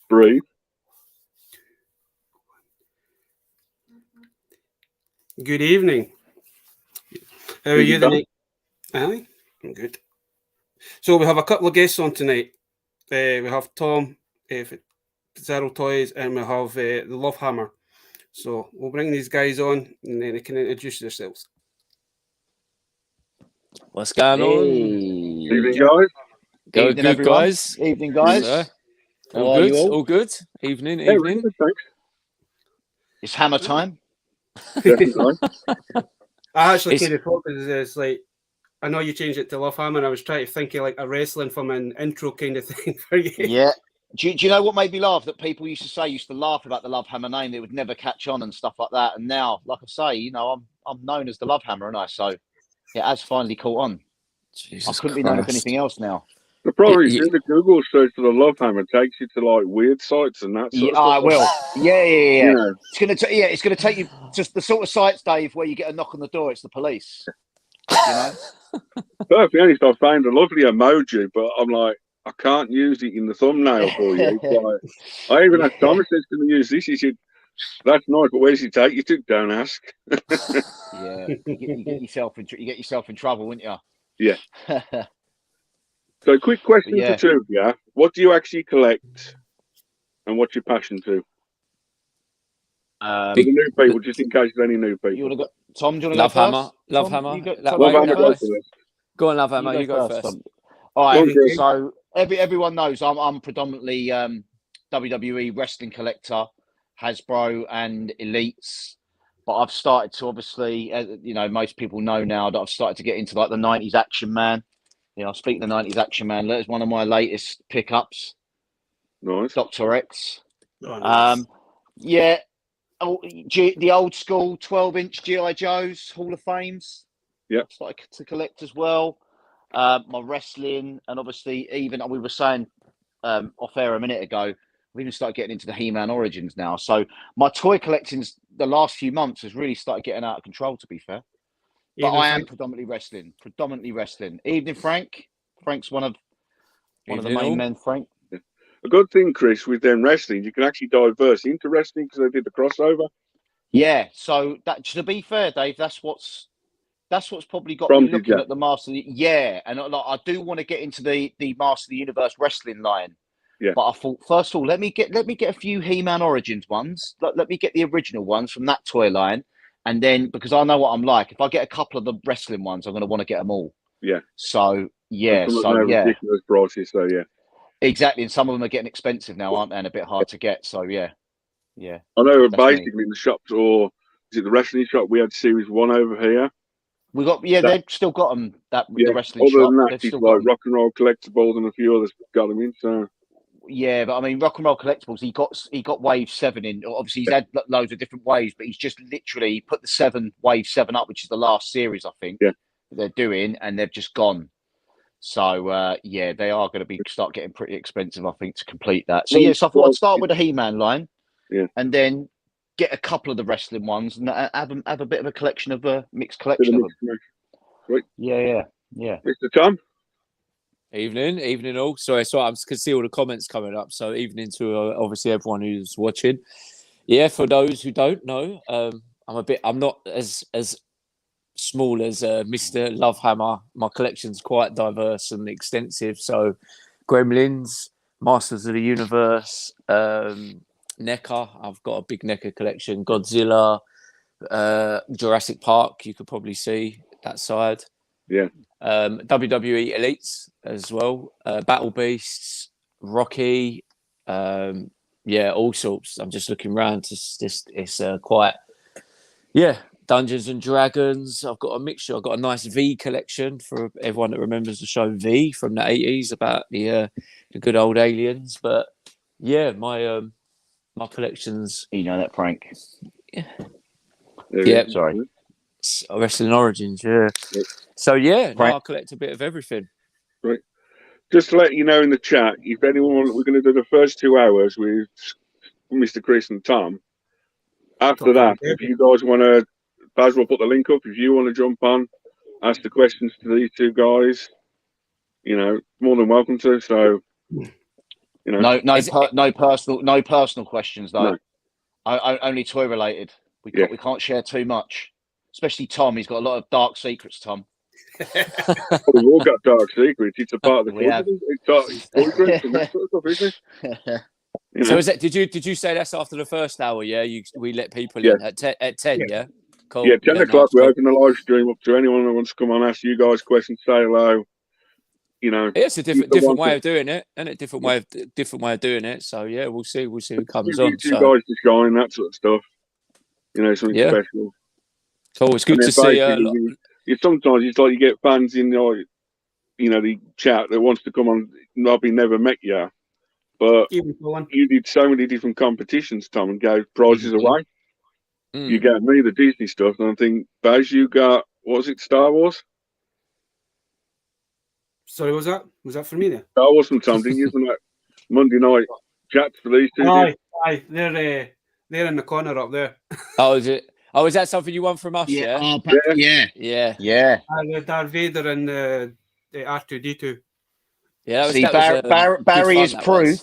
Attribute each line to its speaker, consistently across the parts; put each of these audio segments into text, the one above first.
Speaker 1: Breathe.
Speaker 2: Good evening. How are you tonight? Aye, I'm good. So we have a couple of guests on tonight. We have Tom for Pizarro Toys, and we have the Love Hammer. So we'll bring these guys on, and then they can introduce themselves.
Speaker 3: What's going on?
Speaker 1: Evening, guys.
Speaker 3: Good,
Speaker 4: everyone.
Speaker 3: guys.
Speaker 4: Evening, guys.
Speaker 3: Yes,
Speaker 4: How are you all?
Speaker 3: All good. Evening.
Speaker 1: Really good, thanks.
Speaker 4: It's hammer time.
Speaker 1: Definitely.
Speaker 2: I actually kind of thought it's like, I know you changed it to Love Hammer, and I was trying to think of like a wrestling from an intro kind of thing for you.
Speaker 4: Yeah. Do you know what made me laugh? That people used to laugh about the Love Hammer name. They would never catch on and stuff like that. And now, like I say, you know, I'm known as the Love Hammer, and so it has finally caught on.
Speaker 3: Jesus
Speaker 4: I couldn't be known as anything else now.
Speaker 1: The problem is, in the Google search for the Love Hammer, takes you to like weird sites and that sort of stuff.
Speaker 4: I will. Yeah.
Speaker 1: You know.
Speaker 4: It's gonna take you just the sort of sites, Dave, where you get a knock on the door. It's the police. You know.
Speaker 1: Perfectly honest, I found a lovely emoji, but I'm like, I can't use it in the thumbnail for you. It's like, I even asked Thomas, "Is going to use this?" He said, "That's nice, but where's it take you to? Don't ask."
Speaker 4: Yeah, you get yourself in trouble, wouldn't you?
Speaker 1: Yeah. So, quick question for two of you: what do you actually collect, and what's your passion to? For the new people, just in case there's any new people.
Speaker 4: You want to go, Tom? Do you want to
Speaker 3: Love
Speaker 4: go
Speaker 3: Hammer.
Speaker 4: first?
Speaker 3: Love
Speaker 4: Tom,
Speaker 3: Hammer.
Speaker 4: Love Hammer.
Speaker 3: Go on, Love Hammer. You go first.
Speaker 4: All right. So everyone knows I'm predominantly WWE wrestling collector, Hasbro and Elites. But I've started to obviously, you know, most people know now that I've started to get into like the 90s Action Man. You know, speaking of the 90s Action Man, that is one of my latest pickups.
Speaker 1: Nice.
Speaker 4: Dr. X.
Speaker 2: Oh, nice.
Speaker 4: Yeah. The old school 12-inch G.I. Joes, Hall of Fames.
Speaker 1: Yeah.
Speaker 4: I've started to collect as well. My wrestling, and obviously even we were saying off air a minute ago, we even started getting into the He-Man Origins now. So my toy collecting's the last few months has really started getting out of control, to be fair. But I am predominantly wrestling. Evening, Frank. Frank's one of the main men, Frank.
Speaker 1: A good thing, Chris, with them wrestling, you can actually diverse into wrestling because they did the crossover.
Speaker 4: Yeah, so that, to be fair, Dave, that's what's probably got me looking at the Master. And I do want to get into the Master of the Universe wrestling line.
Speaker 1: Yeah.
Speaker 4: But I thought, first of all, let me get a few He-Man Origins ones. Let me get the original ones from that toy line, and then because I know what I'm like, if I get a couple of the wrestling ones, I'm going to want to get them all.
Speaker 1: Yeah.
Speaker 4: So
Speaker 1: ridiculous prices. So yeah.
Speaker 4: Exactly, and some of them are getting expensive now, aren't they? And a bit hard to get. So yeah.
Speaker 1: I know. Basically, in the shops, or is it the wrestling shop? We had Series 1 over here.
Speaker 4: We got they've still got them. The wrestling
Speaker 1: shop.
Speaker 4: Other
Speaker 1: than that, it's like Rock and Roll Collectibles and a few others got them in. So
Speaker 4: yeah, but I mean, Rock and Roll Collectibles. He got Wave 7 in. Obviously, he's had loads of different waves, but he's just literally put the Wave 7 up, which is the last series, I think.
Speaker 1: Yeah.
Speaker 4: They're doing, and they've just gone. So they are going to start getting pretty expensive, I think, to complete that. So so I thought I'd start with the He-Man line, and then get a couple of the wrestling ones, and have a bit of a collection of a mixed collection of them.
Speaker 1: Right.
Speaker 4: Yeah.
Speaker 1: Mr. Tom.
Speaker 3: Evening all. Sorry, I could see all the comments coming up. So evening to obviously everyone who's watching. Yeah, for those who don't know, I'm not as small as Mr. Love Hammer. My collection's quite diverse and extensive. So Gremlins, Masters of the Universe, NECA. I've got a big NECA collection. Godzilla, Jurassic Park. You could probably see that side.
Speaker 1: Yeah.
Speaker 3: WWE Elites as well. Battle Beasts, Rocky. All sorts. I'm just looking around. It's quite. Yeah. Dungeons and Dragons. I've got a mixture. I've got a nice V collection for everyone that remembers the show V from the 80s about the good old aliens. But yeah, my collections.
Speaker 4: You know that, Frank.
Speaker 3: Yeah.
Speaker 4: Sorry.
Speaker 3: Wrestling Origins. Yeah. So yeah, now I collect a bit of everything.
Speaker 1: Right. Just to let you know in the chat, if anyone, we're going to do the first 2 hours with Mr. Chris and Tom. After that, if you guys want to. Baz will put the link up. If you want to jump on, ask the questions to these two guys, you know, more than welcome to. So, You know,
Speaker 4: No personal questions though.
Speaker 1: No.
Speaker 4: Only toy related. We can't share too much. Especially Tom. He's got a lot of dark secrets, Tom.
Speaker 1: We've all got dark secrets. It's a part of the
Speaker 4: We
Speaker 1: fun.
Speaker 4: have.
Speaker 1: It's toy groups and that sort of stuff, isn't it? You know?
Speaker 3: So is that? Did you say that's after the first hour? Yeah, we let people in at 10. Yeah, cool.
Speaker 1: Yeah, 10 o'clock. We
Speaker 3: cool.
Speaker 1: open the live stream up to anyone who wants to come on, ask you guys questions, say hello. You know,
Speaker 3: It's a different way of doing it, and a different way of doing it. So yeah, we'll see who comes on.
Speaker 1: You guys to shine, that sort of stuff. You know, something special.
Speaker 3: Cool. It's good to see.
Speaker 1: Sometimes it's like you get fans in the chat that wants to come on. Nobby never met you, but you did so many different competitions, Tom, and gave prizes away. You gave me the Disney stuff, and I think, Baz, you got, what was it, Star Wars?
Speaker 2: Sorry, was that for me there?
Speaker 1: Star Wars from Tom, didn't you? From that Monday night chats for these two.
Speaker 2: Aye, they're in the corner up there.
Speaker 3: Oh, is it? Oh, is that something you won from us?
Speaker 4: Yeah.
Speaker 3: Yeah.
Speaker 2: The Darth Vader and the R2D2.
Speaker 3: Yeah.
Speaker 4: Barry is proof.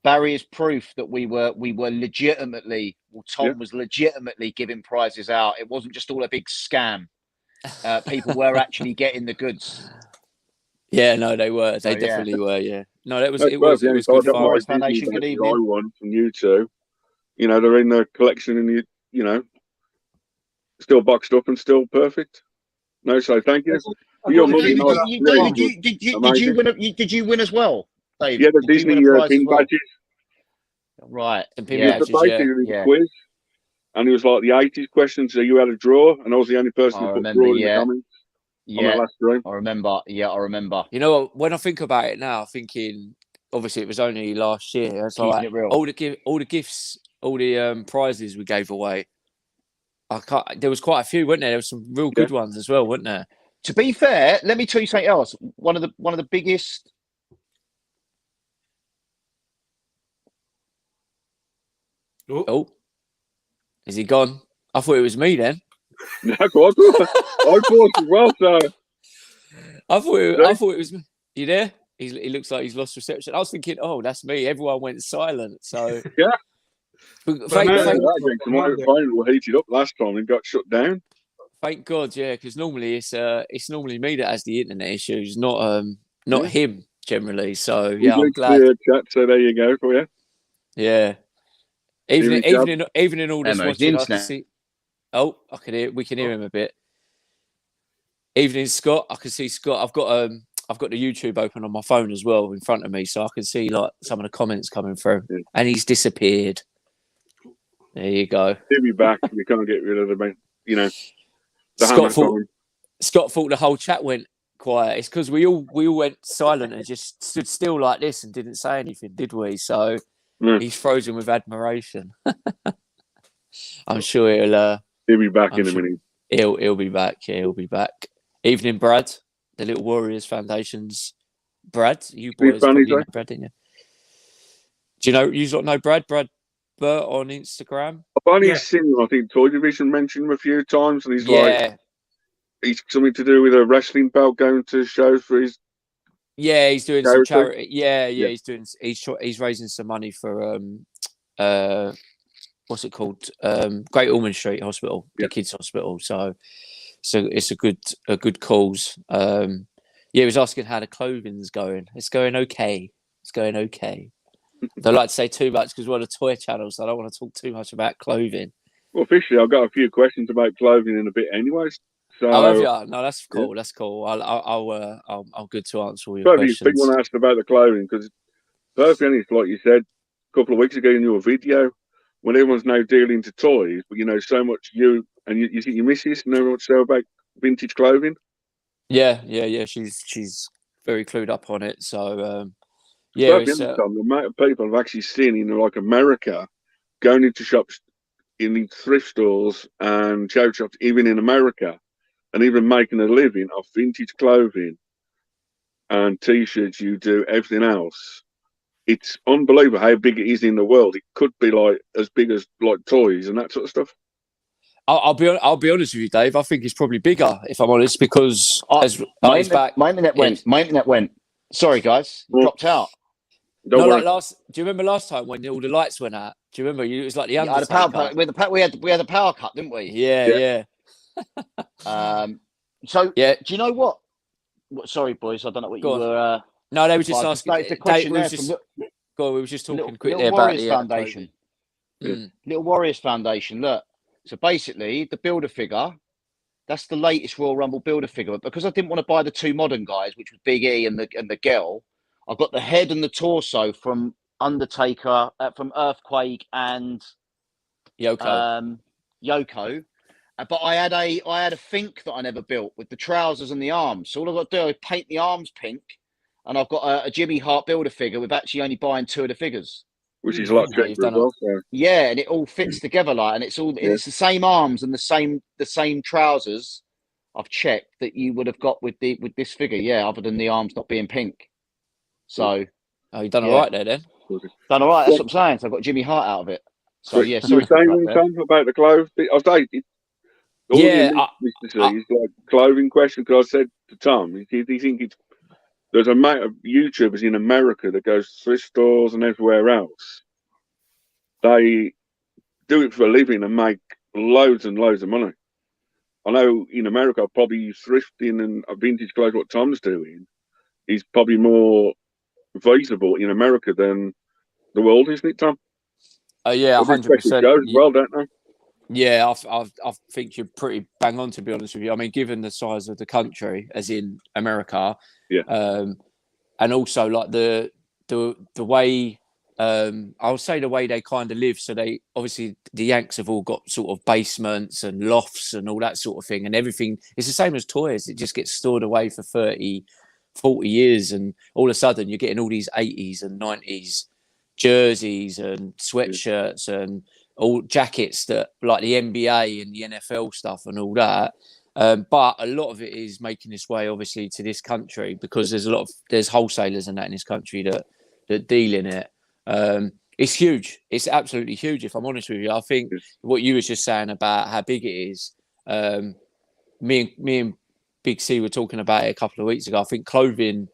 Speaker 4: Barry is proof that we were legitimately. Well, Tom was legitimately giving prizes out. It wasn't just all a big scam. People were actually getting the goods.
Speaker 3: Yeah, no, they were. They definitely were. Yeah. No, it was good fun.
Speaker 4: Foundation, good evening.
Speaker 1: I won from you two. You know, they're in the collection, and you know, still boxed up and still perfect. No, so thank you.
Speaker 4: Did you win as well, Dave?
Speaker 1: Yeah, the Disney pin badges.
Speaker 4: Right.
Speaker 3: And pin badges,
Speaker 1: the quiz, and it was like the 80s questions. So you had a draw, and I was the only person who put draw in the comments.
Speaker 4: Yeah,
Speaker 1: last room.
Speaker 4: I remember. Yeah, I remember.
Speaker 3: You know, when I think about it now, thinking obviously it was only last year. It's like all the gifts, all the prizes we gave away. There was quite a few, weren't there? There was some real good ones as well, weren't there?
Speaker 4: To be fair, let me tell you something else. One of the biggest.
Speaker 3: Oh, is he gone? I thought it was me then.
Speaker 1: No, I thought as well. So
Speaker 3: I thought it was me. You there? He looks like he's lost reception. I was thinking, oh, that's me. Everyone went silent. So
Speaker 1: yeah.
Speaker 3: My
Speaker 1: phone were heated up last time and got shut down.
Speaker 3: Thank God, yeah, because normally it's normally me that has the internet issues, not him generally. So yeah, I'm glad.
Speaker 1: Chat, so there you go for you.
Speaker 3: Yeah. Even in all this watching, I can see. Oh, we can hear him a bit. Evening, Scott. I can see Scott. I've got the YouTube open on my phone as well in front of me, so I can see like some of the comments coming through. Yeah. And he's disappeared. There you go.
Speaker 1: He'll be back. We can't get rid of him. You know.
Speaker 3: Scott thought the whole chat went quiet. It's because we all went silent and just stood still like this and didn't say anything, did we? So he's frozen with admiration. I'm sure
Speaker 1: he'll be back in a minute.
Speaker 3: He'll be back. Yeah, he'll be back. Evening, Brad. The Little Warriors Foundations. Brad, you boys probably know Brad, didn't you? Do you know? You lot know Brad? Brad Burt on Instagram.
Speaker 1: I've only seen him. I think Toy Division mentioned him a few times, and he's like, he's something to do with a wrestling belt going to shows for his.
Speaker 3: Yeah, he's doing some charity. Yeah, he's raising some money for what's it called? Great Ormond Street Hospital, the kids' hospital. So it's a good cause. He was asking how the clothing's going. It's going okay. Don't like to say too much because we're on a toy channel, so I don't want to talk too much about clothing.
Speaker 1: Well, officially, I've got a few questions about clothing in a bit, anyways. So,
Speaker 3: have you? No, that's cool. Yeah. That's cool. I'll good to answer all your questions.
Speaker 1: Big one asked about the clothing because, perfectly honest, like you said a couple of weeks ago in your video, when everyone's now dealing to toys, but you know so much you think your missus know much so about vintage clothing.
Speaker 3: Yeah. She's very clued up on it. So.
Speaker 1: The amount of people I've actually seen in like America going into shops, in thrift stores and charity shops, even in America, and even making a living off vintage clothing and T-shirts. You do everything else. It's unbelievable how big it is in the world. It could be like as big as like toys and that sort of stuff.
Speaker 3: I'll be honest with you, Dave. I think it's probably bigger, if I'm honest, because
Speaker 4: my internet went. Sorry, guys, dropped out.
Speaker 1: Don't
Speaker 3: No,
Speaker 1: worry.
Speaker 3: like last. Do you remember last time when all the lights went out? Do you remember? It was like the
Speaker 4: Yeah,
Speaker 3: Undertaker.
Speaker 4: the power, we had a power cut, didn't we?
Speaker 3: Yeah.
Speaker 4: So
Speaker 3: Yeah.
Speaker 4: do you know what? Sorry, boys, I don't know what
Speaker 3: Go
Speaker 4: you
Speaker 3: on.
Speaker 4: were.
Speaker 3: No, they were just
Speaker 4: Well,
Speaker 3: asking.
Speaker 4: it's the question
Speaker 3: we
Speaker 4: there
Speaker 3: was just,
Speaker 4: from
Speaker 3: go on, we were just talking quickly
Speaker 4: Little
Speaker 3: about
Speaker 4: Warriors
Speaker 3: the
Speaker 4: Foundation.
Speaker 3: COVID.
Speaker 4: Little Warriors Foundation. Look, so basically, the builder figure. That's the latest Royal Rumble builder figure. But because I didn't want to buy the two modern guys, which was Big E and the girl, I got the head and the torso from Undertaker, from Earthquake and
Speaker 3: Yoko.
Speaker 4: Yoko. But I had a Fink that I never built with the trousers and the arms. So all I've got to do is paint the arms pink, and I've got a Jimmy Hart builder figure with actually only buying two of the figures.
Speaker 1: Which is a lot
Speaker 3: You've
Speaker 1: cheaper as
Speaker 3: done
Speaker 1: well. So.
Speaker 4: Yeah, and it all fits together and it's all it's the same arms and the same trousers. I've checked that you would have got with this figure, yeah, other than the arms not being pink. So
Speaker 3: you've done all right there then.
Speaker 4: Done all right, that's what I'm saying. So I've got Jimmy Hart out of it. So yeah,
Speaker 1: you were
Speaker 4: sorry for
Speaker 1: saying about the clothes. I say all the is like clothing question because I said to Tom, do you think it's there's a amount of YouTubers in America that goes to thrift stores and everywhere else. They do it for a living and make loads and loads of money. I know in America, probably thrifting and vintage clothes, what Tom's doing, is probably more visible in America than the world, isn't it, Tom?
Speaker 3: Yeah, 100%.
Speaker 1: Well, don't they?
Speaker 3: Yeah, I think you're pretty bang on, to be honest with you. I mean, given the size of the country, as in America, and also like the way, I'll say the way they kind of live. So they obviously the Yanks have all got sort of basements and lofts and all that sort of thing, and everything. It's the same as toys. It just gets stored away for 30, 40 years, and all of a sudden you're getting all these 80s and 90s jerseys and sweatshirts and all jackets that like the NBA and the NFL stuff and all that. But a lot of it is making its way obviously to this country because there's wholesalers and that in this country that deal in it. It's huge. It's absolutely huge. If I'm honest with you, I think what you was just saying about how big it is. Me and Big C were talking about it a couple of weeks ago. I think clothing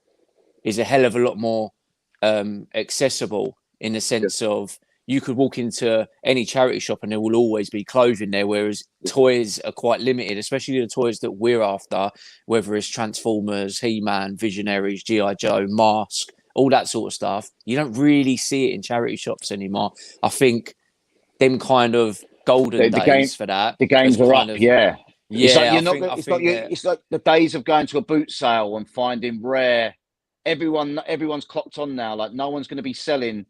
Speaker 3: is a hell of a lot more accessible in the sense of you could walk into any charity shop and there will always be clothing there, whereas toys are quite limited, especially the toys that we're after, whether it's Transformers, He-Man, Visionaries, G.I. Joe, Mask, all that sort of stuff. You don't really see it in charity shops anymore. I think them kind of golden days for that.
Speaker 4: The games are up, yeah.
Speaker 3: Yeah,
Speaker 4: it's like the days of going to a boot sale and finding rare. Everyone's clocked on now. Like no one's going to be selling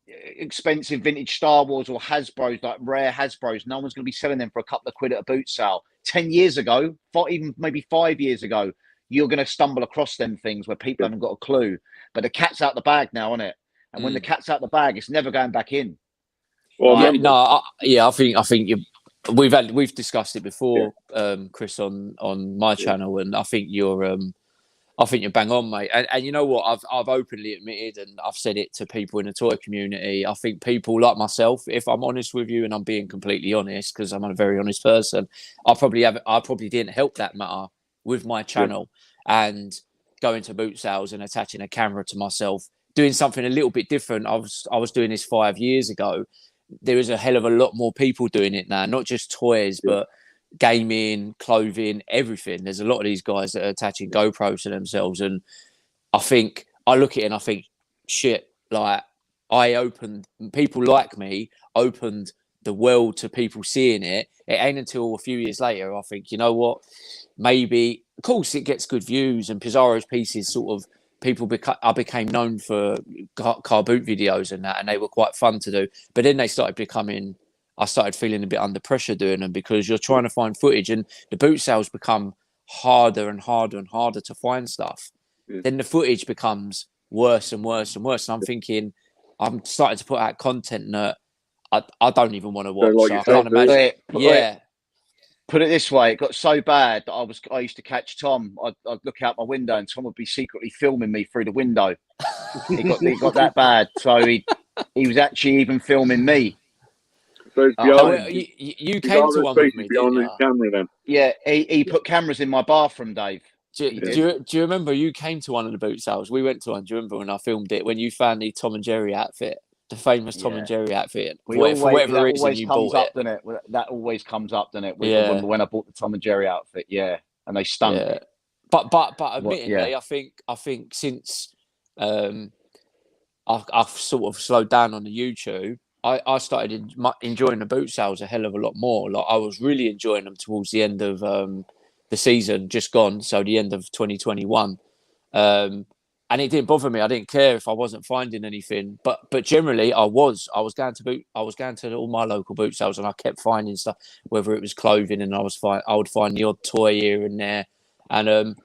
Speaker 4: expensive vintage Star Wars or Hasbro's, like rare Hasbro's. No one's going to be selling them for a couple of quid at a boot sale. 10 years ago, even maybe 5 years ago, you're going to stumble across them things where people haven't got a clue. But the cat's out the bag now, isn't it? And when the cat's out the bag, it's never going back in.
Speaker 1: Well,
Speaker 3: I think we've discussed it before, Chris, on my channel, and I think you're bang on, mate. And you know what? I've openly admitted, and I've said it to people in the toy community. I think people like myself, if I'm honest with you, and I'm being completely honest because I'm a very honest person, I probably didn't help that matter with my channel and going to boot sales and attaching a camera to myself, doing something a little bit different. I was doing this 5 years ago. There is a hell of a lot more people doing it now, not just toys, but gaming, clothing, everything. There's a lot of these guys that are attaching GoPros to themselves. And I think I look at it and I think, shit, like people like me opened the world to people seeing it. It ain't until a few years later, I think, you know what, maybe, of course it gets good views and Pizarro's pieces sort of, I became known for car boot videos and that, and they were quite fun to do. But then I started feeling a bit under pressure doing them because you're trying to find footage and the boot sales become harder and harder and harder to find stuff. Then the footage becomes worse and worse and worse. And I'm thinking, I'm starting to put out content that I don't even want to watch. So I can't imagine.
Speaker 4: Put it this way, it got so bad that I used to catch Tom. I'd look out my window and Tom would be secretly filming me through the window. It got that bad. So he was actually even filming me.
Speaker 1: So
Speaker 3: you came to one with me, didn't you?
Speaker 1: Camera, then.
Speaker 4: Yeah, he put cameras in my bathroom, Dave.
Speaker 3: Do you remember you came to one of the boot sales? We went to one. Do you remember when I filmed it? When you found the Tom and Jerry outfit, the famous Tom and Jerry outfit. For whatever reason, you bought it.
Speaker 4: Doesn't it? That always comes up, doesn't it?
Speaker 3: Yeah.
Speaker 4: When I bought the Tom and Jerry outfit, and they stunk.
Speaker 3: Yeah. But admittedly, I think since I've sort of slowed down on the YouTube, I started enjoying the boot sales a hell of a lot more. Like I was really enjoying them towards the end of the season just gone, so the end of 2021. And it didn't bother me. I didn't care if I wasn't finding anything. But generally, I was going to all my local boot sales, and I kept finding stuff, whether it was clothing, and I would find the odd toy here and there. And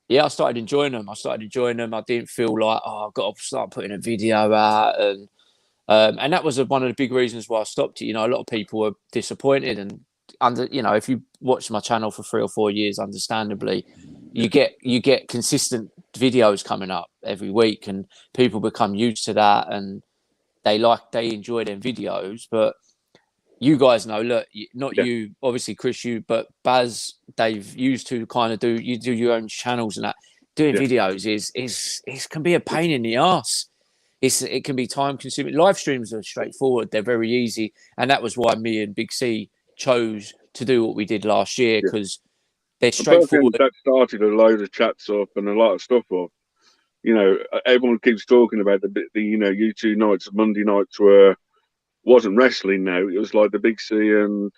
Speaker 3: I started enjoying them. I didn't feel like, I've got to start putting a video out, and that was one of the big reasons why I stopped it. You know, a lot of people were disappointed, and if you watch my channel for 3 or 4 years, understandably, you get consistent videos coming up every week, and people become used to that, and they enjoy them videos. But you guys know, look, not you, obviously, Chris, but Baz, Dave, used to kind of do your own channels and that. Doing videos is can be a pain in the ass. It can be time consuming. Live streams are straightforward; they're very easy, and that was why me and Big C chose to do what we did last year, because they're straightforward.
Speaker 1: That started a load of chats up and a lot of stuff up. You know, everyone keeps talking about the YouTube nights, Monday nights wasn't wrestling. Now it was like the Big C and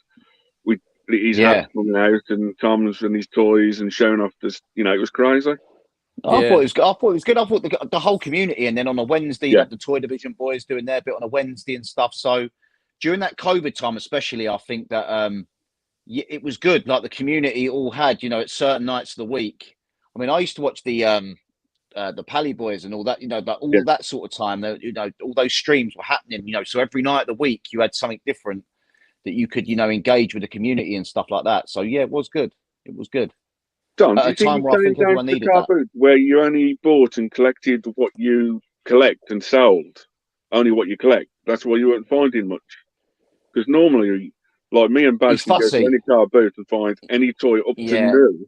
Speaker 1: his hat coming out, and Tom's and his toys and showing off this. You know, it was crazy.
Speaker 4: I thought it was good. I thought the whole community, and then on a Wednesday, you had the Toy Division boys doing their bit on a Wednesday and stuff. So during that COVID time, especially, I think that it was good. Like the community all had, at certain nights of the week. I mean, I used to watch the Pally Boys and all that, but all that sort of time, all those streams were happening, so every night of the week you had something different that you could, engage with the community and stuff like that. So it was good. It was good.
Speaker 1: Don, do you think you're going down to the car boot where you only bought and collected what you collect and sold? Only what you collect. That's why you weren't finding much. Because normally, like me and Baz can go to any car booth and find any toy up to new.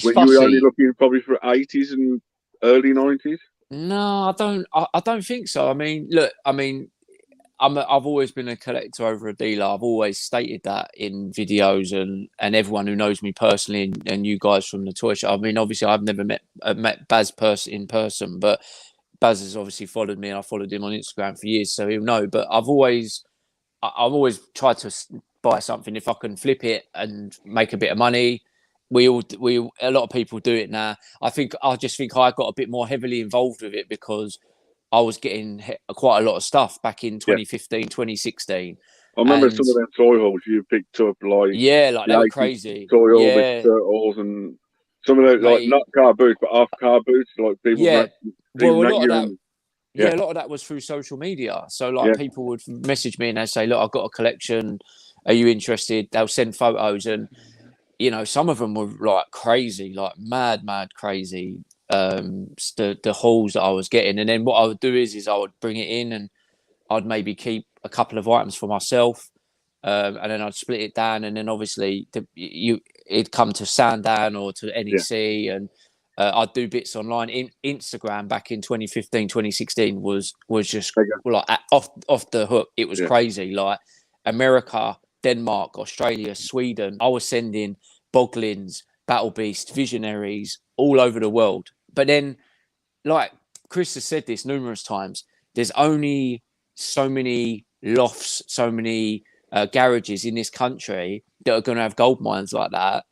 Speaker 1: When you were only looking probably for 80s and early 90s?
Speaker 3: No, I don't. I don't think so. I mean, look. I mean, I've always been a collector over a dealer. I've always stated that in videos, and everyone who knows me personally, and you guys from the toy shop. I mean, obviously, I've never met Baz in person, but Baz has obviously followed me, and I followed him on Instagram for years, so he'll know. But I've always tried to buy something if I can flip it and make a bit of money. A lot of people do it now. I just think I got a bit more heavily involved with it because I was getting quite a lot of stuff back in 2015, 2016.
Speaker 1: I remember some of them toy hauls you picked up, like
Speaker 3: they were crazy.
Speaker 1: Toy hauls with turtles and some of those, like not car boots but off car boots, like people.
Speaker 3: A lot of that was through social media. So people would message me and they'd say, "Look, I've got a collection. Are you interested?" They'll send photos, and some of them were like crazy, like mad crazy. The hauls that I was getting, and then what I would do is I would bring it in, and I'd maybe keep a couple of items for myself, and then I'd split it down, and then obviously it'd come to Sandown or to NEC, and I'd do bits online. Instagram back in 2015, 2016 was just like off the hook. It was crazy. Like America, Denmark, Australia, Sweden. I was sending Boglins, Battle Beast, Visionaries all over the world. But then, like Chris has said this numerous times, there's only so many lofts, so many garages in this country that are going to have gold mines like that.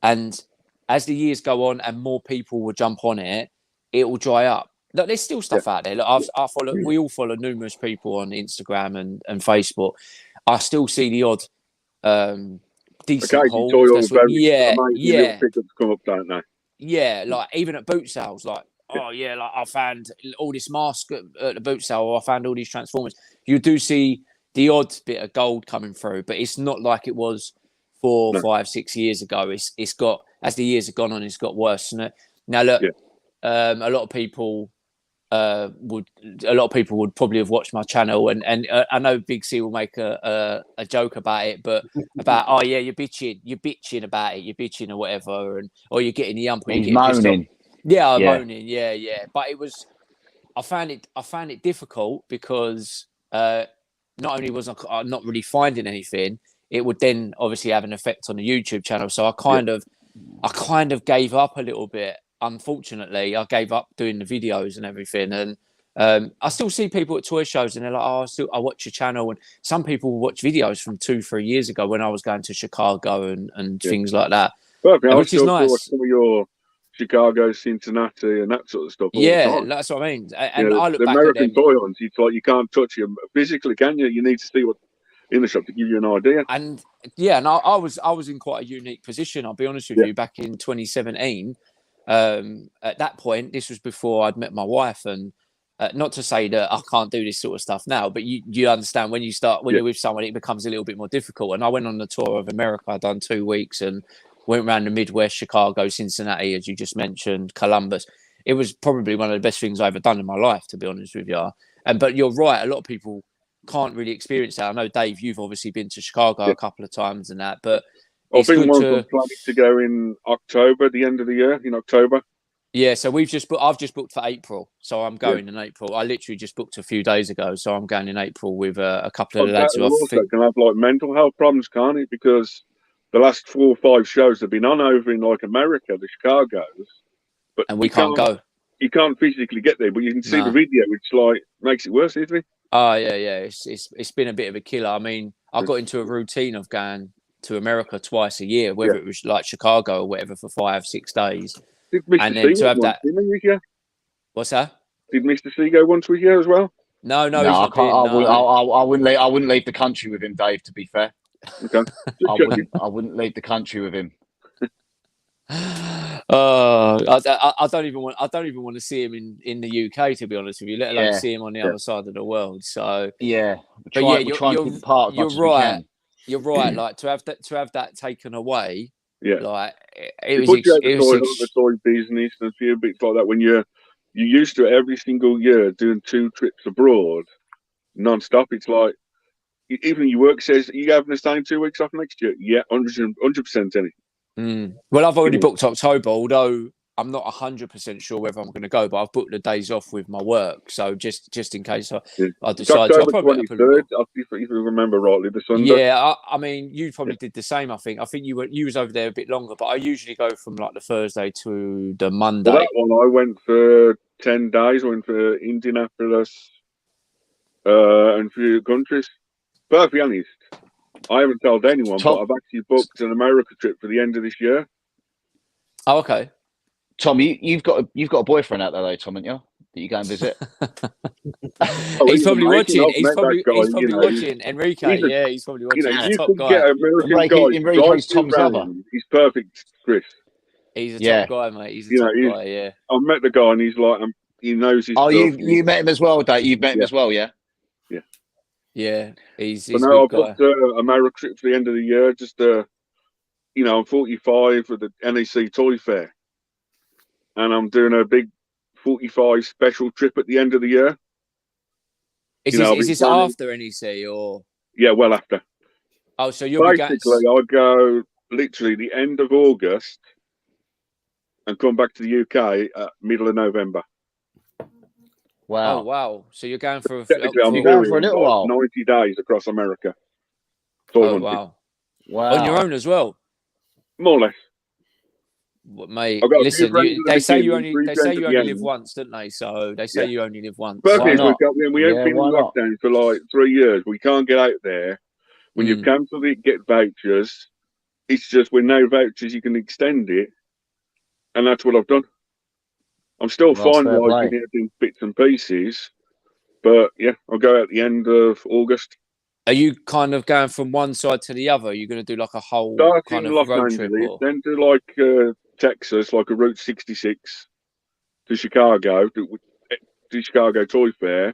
Speaker 3: And as the years go on and more people will jump on it, it will dry up. Look, there's still stuff out there. Look, we all follow numerous people on Instagram and Facebook. I still see the odd decent hauls.
Speaker 1: Pickups come up, don't they?
Speaker 3: Yeah, like even at boot sales, like I found all this mask at the boot sale, or I found all these Transformers. You do see the odd bit of gold coming through, but it's not like it was 4, 5, 6 years ago. It's got, as the years have gone on, it's got worse. Now look, a lot of people would a lot of people would probably have watched my channel, and I know Big C will make a joke about it, but about oh yeah, you're bitching about it, you're bitching or whatever, and or you're getting the ump, or you're
Speaker 4: He's
Speaker 3: getting pissed off.
Speaker 4: moaning.
Speaker 3: Yeah, I'm
Speaker 4: Yeah.
Speaker 3: moaning. Yeah. But it was, I found it difficult because not only was I not really finding anything, it would then obviously have an effect on the YouTube channel. So I kind of gave up a little bit. Unfortunately, I gave up doing the videos and everything. And I still see people at toy shows and they're like, oh, I watch your channel. And some people watch videos from 2-3 years ago when I was going to Chicago and things like that.
Speaker 1: Perfect.
Speaker 3: Which is nice.
Speaker 1: Some of your Chicago, Cincinnati, and that sort of stuff.
Speaker 3: Yeah, that's what I mean. And I look
Speaker 1: the
Speaker 3: back
Speaker 1: American
Speaker 3: at them.
Speaker 1: toy hunts, it's like you can't touch them physically, can you? You need to see what in the shop to give you an idea.
Speaker 3: And yeah, and I was in quite a unique position. I'll be honest with you. Back in 2017, at that point, this was before I'd met my wife, and not to say that I can't do this sort of stuff now, but you understand when you're with someone, it becomes a little bit more difficult. And I went on the tour of America. I'd done 2 weeks and went around the Midwest, Chicago, Cincinnati, as you just mentioned, Columbus. It was probably one of the best things I've ever done in my life, to be honest with you. But you're right, a lot of people can't really experience that. I know, Dave, you've obviously been to Chicago a couple of times and that, but
Speaker 1: I think I'm planning to go in October, the end of the year, in October.
Speaker 3: Yeah, so I've just booked for April, so I'm going in April. I literally just booked a few days ago, so I'm going in April with a couple of the lads who I think
Speaker 1: can have like mental health problems, can't it? Because the last 4 or 5 shows have been on over in like America, the Chicago's, but
Speaker 3: and we can't go.
Speaker 1: You can't physically get there, but you can see the video, which like makes it worse, isn't it?
Speaker 3: Oh yeah. It's been a bit of a killer. I mean, I got into a routine of going to America twice a year, whether it was like Chicago or whatever for 5-6 days.
Speaker 1: Did Mr.
Speaker 3: And then to have that.
Speaker 1: With you?
Speaker 3: What's that?
Speaker 1: Did Mr. C go once with you as well?
Speaker 3: No,
Speaker 4: I
Speaker 3: not
Speaker 4: can't.
Speaker 3: been,
Speaker 4: I wouldn't leave the country with him, Dave. To be fair,
Speaker 1: okay.
Speaker 4: I wouldn't leave the country with him.
Speaker 3: I don't even want to see him in the UK, to be honest with you, let alone see him on the other side of the world. So
Speaker 4: you're
Speaker 3: right. You're right. Like to have that taken away.
Speaker 1: Yeah,
Speaker 3: like
Speaker 1: it was the toy business and a few bits like that. When you're used to it every single year doing 2 trips abroad non-stop, it's like even your work says you having the same 2 weeks off next year. Yeah, 100% any.
Speaker 3: Well, I've already booked October, although I'm not 100% sure whether I'm going to go, but I've booked the days off with my work. So just in case I decide to. I'll probably
Speaker 1: 23rd, if you remember rightly, the Sunday.
Speaker 3: Yeah, I mean, you probably did the same. I think you was over there a bit longer, but I usually go from like the Thursday to the Monday.
Speaker 1: Well, that one I went for 10 days. I went for Indianapolis and a few countries. Perfectly honest, I haven't told anyone, but I've actually booked an America trip for the end of this year.
Speaker 3: Oh, okay.
Speaker 4: Tom, you've got a boyfriend out there, though, Tom, haven't you? That you go and visit.
Speaker 3: He's probably watching. He's probably watching. Enrique, he's probably watching.
Speaker 1: You could get an American guy.
Speaker 4: Enrique's Tom's lover.
Speaker 1: He's perfect, Chris.
Speaker 3: He's a top guy, mate. He's a top guy. Yeah.
Speaker 1: I met the guy, and he's like, he knows his.
Speaker 4: Oh, you met him as well, Dave. You've met him as well, yeah.
Speaker 1: Yeah.
Speaker 3: Yeah, he's
Speaker 1: a good guy. I've booked an America trip for the end of the year. Just I'm 45 for the NEC Toy Fair, and I'm doing a big 45 special trip at the end of the year.
Speaker 3: Is this after NEC or?
Speaker 1: Yeah, well after.
Speaker 3: Oh, so you'll
Speaker 1: basically I go literally the end of August and come back to the UK at middle of November.
Speaker 4: Wow!
Speaker 3: Oh, wow! So you're going for
Speaker 4: I'm going for a little while.
Speaker 1: 90 days across America.
Speaker 3: Oh, wow! On your own as well.
Speaker 1: More or less.
Speaker 3: What, mate? Listen, they say you only live once, don't they? So they say you only live once.
Speaker 1: We have been in lockdown for like 3 years. We can't get out there. When you've cancelled it, get vouchers. It's just with no vouchers, you can extend it, and that's what I've done. I'm still finalising it in bits and pieces, but yeah, I'll go out at the end of August.
Speaker 3: Are you kind of going from one side to the other? Are you going to do like a whole kind of road trip?
Speaker 1: Then do like Texas, like a Route 66 to Chicago, to Chicago Toy Fair,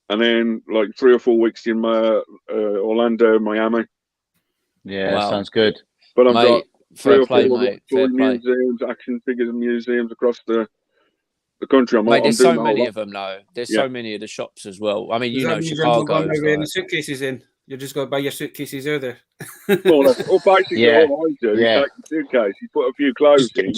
Speaker 1: and then like 3 or 4 weeks in Orlando, Miami.
Speaker 4: Yeah, sounds good.
Speaker 1: But I've got 3 or 4
Speaker 3: mate.
Speaker 1: toy museums, action figures and museums across the the country.
Speaker 3: Mate, there's
Speaker 1: doing
Speaker 3: so
Speaker 1: the
Speaker 3: many
Speaker 1: whole
Speaker 3: of them now. There's
Speaker 1: Yeah.
Speaker 3: so many of the shops as well. I mean,
Speaker 2: Does
Speaker 3: you
Speaker 2: that
Speaker 3: know,
Speaker 2: mean you're not
Speaker 3: Chicago.
Speaker 2: going
Speaker 3: is
Speaker 2: to bring the
Speaker 3: like,
Speaker 2: suitcases in? You're just going to buy your suitcases out there.
Speaker 1: Well, basically
Speaker 4: Yeah.
Speaker 1: all I do is
Speaker 4: Yeah.
Speaker 1: take the suitcase, you put a few clothes in.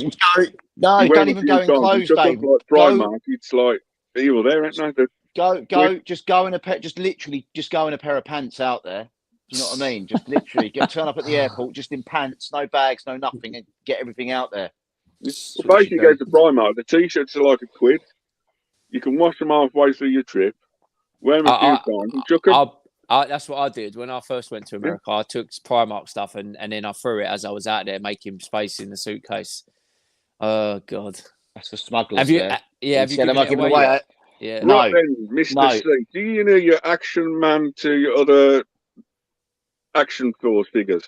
Speaker 4: No,
Speaker 1: You wear
Speaker 4: don't
Speaker 1: them a
Speaker 4: even
Speaker 1: few
Speaker 4: go in
Speaker 1: times,
Speaker 4: clothes,
Speaker 1: you chuck
Speaker 4: Dave.
Speaker 1: them like Primark. It's like evil there, ain't they?
Speaker 4: Just go in a pair. Just literally, just go in a pair of pants out there. Do you know what I mean? Just literally turn up at the airport just in pants, no bags, no nothing, and get everything out there.
Speaker 1: Well, basically, go to Primark. The t-shirts are like £1. You can wash them halfway through your trip, wear them a few times, and chuck them.
Speaker 3: That's what I did when I first went to America. I took Primark stuff and then I threw it as I was out there, making space in the suitcase. Oh God!
Speaker 4: That's the smugglers.
Speaker 3: Have you?
Speaker 4: There.
Speaker 3: Have you
Speaker 4: Said,
Speaker 3: given
Speaker 4: "Am I
Speaker 3: it
Speaker 4: giving
Speaker 3: away
Speaker 4: away?"
Speaker 3: yet? Yeah.
Speaker 1: Right
Speaker 4: No.
Speaker 1: then, Mr.
Speaker 4: No.
Speaker 1: C, do you know your Action Man to your other Action Force figures?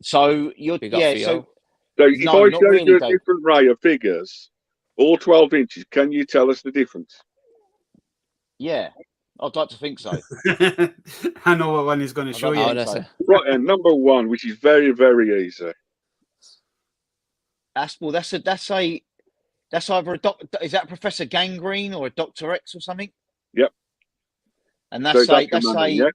Speaker 4: So you're
Speaker 3: Big up
Speaker 4: yeah.
Speaker 3: for
Speaker 4: So
Speaker 3: you.
Speaker 1: So if
Speaker 4: no,
Speaker 1: I
Speaker 4: not
Speaker 1: show
Speaker 4: really,
Speaker 1: you a
Speaker 4: Dave.
Speaker 1: different array of figures, all 12 inches, can you tell us the difference?
Speaker 4: Yeah, I'd like to think so.
Speaker 2: I know what one he's going to show you.
Speaker 3: Oh, that's a,
Speaker 1: Right then, number one, which is very, very easy.
Speaker 4: That's either a is that Professor Gangrene or a Dr. X or something?
Speaker 1: Yep.
Speaker 4: And
Speaker 1: So
Speaker 4: that's
Speaker 1: it's Action Man, yeah?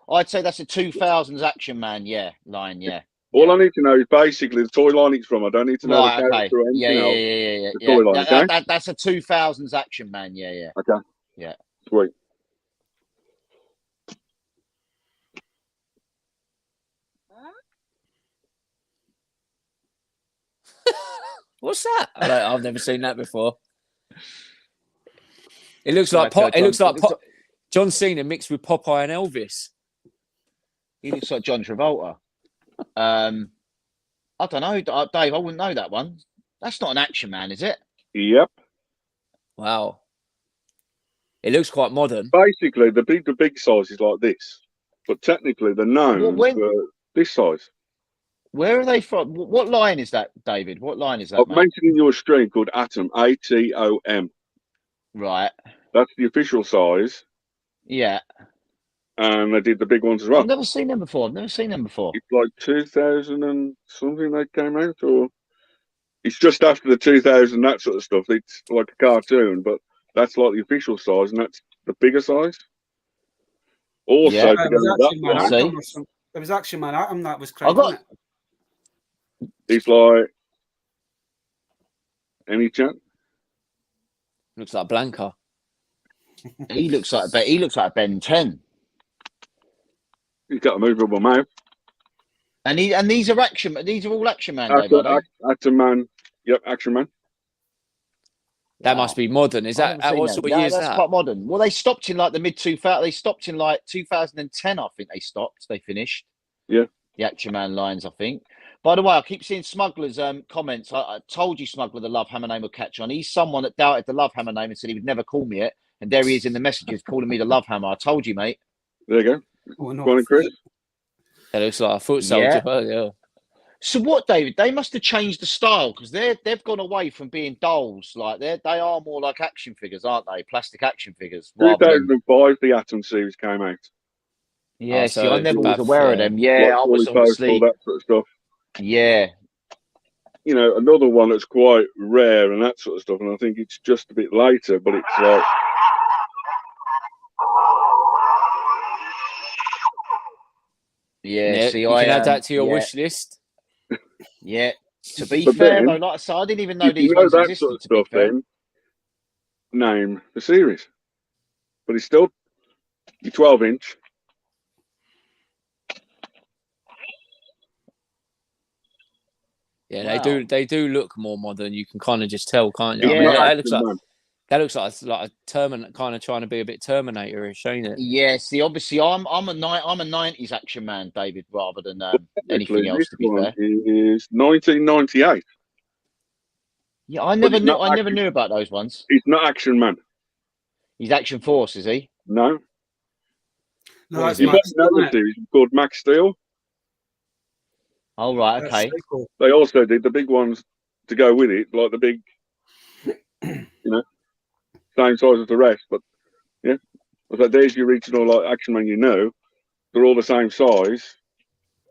Speaker 4: I'd say that's a 2000s Action Man, line, yeah.
Speaker 1: All I need to know is basically the toy line it's from. I don't need to know the character or anything else.
Speaker 4: Yeah.
Speaker 1: The toy line, okay?
Speaker 4: That's a 2000s Action Man, yeah.
Speaker 1: Okay.
Speaker 4: Yeah.
Speaker 1: Sweet.
Speaker 3: what's that? I've never seen that before. It looks like John Cena mixed with Popeye and Elvis.
Speaker 4: He looks like John Travolta. I don't know, Dave. I wouldn't know that one. That's not an Action Man, is it?
Speaker 1: Yep.
Speaker 3: Wow. It looks quite modern.
Speaker 1: Basically, the big size is like this, but technically they're known for this size.
Speaker 4: Where are they from? What line is that, David? What line is that?
Speaker 1: I've mentioned in your stream called Atom, ATOM.
Speaker 4: Right.
Speaker 1: That's the official size.
Speaker 4: Yeah.
Speaker 1: And they did the big ones as well.
Speaker 4: I've never seen them before.
Speaker 1: It's like 2000 and something they came out, or it's just after the 2000, that sort of stuff. It's like a cartoon, but that's like the official size, and that's the bigger size. Also, to go with that,
Speaker 2: it was Action Man Atom that was crazy, wasn't it?
Speaker 1: It's like any chat.
Speaker 3: Looks like Blanca.
Speaker 4: He looks like Ben 10.
Speaker 1: He's got a movable mouth.
Speaker 4: And these are Action. These are all Action Man, Dave.
Speaker 1: Action Man. Yep, Action Man.
Speaker 3: That must be modern. Is that what sort of year is that?
Speaker 4: That's quite modern. Well, they stopped in like the mid 2000s. They stopped in like 2010. I think they stopped. They finished.
Speaker 1: Yeah.
Speaker 4: The Action Man lines, I think. By the way, I keep seeing Smuggler's comments. I told you, Smuggler, the Love Hammer name would catch on. He's someone that doubted the Love Hammer name and said he would never call me it. And there he is in the messages calling me the Love Hammer. I told you, mate.
Speaker 1: There you go.
Speaker 2: Oh, no.
Speaker 1: Go on, Chris.
Speaker 3: That looks like a foot soldier. Yeah.
Speaker 4: So what, David? They must have changed the style because they've gone away from being dolls. Like they are more like action figures, aren't they? Plastic action figures.
Speaker 1: 2005, the Atom series came out.
Speaker 4: Yeah, see, I never was aware of them. Yeah,
Speaker 1: like
Speaker 4: I was obviously
Speaker 1: all that sort of stuff.
Speaker 4: Yeah.
Speaker 1: You know, another one that's quite rare and that sort of stuff, and I think it's just a bit later, but it's like.
Speaker 4: Yeah, see,
Speaker 3: you can add that to your wish list.
Speaker 4: Yeah. To be fair, though, like I said, I didn't even know these ones
Speaker 1: that
Speaker 4: existed.
Speaker 1: Sort of stuff, then name the series, but it's still your 12-inch.
Speaker 3: Yeah, wow. They do look more modern. You can kind of just tell, can't you?
Speaker 4: Yeah,
Speaker 3: I mean, that looks like a Terminator, kind of trying to be a bit Terminator-ish, ain't it?
Speaker 4: Yeah, see, obviously, I'm a 90s Action Man, David, rather than anything else. To be fair,
Speaker 1: is 1998.
Speaker 4: Yeah, I never knew about those ones.
Speaker 1: He's not Action Man.
Speaker 4: He's Action Force, is he?
Speaker 1: No.
Speaker 2: No, that's another
Speaker 1: series called Max Steel.
Speaker 4: Oh, right, okay.
Speaker 2: Cool.
Speaker 1: They also did the big ones to go with it, like the big, same size as the rest. But yeah, but there's your original like Action Man. They're all the same size,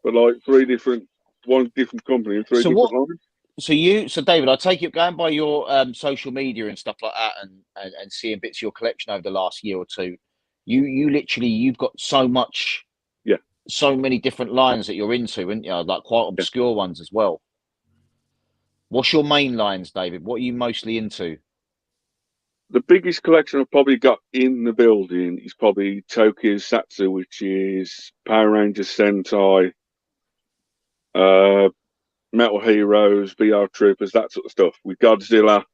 Speaker 1: but like one different company and three different lines.
Speaker 4: So David, I take it going by your social media and stuff like that, and seeing bits of your collection over the last year or two. You literally you've got so much, so many different lines that you're into, haven't you? Like quite obscure ones as well. What's your main lines, David? What are you mostly into?
Speaker 1: The biggest collection I've probably got in the building is probably Tokusatsu, which is Power Rangers, Sentai, Metal Heroes, VR Troopers, that sort of stuff. With Godzilla,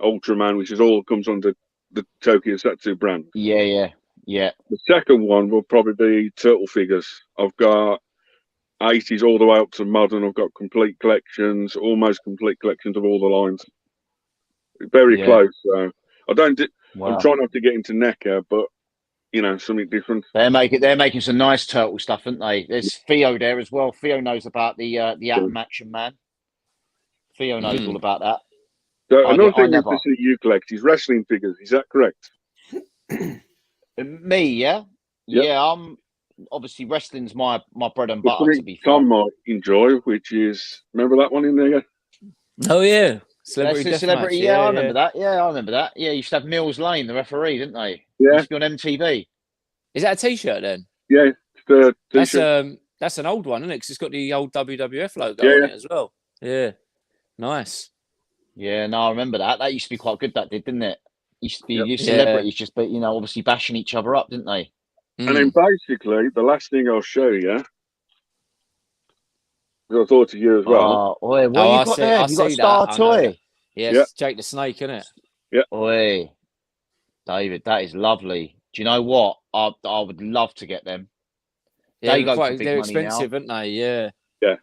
Speaker 1: Ultraman, which is all comes under the Tokusatsu brand.
Speaker 4: Yeah.
Speaker 1: The second one will probably be Turtle figures. I've got 80s all the way up to modern. I've got complete collections, almost complete collections of all the lines. Very close. So I don't.
Speaker 4: Wow.
Speaker 1: I'm trying not to get into NECA, but something different.
Speaker 4: They're making some nice turtle stuff, aren't they? There's Theo there as well. Theo knows about the Atom Action Man. Theo knows all about that.
Speaker 1: So another thing that you collect is wrestling figures. Is that correct?
Speaker 4: Me, yeah.
Speaker 1: Yep.
Speaker 4: Yeah. Obviously wrestling's my bread and butter. To be fair,
Speaker 1: Tom might enjoy, which is remember that one in there.
Speaker 3: Oh yeah, Celebrity Deathmatch.
Speaker 4: Yeah, I remember that. Yeah, I remember that. Yeah, you used to have Mills Lane, the referee, didn't they?
Speaker 1: Yeah.
Speaker 4: Used to be on MTV.
Speaker 3: Is that a T-shirt then?
Speaker 1: Yeah, it's the T-shirt.
Speaker 3: That's an old one, isn't it? Because it's got the old WWF logo on it as well. Yeah, nice.
Speaker 4: Yeah, no, I remember that. That used to be quite good. That did, didn't it? Used to be celebrities just, but obviously bashing each other up, didn't they?
Speaker 1: And then basically, the last thing I'll show you, because I thought of you as well.
Speaker 4: What you got there? You got a Star toy?
Speaker 3: Yes, Jake the Snake, isn't it?
Speaker 1: Yeah.
Speaker 4: Oi, David, that is lovely. Do you know what? I would love to get them.
Speaker 3: Yeah,
Speaker 4: they're
Speaker 3: expensive, aren't they? Yeah.
Speaker 1: Yeah.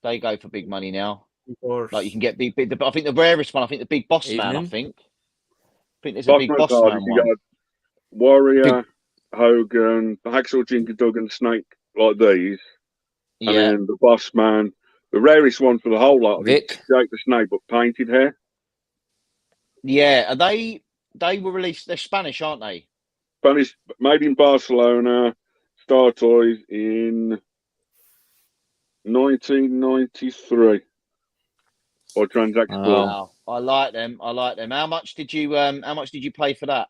Speaker 4: They go for big money now.
Speaker 2: Of course.
Speaker 4: Like you can get big. I think the rarest one. I think the Big Boss Man. I think there's a Big Boss Man
Speaker 1: You
Speaker 4: one.
Speaker 1: got Warrior, Hogan, Hacksaw Jim Duggan, Snake, like these.
Speaker 4: Yeah.
Speaker 1: And then the Boss Man. The rarest one for the whole lot.
Speaker 3: Vic.
Speaker 1: Jake the Snake, but painted hair.
Speaker 4: Yeah. Are they were released. They're Spanish, aren't they?
Speaker 1: Spanish, made in Barcelona. Star Toys in 1993. Or Transact Store.
Speaker 4: Wow. I like them. How much did you pay for that?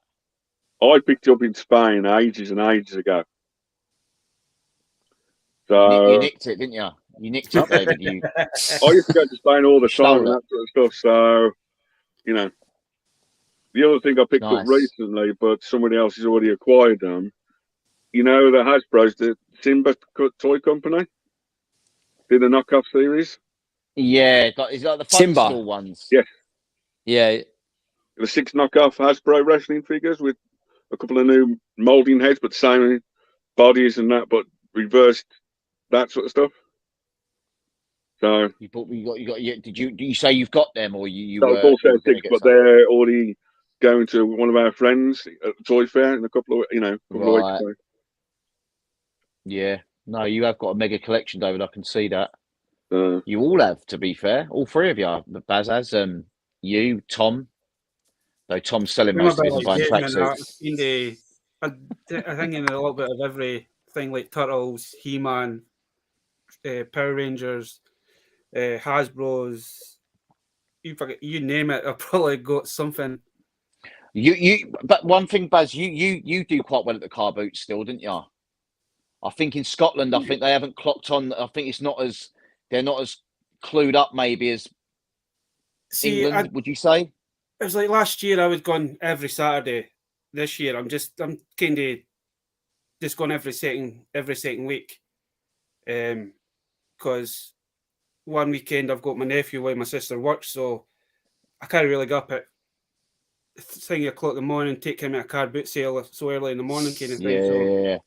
Speaker 1: I picked it up in Spain ages and ages ago. So
Speaker 4: You nicked it, didn't you? You nicked it, David.
Speaker 1: I used to go to Spain all the time and that sort of stuff. So, the other thing I picked up recently, but somebody else has already acquired them. The Hasbro's, the Simba toy company, did a knockoff series.
Speaker 4: Yeah, it's like the fun school ones.
Speaker 1: Yes.
Speaker 3: Yeah.
Speaker 1: The 6 knockoff Hasbro wrestling figures with a couple of new molding heads, but same bodies and that, but reversed that sort of stuff. So
Speaker 4: did you say you've got them or you?
Speaker 1: That was also 6, but they're already going to one of our friends at the toy fair in a couple of weeks ago.
Speaker 4: Yeah, no, you have got a mega collection, David. I can see that. You all have, to be fair, all three of you. Baz has, you, Tom. Though Tom's selling most of his and buying tracksuits.
Speaker 2: I think in a little bit of everything like Turtles, He-Man, Power Rangers, Hasbro's. You name it, I've probably got something.
Speaker 4: But one thing, Baz, you do quite well at the car boots still, didn't you? I think in Scotland, I think they haven't clocked on. I think they're not as clued up maybe as England. Would you say?
Speaker 2: It was like last year I was going every Saturday. This year I'm kind of just going every second week. Because one weekend I've got my nephew while my sister works, so I can't really go up at 3 o'clock in the morning, take him at a car boot sale so early in the morning kind of thing.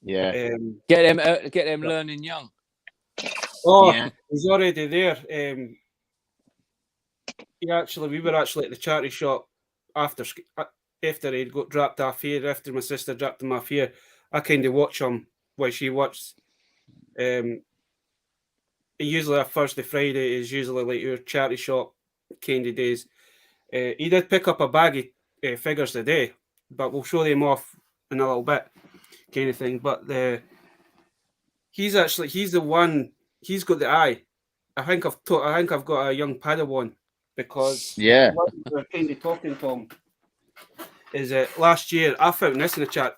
Speaker 3: Yeah. Get them learning young.
Speaker 2: He's already there. We were actually at the charity shop after he'd got dropped off here. After my sister dropped him off here, I kind of watch him while she watches. Usually a Thursday, Friday is usually like your charity shop kind of days. He did pick up a bag of figures today, but we'll show them off in a little bit, kind of thing. But he's the one. He's got the eye I think I've got a young Padawan because what we're kind of talking, Tom, is last year I found this in a chat.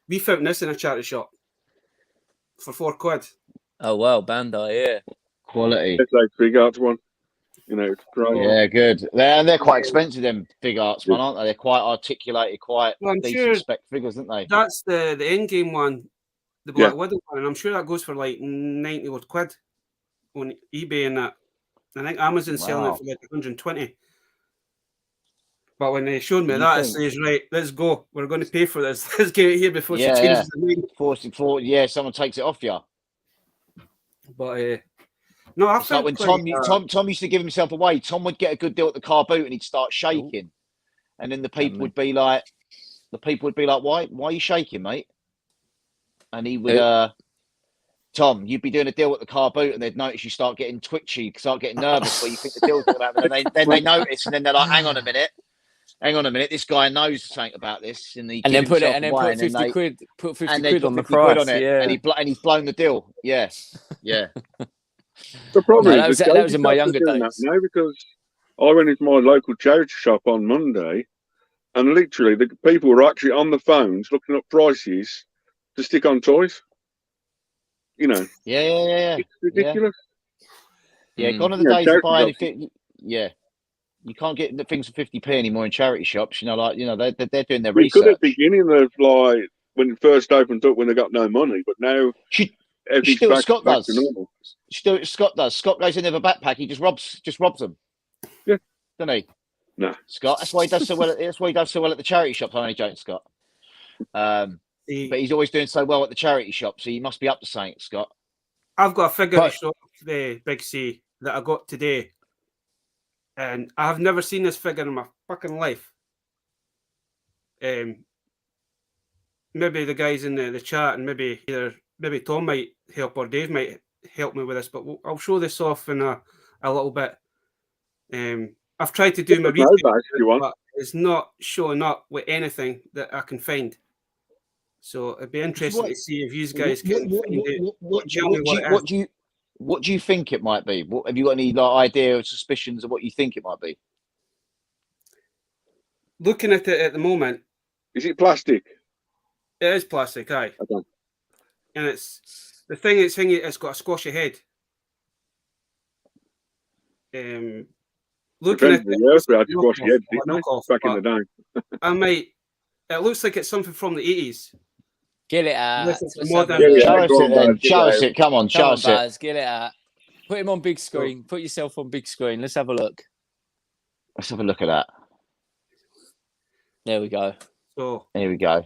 Speaker 2: We found this in a charity shop for £4.
Speaker 3: Oh wow, Bandai, yeah.
Speaker 4: Quality.
Speaker 1: It's like big arts one. You know, it's great.
Speaker 4: Yeah, good. They're quite expensive, them big arts, man, aren't they? They're quite articulated, quite
Speaker 2: I'm
Speaker 4: decent
Speaker 2: sure
Speaker 4: spec figures, aren't they?
Speaker 2: that's the end game one, the Black Widow one, and I'm sure that goes for like 90 odd quid on eBay and that. I think Amazon's selling it for like 120. But when they showed me that, it says, right, let's go. We're going to pay for this. Let's get it here before she changes the name.
Speaker 4: Someone takes it off you.
Speaker 2: But no, I
Speaker 4: it's like when Tom used to give himself away. Tom would get a good deal at the car boot and he'd start shaking, and then the people would be like, "Why are you shaking, mate?" And he would, Tom, you'd be doing a deal at the car boot, and they'd notice you start getting twitchy, start getting nervous, where you think the deal's going to happen, and then they notice, and then they're like, "Hang on a minute, this guy knows something about this," and then put
Speaker 3: 50 quid on the price,
Speaker 4: on it, and he's blown the deal. Yeah.
Speaker 1: The problem
Speaker 3: is that was in my younger days.
Speaker 1: Now, because I went into my local charity shop on Monday, and literally the people were actually on the phones looking up prices to stick on toys. You know.
Speaker 4: Yeah.
Speaker 1: It's ridiculous.
Speaker 4: Yeah, gone are the days of buying anything. Yeah. You can't get the things for 50p anymore in charity shops. You know, they're doing their research.
Speaker 1: Good at the beginning of like when it first opened up, when they got no money, but now
Speaker 4: everything's back, Scott back does. To normal. Scott does. Scott goes in with a backpack. He just robs them.
Speaker 1: Yeah,
Speaker 4: doesn't he?
Speaker 1: No,
Speaker 4: Scott. That's why he does so well. That's why he does so well at the charity shops. I only joke, Scott. But he's always doing so well at the charity shop, so he must be up to something, Scott.
Speaker 2: I've got a figure to show the Big C that I got today. And I have never seen this figure in my fucking life. Maybe the guys in the chat, and maybe Tom might help or Dave might help me with this, but I'll show this off in a little bit. I've tried to do my research, but it's not showing up with anything that I can find. So it'd be interesting to see if you guys can find it.
Speaker 4: What do you think it might be? Have you got any idea or suspicions of what you think it might be?
Speaker 2: Looking at it at the moment,
Speaker 1: is it plastic?
Speaker 2: It is plastic, aye.
Speaker 1: Okay.
Speaker 2: And it's the thing. It's got a squashy head. Looking at it,
Speaker 1: back in the day.
Speaker 2: It looks like it's something from the 80s.
Speaker 3: Get it out.
Speaker 4: Show us it. Come on, show us it.
Speaker 3: Get it out. Put him on big screen. Put yourself on big screen. Let's have a look.
Speaker 4: Let's have a look at that.
Speaker 3: There we go.
Speaker 2: So
Speaker 4: here we go.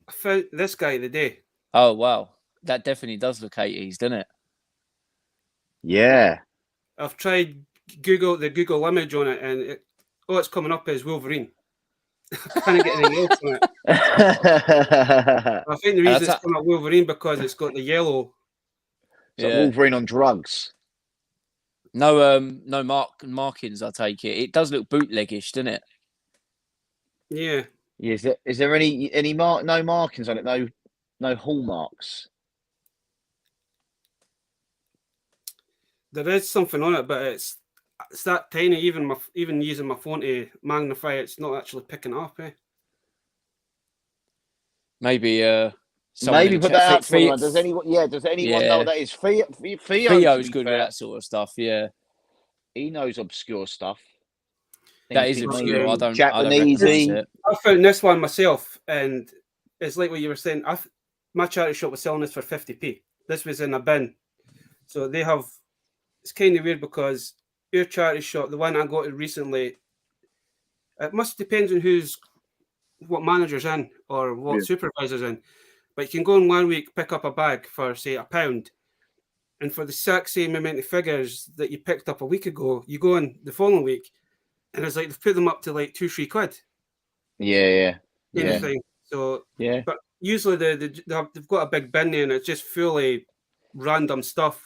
Speaker 2: I found this guy today.
Speaker 3: Oh wow, that definitely does look 80s, doesn't it?
Speaker 4: Yeah.
Speaker 2: I've tried the Google image on it, and it's coming up as Wolverine. I can't get anything else on it. I think the reason it's coming up Wolverine because it's got the yellow.
Speaker 4: So Wolverine on drugs.
Speaker 3: No, markings. I take it. It does look bootleggish, doesn't it?
Speaker 2: Yeah.
Speaker 4: Is there any no markings on it? No hallmarks.
Speaker 2: There is something on it, but it's that tiny. Even using my phone to magnify it, it's not actually picking it up.
Speaker 3: Maybe
Speaker 4: put that out for anyone. Does anyone know what that is?
Speaker 3: Theo's good with that sort of stuff. Yeah,
Speaker 4: he knows obscure stuff.
Speaker 3: That is obscure. I don't.
Speaker 4: Japanese.
Speaker 2: I found this one myself, and it's like what you were saying. My charity shop was selling this for 50p. This was in a bin, so they have. It's kind of weird because your charity shop, the one I got recently, it must depend on what manager's in or what supervisor's in. But you can go in 1 week, pick up a bag for say £1, and for the exact same amount of figures that you picked up a week ago, you go in the following week, and it's like they've put them up to like 2-3 quid.
Speaker 4: Yeah.
Speaker 2: Anything. So but usually they've got a big bin there, and it's just fully random stuff.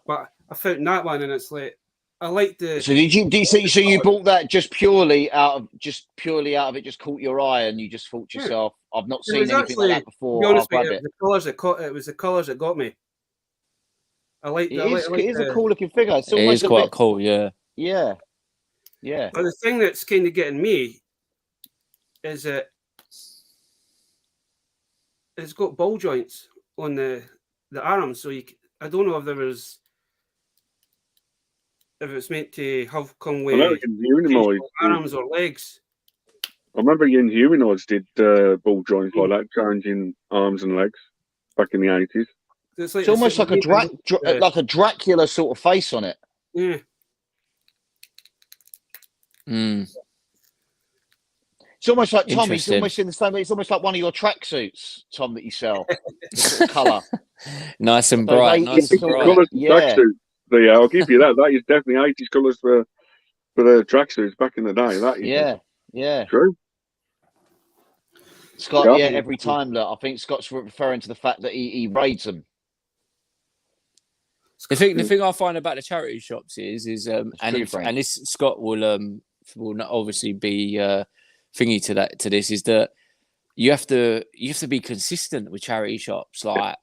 Speaker 2: But I found that one, and it's like I like the.
Speaker 4: So you bought that just purely out of it, just caught your eye, and you just thought to yourself, I've not seen anything like that before.
Speaker 2: To be honest with you, it was the colours that got me. I like
Speaker 4: It
Speaker 2: that.
Speaker 4: is,
Speaker 2: Like
Speaker 4: it is a
Speaker 2: the,
Speaker 4: cool looking figure. It's
Speaker 3: It
Speaker 4: almost
Speaker 3: is
Speaker 4: a
Speaker 3: quite
Speaker 4: bit,
Speaker 3: cool, yeah.
Speaker 4: yeah, yeah.
Speaker 2: but the thing that's kind of getting me is that it's got ball joints on the arms, so I don't know if it's meant to have come
Speaker 1: I know
Speaker 2: with
Speaker 1: Inhumanoids.
Speaker 2: arms or legs.
Speaker 1: I remember Inhumanoids did ball joints like that, changing arms and legs back in the 80s.
Speaker 4: It's almost like a Dracula sort of face on it.
Speaker 2: Yeah.
Speaker 3: Mm.
Speaker 4: It's almost like Tom. He's
Speaker 3: Interesting.
Speaker 4: almost in the same. It's almost like one of your tracksuits, Tom, that you sell. The sort of colour.
Speaker 3: Nice and
Speaker 4: Those
Speaker 3: bright.
Speaker 4: 80s
Speaker 3: Nice and
Speaker 4: sort of-
Speaker 3: bright.
Speaker 1: Colours
Speaker 4: Yeah.
Speaker 1: tracksuit. Yeah, I'll give you that. That is definitely 80s colours for the tracksuits back in the day. That is
Speaker 4: Yeah.
Speaker 1: true.
Speaker 4: Scott,
Speaker 1: Yeah.
Speaker 4: every time that I think Scott's referring to the fact that he raids them.
Speaker 3: The thing I find about the charity shops is
Speaker 4: true, Frank.
Speaker 3: and this Scott will not obviously be thingy to this, is that you have to be consistent with charity shops, like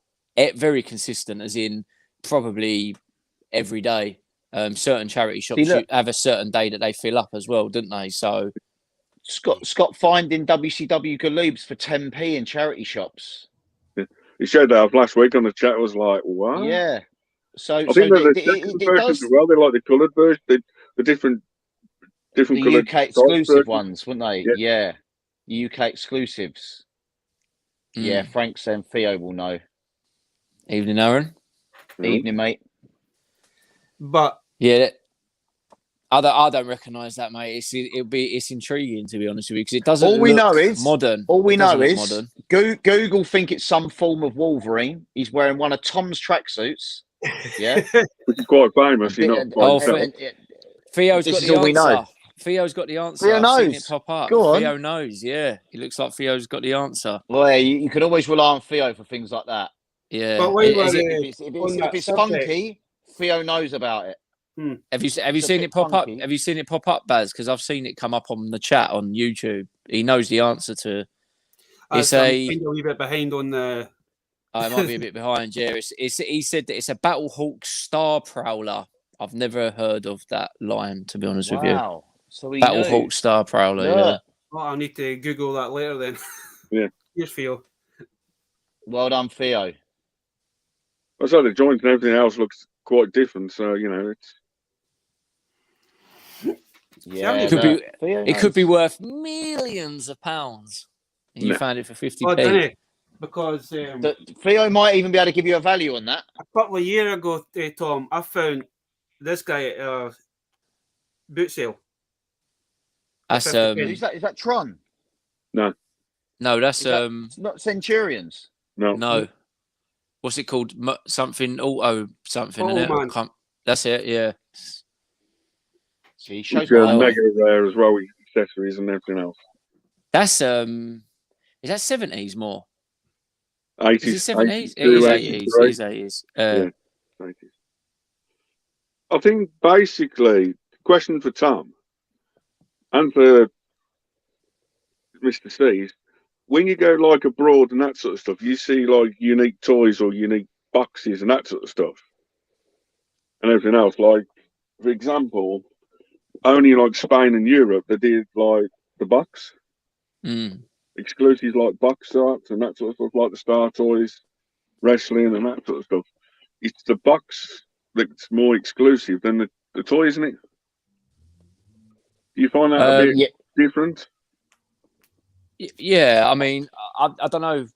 Speaker 3: very consistent, as in probably every day. Certain charity shops have a certain day that they fill up as well, don't they? So
Speaker 4: Scott finding WCW galoobs for 10p in charity shops.
Speaker 1: He showed that up last week on the chat. I was like, what?
Speaker 4: Yeah. So
Speaker 1: I think they're the second
Speaker 4: it
Speaker 1: versions
Speaker 4: does
Speaker 1: as well. They're like the coloured version, the different
Speaker 4: the
Speaker 1: coloured
Speaker 4: UK exclusive
Speaker 1: versions.
Speaker 4: ones, wouldn't they?
Speaker 1: Yeah.
Speaker 4: UK exclusives. Yeah, Frank and Theo will know.
Speaker 3: Evening, Aaron.
Speaker 4: Evening, mate.
Speaker 2: But
Speaker 3: yeah, I don't recognise that, mate. It's intriguing, to be honest with you, because it doesn't.
Speaker 4: All we
Speaker 3: look
Speaker 4: know is
Speaker 3: modern.
Speaker 4: All we know is
Speaker 3: modern.
Speaker 4: Google think it's some form of Wolverine. He's wearing one of Tom's tracksuits. Yeah,
Speaker 1: Which is quite famous. You're not quite
Speaker 3: Theo's
Speaker 4: This
Speaker 3: got
Speaker 4: is
Speaker 3: the
Speaker 4: all we know.
Speaker 3: answer. Theo's got the answer.
Speaker 4: Theo
Speaker 3: I've seen
Speaker 4: knows.
Speaker 3: it pop up.
Speaker 4: Go on.
Speaker 3: Theo knows. Yeah, it looks like Theo's got the answer.
Speaker 4: Well, you can always rely on Theo for things like that.
Speaker 3: Yeah.
Speaker 2: But wait,
Speaker 4: If it's funky, Theo knows about it.
Speaker 3: Have you
Speaker 4: It's
Speaker 3: seen
Speaker 4: a
Speaker 3: it
Speaker 4: bit
Speaker 3: pop up?
Speaker 4: funky.
Speaker 3: Have you seen it pop up, Baz? Because I've seen it come up on the chat on YouTube. He knows the answer to. It's
Speaker 2: I'm kind of a wee bit behind on the.
Speaker 3: I might be a bit behind. Yeah, he said that it's a Battlehawk Star Prowler. I've never heard of that line, to be honest with you.
Speaker 4: Wow. So he
Speaker 3: Battlehawk
Speaker 4: knew.
Speaker 3: Star Prowler.
Speaker 4: Look.
Speaker 3: Yeah.
Speaker 2: Oh, I need to Google that later then.
Speaker 1: Yeah.
Speaker 2: Here's Theo.
Speaker 4: Well done, Theo.
Speaker 1: I said the joints and everything else looks quite different. So it's.
Speaker 4: Yeah,
Speaker 3: It could be worth millions of pounds. And you found it for 50p.
Speaker 2: Oh, didn't it? Because
Speaker 4: Theo might even be able to give you a value on that.
Speaker 2: a couple of years ago, Tom, I found this guy at a boot sale.
Speaker 3: That's
Speaker 4: Is that Tron?
Speaker 1: No,
Speaker 3: that's
Speaker 4: It's not Centurions.
Speaker 1: no.
Speaker 3: What's it called? Something auto something.
Speaker 2: Oh,
Speaker 3: Innit?
Speaker 2: man.
Speaker 3: That's it. Yeah.
Speaker 4: See, he shows
Speaker 1: negative there as well with accessories and everything else.
Speaker 3: That's is that 70s more?
Speaker 1: 80s.
Speaker 3: Is it 70s? It is 80s. It is 80s.
Speaker 1: 80s. I think basically, question for Tom and for Mr. C, when you go like abroad and that sort of stuff, you see like unique toys or unique boxes and that sort of stuff and everything else. Like, for example, only like Spain and Europe, they did like the box. Exclusives like box arts and that sort of stuff, like the Star Toys, wrestling and that sort of stuff. It's the box that's more exclusive than the toy, isn't it? Do you find that a bit different?
Speaker 3: Yeah, I mean, I don't know,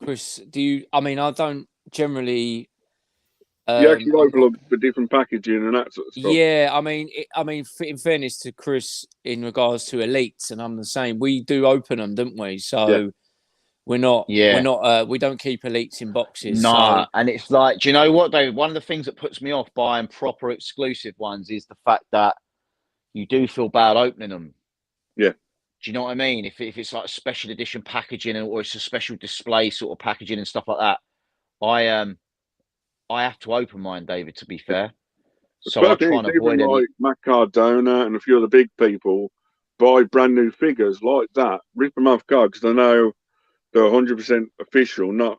Speaker 3: Chris. Do you? I mean, I don't generally.
Speaker 1: You actually overlook the different packaging and that sort of stuff.
Speaker 3: Yeah, I mean, in fairness to Chris, in regards to elites, and I'm the same. We do open them, don't we? So we're not. We don't keep elites in boxes.
Speaker 4: Nah,
Speaker 3: so.
Speaker 4: and it's like, do you know what, David? One of the things that puts me off buying proper exclusive ones is the fact that you do feel bad opening them.
Speaker 1: Yeah.
Speaker 4: Do you know what I mean? If it's like special edition packaging or it's a special display sort of packaging and stuff like that, I have to open mine, David, to be fair. So I try and avoid any.
Speaker 1: Like Matt Cardona and a few of the big people buy brand new figures like that, rip them off card because they know they're 100% official, not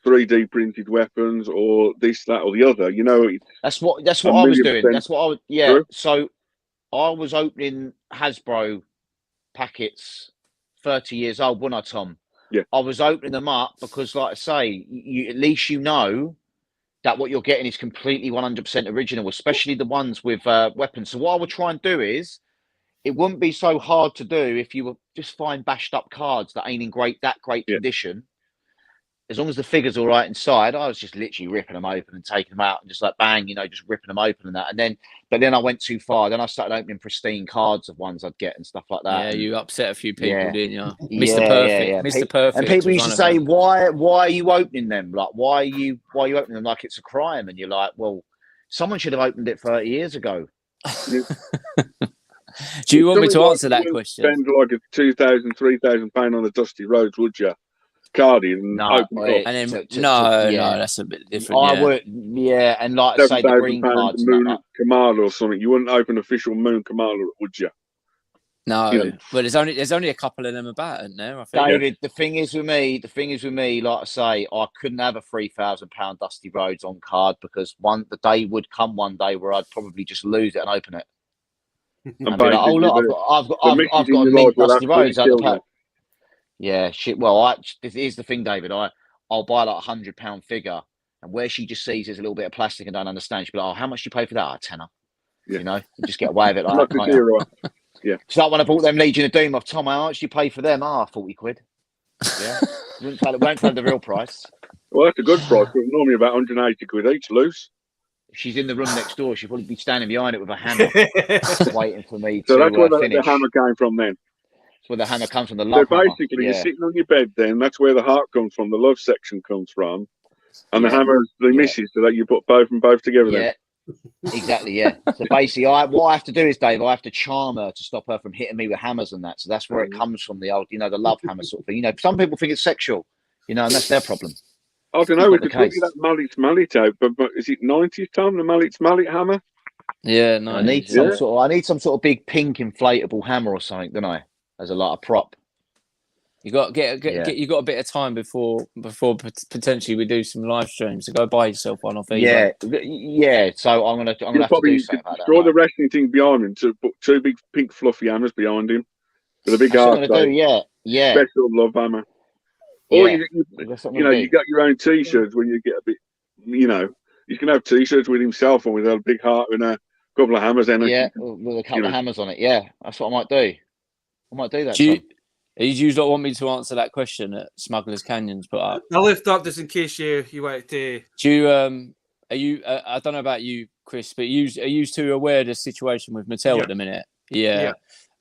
Speaker 1: 3D printed weapons or this, that, or the other. You know,
Speaker 4: That's what I was
Speaker 1: 1,000,000%
Speaker 4: doing. That's what I was. Yeah.
Speaker 1: true.
Speaker 4: So I was opening Hasbro packets. 30 years old, wasn't I, Tom?
Speaker 1: Yeah.
Speaker 4: I was opening them up because, like I say, you at least you know that what you're getting is completely 100% original, especially the ones with weapons. So what I would try and do is, it wouldn't be so hard to do if you were just find bashed up cards that ain't in that great
Speaker 1: Yeah.
Speaker 4: condition. As long as the figure's all right inside, I was just literally ripping them open and taking them out and just like bang, just ripping them open and that. But then I went too far. Then I started opening pristine cards of ones I'd get and stuff like that.
Speaker 3: Yeah,
Speaker 4: and,
Speaker 3: you upset a few people,
Speaker 4: Yeah.
Speaker 3: didn't you?
Speaker 4: Yeah,
Speaker 3: Mr. Perfect.
Speaker 4: yeah.
Speaker 3: Mr. Perfect.
Speaker 4: And people
Speaker 3: was
Speaker 4: used to
Speaker 3: one of
Speaker 4: say,
Speaker 3: them.
Speaker 4: why are you opening them? Like, why are you opening them like it's a crime? And you're like, well, someone should have opened it 30 years ago.
Speaker 3: Do you want me to
Speaker 1: Something
Speaker 3: answer that
Speaker 1: you
Speaker 3: question?
Speaker 1: Spend like a £2,000, £3,000 on the dusty roads, would you? Cardi and
Speaker 4: No,
Speaker 1: open it up.
Speaker 3: And then
Speaker 4: yeah.
Speaker 3: no, that's a bit different.
Speaker 4: I
Speaker 3: Yeah.
Speaker 4: would, yeah, and like I say, the
Speaker 1: £7,000
Speaker 4: green cards and
Speaker 1: Moon
Speaker 4: that.
Speaker 1: Kamala or something. You wouldn't open official Moon Kamala, would you?
Speaker 3: No,
Speaker 1: You know.
Speaker 3: but there's only a couple of them about, isn't there? I think.
Speaker 4: David, the thing is with me, like I say, I couldn't have a £3,000 Dusty Rhodes on card because the day would come one day where I'd probably just lose it and open it.
Speaker 1: And
Speaker 4: And be like, oh look, I've got a mint Dusty Rhodes out the pack. Yeah, shit. Well, here's the thing, David. I'll buy like £100 figure, and where she just sees there's a little bit of plastic and don't understand, she'll be like, oh, how much do you pay for that? Oh, tenner.
Speaker 1: Yeah.
Speaker 4: You just get away with it like that, can't you?
Speaker 1: Yeah.
Speaker 4: So when I bought them Legion of Doom off Tom, how much do you pay for them? 40 quid. Yeah. won't tell the real price.
Speaker 1: Well, that's a good price. It's normally about 180 quid each loose.
Speaker 4: If she's in the room next door, she'll probably be standing behind it with a hammer, waiting for me
Speaker 1: So
Speaker 4: to
Speaker 1: that's where
Speaker 4: finish.
Speaker 1: the hammer came from then.
Speaker 4: That's where the hammer comes from, the
Speaker 1: So
Speaker 4: love hammer.
Speaker 1: basically, you're sitting on your bed then. That's where the heart comes from. The love section comes from. And the hammer's the missus, so that you put both together then.
Speaker 4: Exactly, yeah. So basically, what I have to do is, Dave, I have to charm her to stop her from hitting me with hammers and that. So that's where it comes from, the old, the love hammer sort of thing. Some people think it's sexual, and that's their problem.
Speaker 1: I don't know. We could look at that mallet out, but is it 90s, Tom? The mallet hammer?
Speaker 3: Yeah, no.
Speaker 4: I need some sort of big pink inflatable hammer or something, don't I? As a lot of prop.
Speaker 3: You got you got a bit of time before potentially we do some live streams. So go buy yourself one off eBay.
Speaker 4: Yeah. So I'm gonna have to do something about that.
Speaker 1: Draw the wrestling thing behind him to put two big pink fluffy hammers behind him with a big heart.
Speaker 4: That's what I'm gonna do. Yeah.
Speaker 1: Special love hammer. Or you got your own T-shirts when you get a bit. You can have T-shirts with himself and with a big heart and a couple of hammers in it.
Speaker 4: Yeah, with a couple of hammers on it. Yeah, that's what I might do. I might do that.
Speaker 3: Do you not want me to answer that question that Smugglers Canyon's put up?
Speaker 2: I'll lift up just in case you wanted to.
Speaker 3: Do you are you? I don't know about you, Chris, but are you two aware of the situation with Mattel at the minute? Yeah.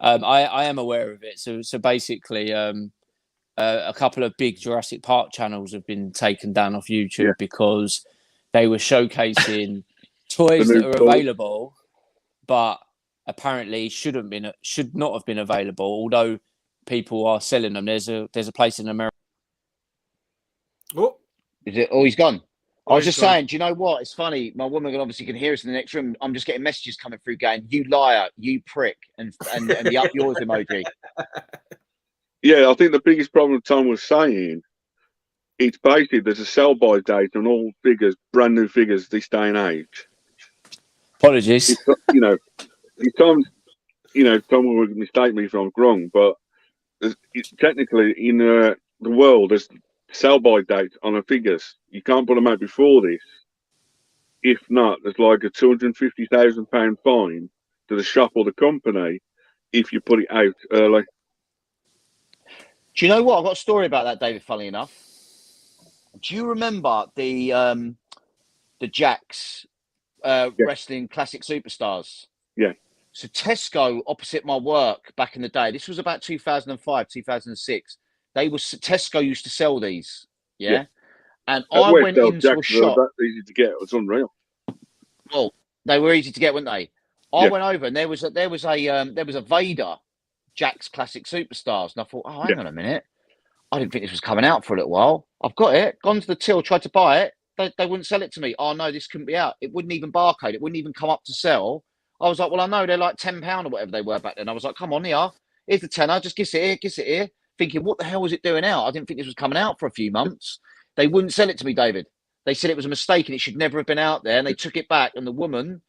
Speaker 3: I am aware of it. So basically, a couple of big Jurassic Park channels have been taken down off YouTube because they were showcasing toys that are available, but apparently should not have been available. Although people are selling them. There's a place in America.
Speaker 4: Oh, is it? Oh, he's gone. I was just saying, do you know what? It's funny. My woman obviously can hear us in the next room. I'm just getting messages coming through going, "You liar, you prick," and the up yours emoji.
Speaker 1: Yeah, I think the biggest problem Tom was saying, it's basically there's a sell-by date on all figures, brand new figures this day and age.
Speaker 3: Apologies.
Speaker 1: Tom will mistake me if I'm wrong, but technically in the world there's sell-by date on the figures. You can't put them out before this. If not, there's like a £250,000 fine to the shop or the company if you put it out early.
Speaker 4: Do you know what? I've got a story about that, David, funny enough. Do you remember the Jack's wrestling classic superstars? Yeah. So Tesco, opposite my work back in the day, this was about 2005, 2006. Tesco used to sell these, and I went into a shop.
Speaker 1: That easy to get. It was unreal.
Speaker 4: Well, they were easy to get, weren't they? I went over and there was a Vader Jack's classic superstars, and I thought, hang on a minute, I didn't think this was coming out for a little while. I've got it. Gone to the till, tried to buy it. They wouldn't sell it to me. Oh no, this couldn't be out. It wouldn't even barcode. It wouldn't even come up to sell. I was like, well, I know they're like £10 or whatever they were back then. I was like, come on, here's the tenner. Just kiss it here. Thinking, what the hell was it doing out? I didn't think this was coming out for a few months. They wouldn't sell it to me, David. They said it was a mistake and it should never have been out there. And they took it back. And the woman,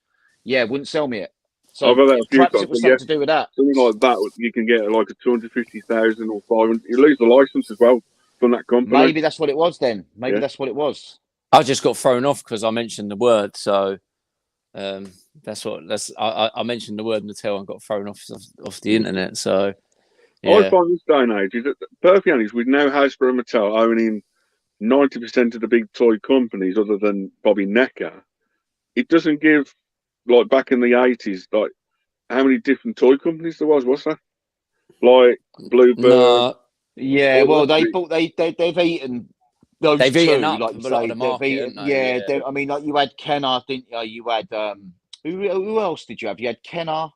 Speaker 4: wouldn't sell me it. So
Speaker 1: I've had that a few
Speaker 4: perhaps
Speaker 1: times.
Speaker 4: it was
Speaker 1: But yeah,
Speaker 4: something to do with that.
Speaker 1: something like that, you can get like a 250,000 or 500. You lose the license as well from that company.
Speaker 4: Maybe that's what it was then. Maybe that's what it was.
Speaker 3: I just got thrown off because I mentioned the word. So I mentioned the word Mattel and got thrown off the internet. So yeah.
Speaker 1: I find this day and age is that, perfectly honest, with now Hasbro and Mattel owning 90% of the big toy companies, other than Bobby Necker, it doesn't give, like back in the 80s, like how many different toy companies there was. What's that? Like Bluebird.
Speaker 3: No.
Speaker 4: Yeah, well, they've eaten.
Speaker 3: They've eaten up
Speaker 4: like
Speaker 3: a lot of the market.
Speaker 4: I mean, like you had Kenner, didn't you? You had who else did you have? You had Kenner.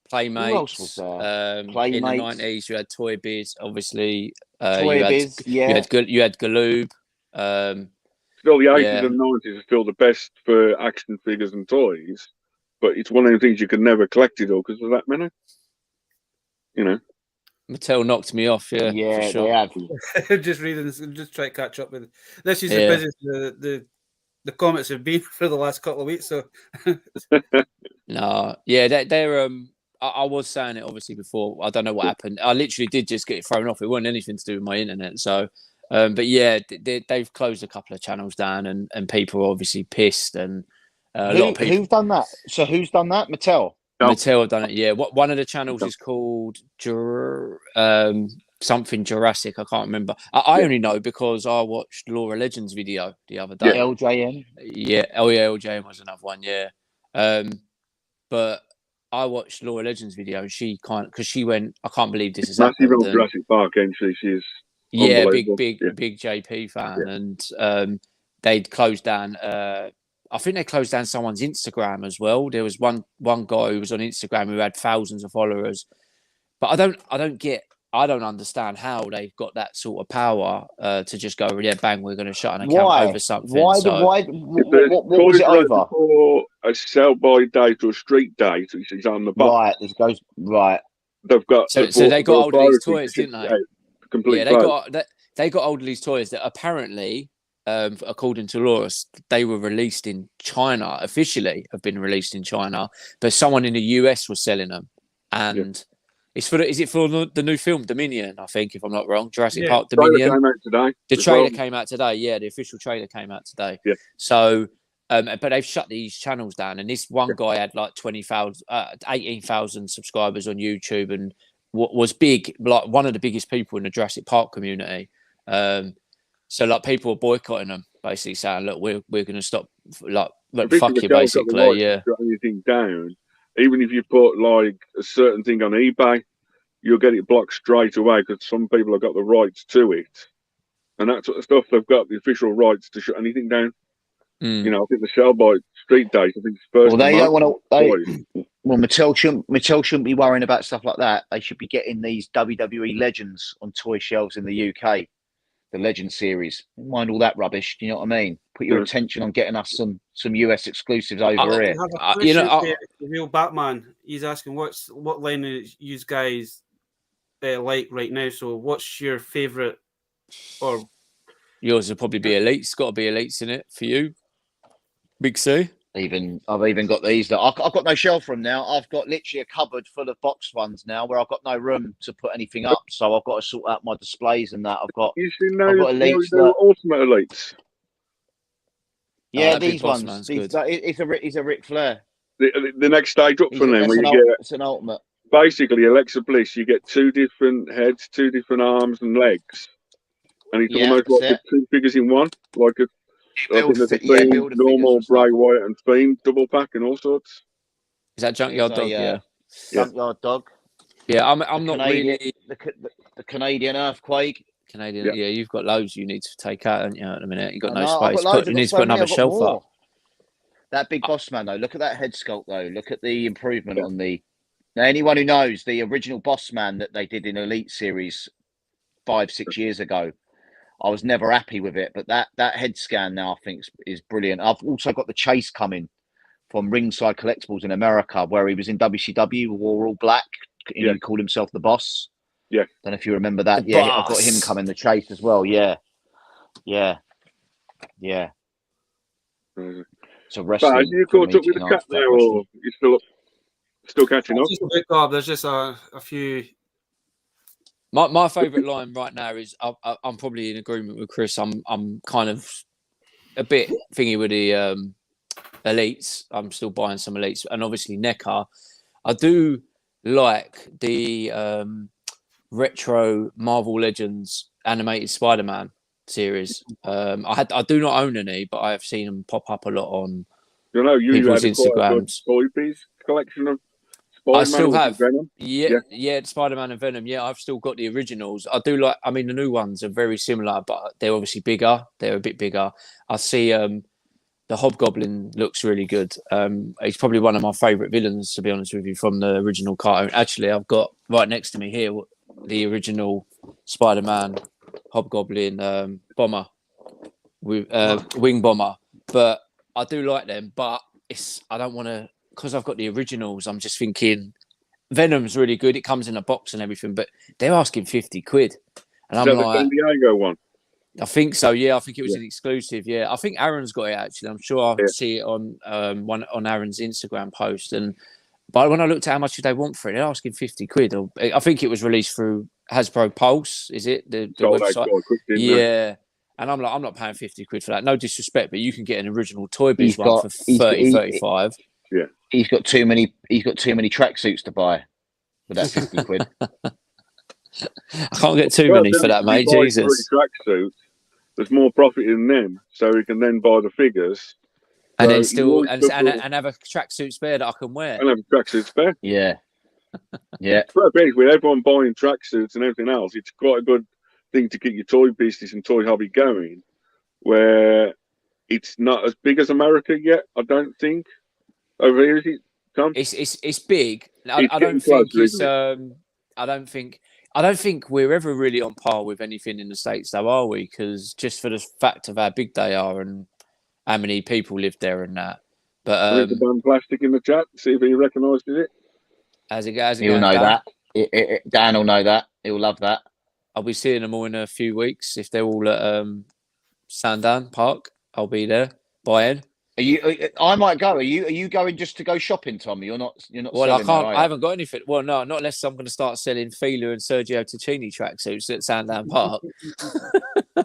Speaker 3: Playmates.
Speaker 4: Who else was there? Playmates.
Speaker 3: In the 90s, you had Toy Biz, obviously.
Speaker 4: Toy Biz,
Speaker 3: you had Galoob.
Speaker 1: Still, the 80s and 90s are still the best for action figures and toys, but it's one of the things you can never collect it all because there's that many. You know.
Speaker 3: Mattel knocked me off, for sure.
Speaker 4: They have.
Speaker 2: Just reading this, just try to catch up with it. This is the business the comments have been for the last couple of weeks. So
Speaker 3: no, they're I was saying it obviously before. I don't know what happened. I literally did just get thrown off. It wasn't anything to do with my internet. So, but yeah, they've closed a couple of channels down, and people are obviously pissed. And a lot of people.
Speaker 4: Who's done that? So who's done that? Mattel.
Speaker 3: Mattel have done it. Yeah, one of the channels is called something Jurassic. I can't remember. I only know because I watched Laura Legends video the other day.
Speaker 4: LJN.
Speaker 3: Yeah. Oh yeah, LJN was another one. Yeah. But I watched Laura Legends video, and she because she went, I can't believe this is
Speaker 1: massive on Jurassic Park, ain't she? She's
Speaker 3: big JP fan, and they'd closed down. I think they closed down someone's Instagram as well. There was one guy who was on Instagram who had thousands of followers, but I don't understand how they've got that sort of power to just go, bang, we're going to shut an account over something.
Speaker 4: Why? What was it over?
Speaker 1: For a sell-by date or a street date, which is on the box.
Speaker 4: Right, this goes right.
Speaker 1: They've got
Speaker 3: so they got hold of these toys, didn't they?
Speaker 1: Completely.
Speaker 3: They got hold of these toys that apparently, according to Laura, they were released in China, officially have been released in China, but someone in the US was selling them. And is it for the new film Dominion, I think, if I'm not wrong? Jurassic Park Dominion. The trailer came out today. Yeah, the official trailer came out today.
Speaker 1: Yeah.
Speaker 3: So, but they've shut these channels down, and this one guy had like 18,000 subscribers on YouTube, and was big, like one of the biggest people in the Jurassic Park community. So like people were boycotting them, basically saying, "Look, we're going to stop. Like fuck you, basically." Yeah.
Speaker 1: Shut anything down, even if you put like a certain thing on eBay, you'll get it blocked straight away because some people have got the rights to it, and that sort of stuff. They've got the official rights to shut anything down. You know, I think the sell-by street date, I think it's first.
Speaker 4: Well, they don't want to. Well, Mattel shouldn't be worrying about stuff like that. They should be getting these WWE Legends on toy shelves in the UK. The Legend series. Don't mind all that rubbish. Do you know what I mean? Put your attention on getting us some US exclusives over here.
Speaker 2: The real Batman. He's asking what line you guys like right now. So, what's your favorite? Or
Speaker 3: yours would probably be Elites. Got to be Elites in it for you, Big C.
Speaker 4: I've even got these that I've got no shelf from now. I've got literally a cupboard full of box ones now where I've got no room to put anything up. So I've got to sort out my displays and that. I've got
Speaker 1: Elites, Ultimate Elites.
Speaker 4: Yeah, these ones. It's a Ric Flair.
Speaker 1: The next stage up from them, where
Speaker 4: it's an Ultimate.
Speaker 1: Basically, Alexa Bliss, you get two different heads, two different arms and legs, and it's almost like the two figures in one, like a. Normal, Bray Wyatt and Fiend double pack and all sorts.
Speaker 3: Is that Junkyard Dog? Yeah.
Speaker 4: Junkyard Dog.
Speaker 3: Yeah, I'm not really
Speaker 4: the Canadian Earthquake.
Speaker 3: Yeah, you've got loads you need to take out, haven't you? At the minute, you've got no space. You need to put another shelf up.
Speaker 4: That big boss man though. Look at that head sculpt though. Look at the improvement on the. Now, anyone who knows the original boss man that they did in Elite Series 5-6 years ago. I was never happy with it, but that head scan now I think is brilliant. I've also got the chase coming from Ringside Collectibles in America, where he was in WCW, wore all black. He called himself the Boss.
Speaker 1: Yeah,
Speaker 4: don't know if you remember that. I've got him coming the chase as well. Yeah. Yeah.
Speaker 1: Uh,
Speaker 4: So
Speaker 1: But
Speaker 4: wrestling.
Speaker 1: you
Speaker 4: for
Speaker 1: caught
Speaker 4: me
Speaker 1: up with
Speaker 4: to
Speaker 1: the chat
Speaker 4: answer that
Speaker 1: now,
Speaker 4: question.
Speaker 1: or you still catching up?
Speaker 2: Just a bit up. There's just a few.
Speaker 3: My favourite line right now is I'm probably in agreement with Chris. I'm kind of a bit thingy with the elites. I'm still buying some elites, and obviously NECA. I do like the retro Marvel Legends animated Spider-Man series. I do not own any, but I have seen them pop up a lot on
Speaker 1: You know, you
Speaker 3: people's
Speaker 1: had quite a good
Speaker 3: Instagrams.
Speaker 1: toy piece collection of
Speaker 3: I
Speaker 1: Spider-Man
Speaker 3: still
Speaker 1: or
Speaker 3: have.
Speaker 1: Venom.
Speaker 3: Yeah, Spider-Man and Venom. Yeah, I've still got the originals. I do like. I mean, the new ones are very similar, but they're obviously bigger. They're a bit bigger. I see. The Hobgoblin looks really good. He's probably one of my favourite villains, to be honest with you, from the original cartoon. Actually, I've got right next to me here the original Spider-Man Hobgoblin bomber with wing bomber. But I do like them, but I don't want to, because I've got the originals. I'm just thinking Venom's really good. It comes in a box and everything, but they're asking 50 quid, and
Speaker 1: Is
Speaker 3: I'm
Speaker 1: that the
Speaker 3: like,
Speaker 1: San Diego one?
Speaker 3: I think so. Yeah, I think it was
Speaker 1: Yeah.
Speaker 3: an exclusive. Yeah, I think Aaron's got it actually. I'm sure I'll
Speaker 1: Yeah.
Speaker 3: see it on on Aaron's Instagram post. But when I looked at how much they want for it, they're asking 50 quid. Or I think it was released through Hasbro Pulse. Is it the
Speaker 1: Sold out
Speaker 3: website?
Speaker 1: quite quick, didn't they?
Speaker 3: Yeah. And I'm like, I'm not paying 50 quid for that. No disrespect, but you can get an original Toy Biz
Speaker 4: He's
Speaker 3: one
Speaker 4: got-
Speaker 3: for
Speaker 4: he's-
Speaker 3: 30,
Speaker 4: he-
Speaker 3: 35.
Speaker 4: He's got too many tracksuits to buy with that 50 quid.
Speaker 3: I can't get too
Speaker 1: Well,
Speaker 3: many
Speaker 1: then
Speaker 3: for that,
Speaker 1: if he
Speaker 3: mate.
Speaker 1: buys
Speaker 3: Jesus.
Speaker 1: 3 tracksuits, there's more profit in them, so he can then buy the figures.
Speaker 3: And
Speaker 1: So
Speaker 3: then
Speaker 1: you
Speaker 3: still
Speaker 1: always
Speaker 3: and,
Speaker 1: look
Speaker 3: and,
Speaker 1: for-
Speaker 3: and have a tracksuit spare that I can wear.
Speaker 1: and have a tracksuit spare.
Speaker 4: Yeah. Yeah.
Speaker 1: But with everyone buying tracksuits and everything else, it's quite a good thing to keep your toy business and toy hobby going. Where it's not as big as America yet, I don't think. Over here, is it, Tom?
Speaker 3: It's big. I
Speaker 1: It's
Speaker 3: don't
Speaker 1: getting
Speaker 3: think
Speaker 1: closer,
Speaker 3: it's
Speaker 1: isn't
Speaker 3: I don't think we're ever really on par with anything in the States, though, are we? Because just for the fact of how big they are and how many people live there and that. But
Speaker 1: There's a band Plastic in the chat. See if he recognises it.
Speaker 3: how's it
Speaker 4: He'll
Speaker 3: going,
Speaker 4: know
Speaker 3: Dan?
Speaker 4: that. Dan will know that. He'll love that.
Speaker 3: I'll be seeing them all in a few weeks. If they're all at Sandown Park, I'll be there buying.
Speaker 4: I might go. Are you going just to go shopping, Tommy? You're not.
Speaker 3: Well, I
Speaker 4: selling
Speaker 3: can't.
Speaker 4: There, are
Speaker 3: I
Speaker 4: you?
Speaker 3: haven't got anything. Well, no, not unless I'm going to start selling Fila and Sergio Tacchini tracksuits at Sandown Park.
Speaker 1: I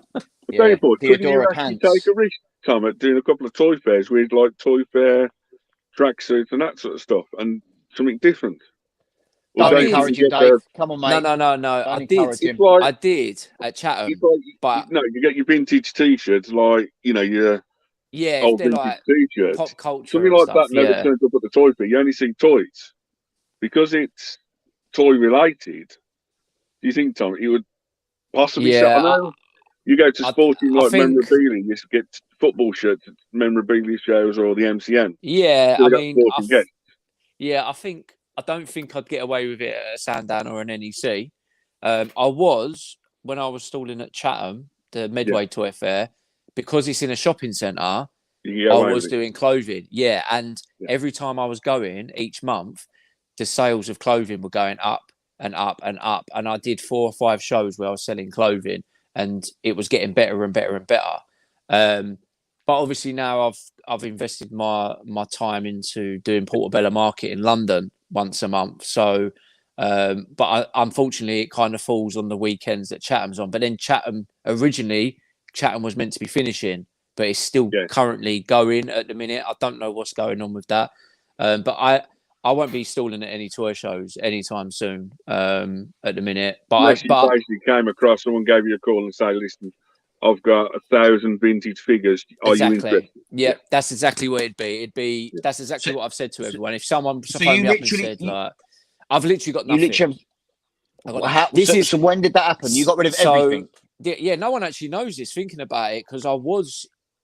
Speaker 1: tell you what, couldn't you
Speaker 4: Theodora
Speaker 1: actually
Speaker 4: pants.
Speaker 1: take a risk, Tom, at doing a couple of toy fairs with like toy fair tracksuits and that sort of stuff, and something different? Or
Speaker 4: Don't
Speaker 3: did.
Speaker 4: encourage him,
Speaker 1: get
Speaker 4: Dave. Come on, mate.
Speaker 3: No.
Speaker 4: Don't
Speaker 3: I did.
Speaker 4: encourage him.
Speaker 1: It's like,
Speaker 3: I did at Chatham,
Speaker 1: it's like
Speaker 3: but
Speaker 1: no, you get your vintage T-shirts, like your
Speaker 3: yeah, if
Speaker 1: old
Speaker 3: they're
Speaker 1: vintage
Speaker 3: like
Speaker 1: T-shirts.
Speaker 3: pop culture
Speaker 1: Something
Speaker 3: and
Speaker 1: like that
Speaker 3: stuff,
Speaker 1: never
Speaker 3: yeah.
Speaker 1: turns up at the toy fair. You only see toys because it's toy related. Do you think, Tom, it would possibly
Speaker 3: Yeah,
Speaker 1: sell? I know you go to sporting
Speaker 3: I
Speaker 1: like
Speaker 3: think-
Speaker 1: memorabilia, you get football shirts, at memorabilia shows, or the MCN.
Speaker 3: Yeah,
Speaker 1: So
Speaker 3: I
Speaker 1: they got
Speaker 3: mean,
Speaker 1: sporting guests.
Speaker 3: yeah, I don't think I'd get away with it at Sandown or an NEC. I was when I was stalling at Chatham, the Medway Toy Fair, because it's in a shopping centre.
Speaker 1: You can get
Speaker 3: I
Speaker 1: away
Speaker 3: was
Speaker 1: with it.
Speaker 3: doing clothing, yeah, and
Speaker 1: Yeah.
Speaker 3: every time I was going each month, the sales of clothing were going up and up and up, and I did 4 or 5 shows where I was selling clothing, and it was getting better and better and better. But obviously now I've invested my time into doing Portobello Market in London once a month. So, but unfortunately, it kind of falls on the weekends that Chatham's on. But then Chatham was meant to be finishing, but it's still currently going at the minute. I don't know what's going on with that. But I won't be stalling at any toy shows anytime soon at the minute.
Speaker 1: Unless you basically came across someone gave you a call and say, "Listen, I've got 1,000 vintage figures. Are you interested?"
Speaker 3: Yeah, that's exactly what it'd be. That's exactly what I've said to everyone. If someone
Speaker 4: So
Speaker 3: phoned
Speaker 4: you
Speaker 3: me up and
Speaker 4: literally-
Speaker 3: said, like, I've literally got
Speaker 4: You
Speaker 3: nothing.
Speaker 4: literally.
Speaker 3: I got
Speaker 4: Well, so when did that happen? You got rid of everything.
Speaker 3: Yeah, no one actually knows this. Thinking about it, because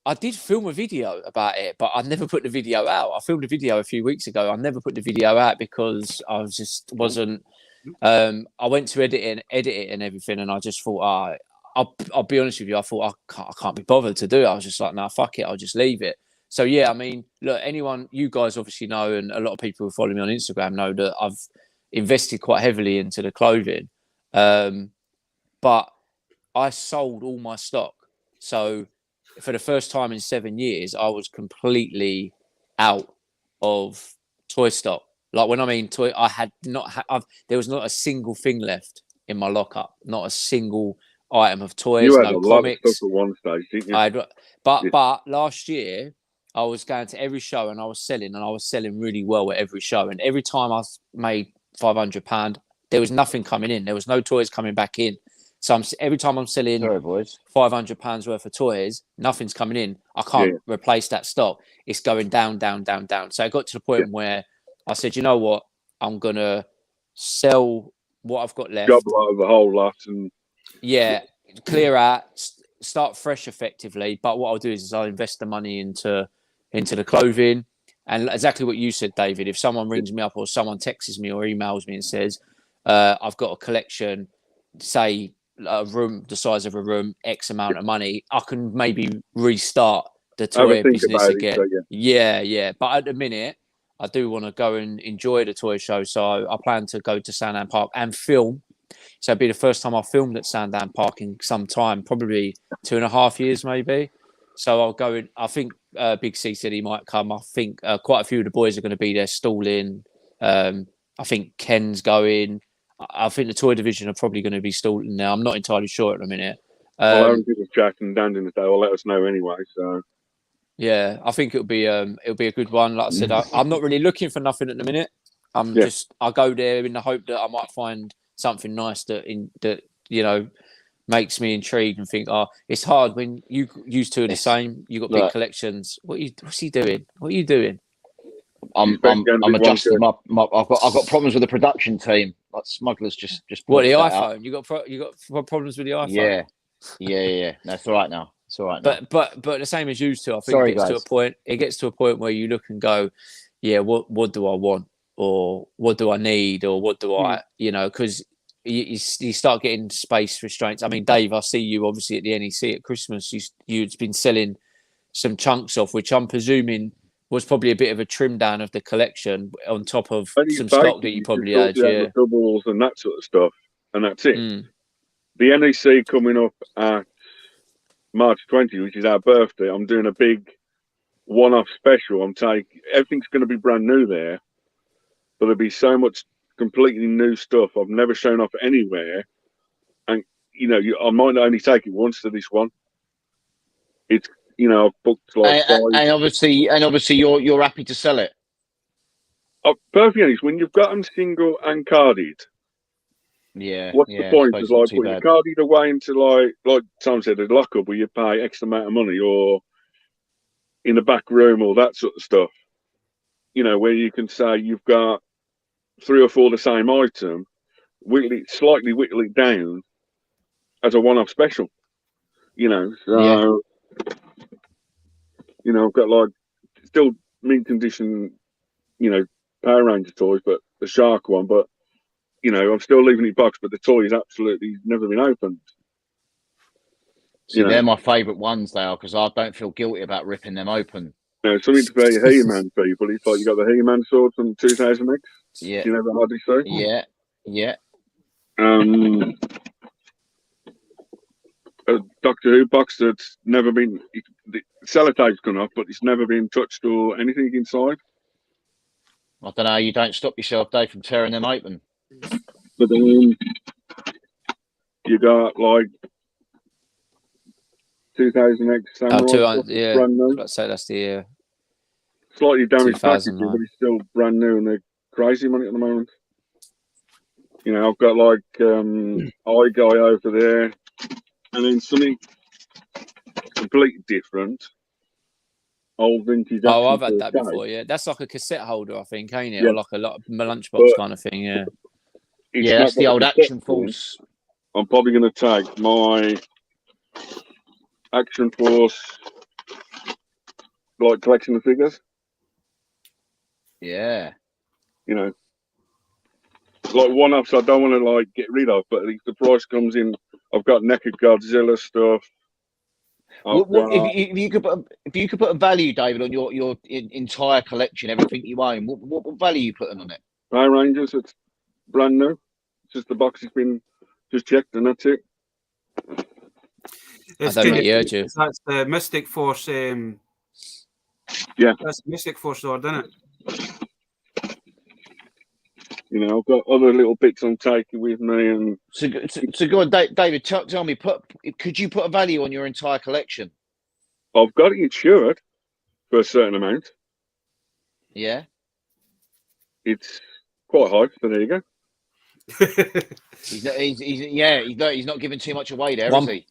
Speaker 3: I did film a video about it, but I never put the video out. I filmed a video a few weeks ago. I never put the video out because I just wasn't. I went to edit it and everything, and I just thought, I'll be honest with you. I thought I can't be bothered to do it. I was just like, nah, fuck it. I'll just leave it. So yeah, I mean, look, you guys obviously know, and a lot of people who follow me on Instagram know that I've invested quite heavily into the clothing, but I sold all my stock. So for the first time in 7 years, I was completely out of toy stock. Like when I mean toy, I had not. There was not a single thing left in my lockup. Not a single item of toys.
Speaker 1: You had
Speaker 3: No
Speaker 1: a lot of
Speaker 3: comics.
Speaker 1: stuff at one stage, didn't you?
Speaker 3: But last year I was going to every show and I was selling really well at every show. And every time I made £500, there was nothing coming in. There was no toys coming back in. So every time I'm selling £500 worth of toys, nothing's coming in. I can't replace that stock. It's going down, down, down, down. So I got to the point where I said, you know what? I'm going to sell what I've got left.
Speaker 1: Job out of the whole lot and
Speaker 3: clear out, start fresh effectively. But what I'll do is I'll invest the money into the clothing. And exactly what you said, David, if someone rings me up or someone texts me or emails me and says, I've got a collection, say a room, the size of a room, X amount of money, I can maybe restart the toy business again. But at the minute, I do want to go and enjoy the toy show. So I plan to go to Sandown Park and film. So it'll be the first time I filmed at Sandown Park in some time, probably 2.5 years, maybe. So I'll go in. I think Big C said he might come. I think quite a few of the boys are going to be there stalling. I think Ken's going. I think the toy division are probably going to be stalling now. I'm not entirely sure at the minute.
Speaker 1: Well, I haven't been chatting down in the day. I'll let us know anyway. So
Speaker 3: yeah, I think it'll be a good one. Like I said, I'm not really looking for nothing at the minute. I'll go there in the hope that I might find something nice that makes me intrigued and think, it's hard when you two are the same. You got big collections. What's he doing? What are you doing?
Speaker 4: I'm adjusting my I've got problems with the production team. Like smugglers just
Speaker 3: what, the iPhone? Out. You got problems with the iPhone?
Speaker 4: Yeah. No, it's all right now. It's all right
Speaker 3: now. But the same as used to. I think it gets to a point where you look and go, what do I want, or what do I need, or what do I because you start getting space restraints. I mean, Dave, I see you obviously at the NEC at Christmas. You'd been selling some chunks off, which I'm presuming was probably a bit of a trim down of the collection on top of some stock that you probably had.
Speaker 1: The doubles and that sort of stuff, and that's it. The NEC coming up at March 20, which is our birthday. I'm doing a big one-off special. Everything's going to be brand new there, but there'll be so much completely new stuff I've never shown off anywhere, and I might only take it once to this one. It's I've booked like
Speaker 4: and obviously you're happy to sell it.
Speaker 1: Perfectly honest, when you've got them single and carded, what's the point? It's like putting the carded away into like Tom said, a lockup where you pay X amount of money, or in the back room, or that sort of stuff. Where you can say you've got 3 or 4 of the same item, slightly whittle it down as a one-off special. I've got like still mint condition, Power Ranger toys, but the shark one, but I'm still leaving it boxed, but the toy is absolutely never been opened.
Speaker 4: See, they're my favourite ones, they are, because I don't feel guilty about ripping them open.
Speaker 1: Something to be He-Man people. It's like you got the He-Man sword from 2000X.
Speaker 4: Yeah.
Speaker 1: You never hardly see.
Speaker 4: Yeah.
Speaker 1: A Doctor Who box that's never been, the sellotape's gone off, but it's never been touched or anything inside.
Speaker 4: I don't know. You don't stop yourself, Dave, from tearing them open.
Speaker 1: But then you got like 2000X Samurai. Brand new.
Speaker 3: Let's say that's the
Speaker 1: slightly damaged packaging, but it's still brand new, and they're crazy money at the moment. I've got like Eye Guy over there, and then something completely different. Old vintage.
Speaker 3: Oh, I've had that before. Yeah, that's like a cassette holder, I think, ain't it? Or like a lunchbox kind of thing. Yeah.
Speaker 4: That's the old Action Force.
Speaker 1: I'm probably going to take my Action Force collection of figures.
Speaker 4: Yeah.
Speaker 1: Like one-offs I don't want to get rid of, but if the price comes in, I've got Naked Godzilla stuff.
Speaker 4: If you could put a value, David, on your entire collection, everything you own, what value are you putting on it?
Speaker 1: Power Rangers, it's brand new. It's just the box has been just checked, and that's it.
Speaker 2: It's
Speaker 3: I don't really heard you.
Speaker 2: That's the Mystic Force.
Speaker 1: Yeah.
Speaker 2: That's Mystic Force sword, isn't it?
Speaker 1: You know, I've got other little bits I'm taking with me, and
Speaker 4: So go on, David. Tell me, could you put a value on your entire collection?
Speaker 1: I've got it insured for a certain amount.
Speaker 4: Yeah.
Speaker 1: It's quite high, so there you go.
Speaker 4: He's not giving too much away there, is he?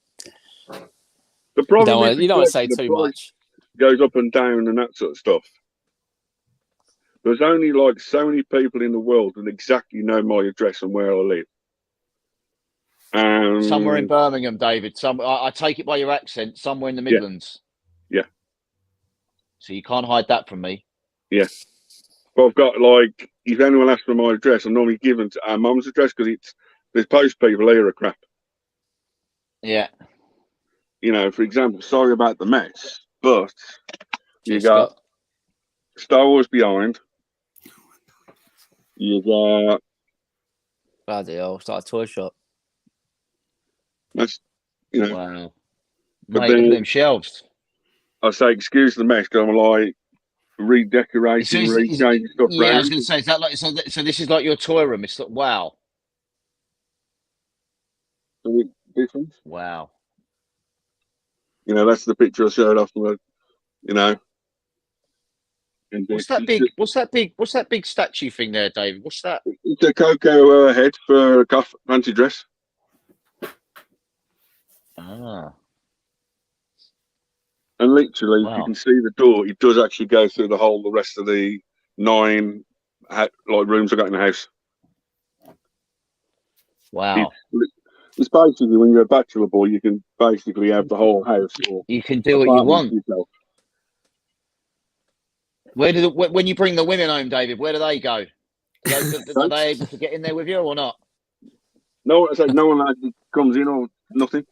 Speaker 1: The problem is
Speaker 3: You don't want to say
Speaker 1: the
Speaker 3: too
Speaker 1: price
Speaker 3: much.
Speaker 1: goes up and down and that sort of stuff. There's only like so many people in the world that exactly know my address and where I live.
Speaker 4: Somewhere in Birmingham, David. I take it by your accent. Somewhere in the Midlands.
Speaker 1: Yeah.
Speaker 4: So you can't hide that from me.
Speaker 1: Yeah. But I've got, like, if anyone asks for my address, I'm normally given to our mum's address because there's post people here are crap.
Speaker 4: Yeah.
Speaker 1: You know, for example, sorry about the mess, but you
Speaker 3: Cheers,
Speaker 1: got
Speaker 3: Scott.
Speaker 1: Star Wars Behind. You got
Speaker 3: Bloody hell, start a toy shop.
Speaker 1: that's, you know.
Speaker 4: Wow.
Speaker 1: But
Speaker 4: Mate,
Speaker 1: then,
Speaker 4: look at them shelves.
Speaker 1: I say, excuse the mess, because I'm like redecorating, rechanging stuff
Speaker 4: Yeah, I was
Speaker 1: around.
Speaker 4: going to say, is that like so? This is like your toy room. It's like, wow,
Speaker 1: Different.
Speaker 4: wow.
Speaker 1: You know, that's the picture I showed off. You know. And
Speaker 4: What's that big statue thing there, David? What's that?
Speaker 1: It's a cocoa head for a fancy dress.
Speaker 4: Ah,
Speaker 1: And literally,
Speaker 4: wow.
Speaker 1: if you can see the door, it does actually go through the rest of the 9 rooms I got in the house.
Speaker 4: Wow.
Speaker 1: It's basically when you're a bachelor boy, you can basically have the whole house. Or
Speaker 4: You can do what you want.
Speaker 1: yourself.
Speaker 4: When you bring the women home, David, where do they go? Are they able to get in there with you or not?
Speaker 1: No, I say no one actually comes in or nothing.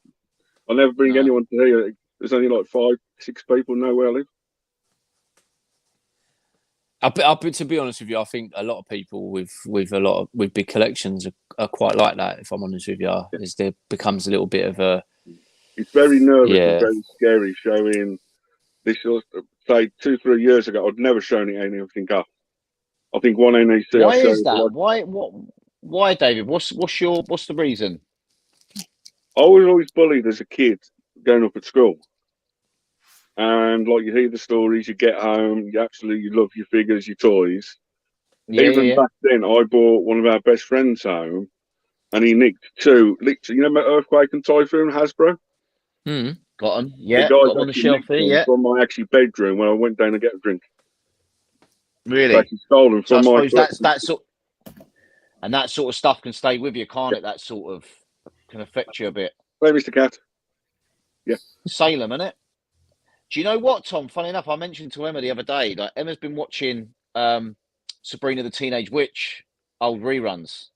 Speaker 1: I'll never bring anyone to here. There's only like 5, 6 people know where I live.
Speaker 3: To be honest with you, I think a lot of people with big collections are quite like that. If I'm honest with you, is there becomes a little bit of a.
Speaker 1: It's very nervous and very scary showing this. Say 2-3 years ago, I'd never shown it anything up. I think one NEC.
Speaker 4: Why is that? Why, David? What's the reason?
Speaker 1: I was always bullied as a kid going up at school. And like you hear the stories, you get home, you absolutely love your figures, your toys. Even back then, I brought one of our best friends home, and he nicked 2. Literally, you know, Earthquake and Typhoon Hasbro.
Speaker 4: Got them. Yeah,
Speaker 1: the
Speaker 4: got them on the shelf here. Yeah,
Speaker 1: from my actually bedroom when I went down to get a drink.
Speaker 4: Really?
Speaker 1: So actually stolen from
Speaker 4: so I
Speaker 1: my.
Speaker 4: suppose that sort of stuff can stay with you, can't it? That sort of can affect you a bit.
Speaker 1: Hey, Mr. Cat. Yeah.
Speaker 4: Salem, isn't it? Do you know what, Tom? Funny enough, I mentioned to Emma the other day. Like Emma's been watching Sabrina the Teenage Witch old reruns,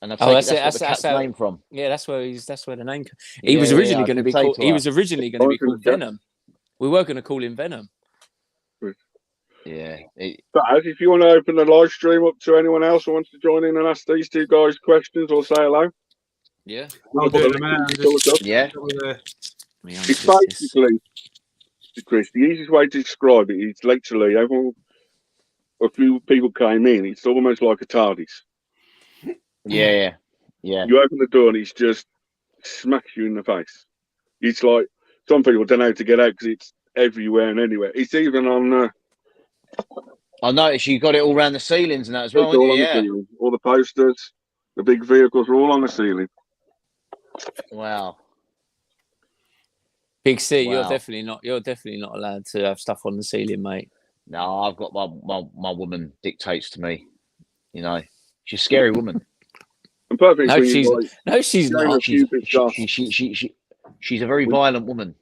Speaker 4: and I take that's the cat's name from.
Speaker 3: Yeah, that's where the name. He was originally going to be called. He was originally going to be called Venom. We were going to call him Venom.
Speaker 4: Yeah.
Speaker 1: But if you want to open the live stream up to anyone else who wants to join in and ask these 2 guys questions or say hello.
Speaker 3: Yeah.
Speaker 2: I'll do it in a minute.
Speaker 4: Yeah.
Speaker 1: It's basically, Chris, the easiest way to describe it is literally a few people came in. It's almost like a TARDIS.
Speaker 4: Yeah.
Speaker 1: You open the door and it's just smacks you in the face. It's like some people don't know how to get out because it's everywhere and anywhere. It's even on.
Speaker 4: I noticed you got it all around the ceilings and that as well, haven't you? Yeah.
Speaker 1: All the posters, the big vehicles are all on the ceiling.
Speaker 4: Wow.
Speaker 3: Big C, you're definitely not allowed to have stuff on the ceiling, mate.
Speaker 4: No, I've got my woman dictates to me. You know, she's a scary woman.
Speaker 1: And perfect.
Speaker 3: No, she's not.
Speaker 4: She's a very violent woman.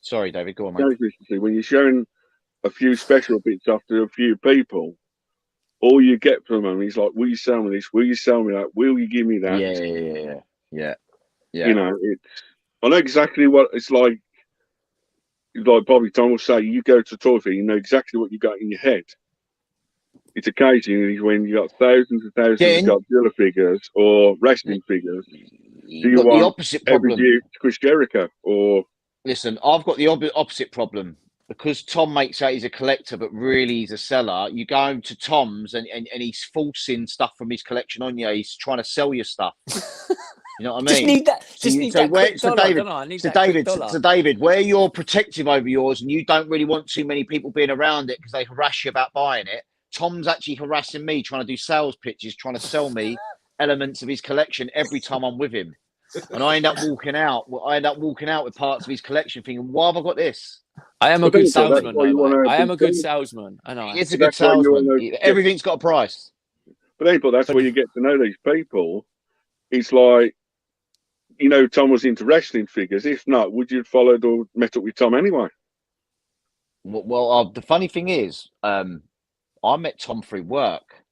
Speaker 4: Sorry, David, go on, mate.
Speaker 1: When you're showing a few special bits after a few people, all you get from them is like, will you sell me this? Will you sell me that? Will you give me that?
Speaker 4: Yeah.
Speaker 1: You know, I know exactly what it's like. Like Bobby Tom will say, you go to a toy fair, you know exactly what you got in your head. It's occasionally when you got thousands and thousands of Godzilla figures or wrestling figures, Do you
Speaker 4: got the
Speaker 1: want
Speaker 4: opposite
Speaker 1: every
Speaker 4: problem.
Speaker 1: view to Chris Jericho or?
Speaker 4: Listen, I've got the opposite problem because Tom makes out he's a collector, but really he's a seller. You go to Tom's and he's forcing stuff from his collection on you. He's trying to sell you stuff. You know what I mean?
Speaker 3: Just need that. Just
Speaker 4: So-
Speaker 3: need
Speaker 4: so
Speaker 3: that
Speaker 4: where-
Speaker 3: quick
Speaker 4: so
Speaker 3: dollar,
Speaker 4: David-
Speaker 3: don't I? I need
Speaker 4: So
Speaker 3: that quick
Speaker 4: David,
Speaker 3: dollar.
Speaker 4: so David, where you're protective over yours and you don't really want too many people being around it because they harass you about buying it, Tom's actually harassing me, trying to do sales pitches, trying to sell me elements of his collection every time I'm with him. And I end up walking out. I end up walking out with parts of his collection, thinking, "Why have I got this?"
Speaker 3: I am a
Speaker 1: But
Speaker 3: good
Speaker 1: that's
Speaker 3: salesman,
Speaker 1: why
Speaker 3: though,
Speaker 1: you
Speaker 3: mate.
Speaker 1: wanna
Speaker 3: I am a good
Speaker 1: be-
Speaker 3: salesman. I know.
Speaker 4: It's a
Speaker 1: But
Speaker 4: good
Speaker 1: that's why you
Speaker 4: salesman.
Speaker 1: wanna-
Speaker 4: Everything's got a price.
Speaker 1: But that's where you get to know these people. It's like, Tom was into wrestling figures. If not, would you have followed or met up with Tom anyway?
Speaker 4: Well, the funny thing is, I met Tom through work,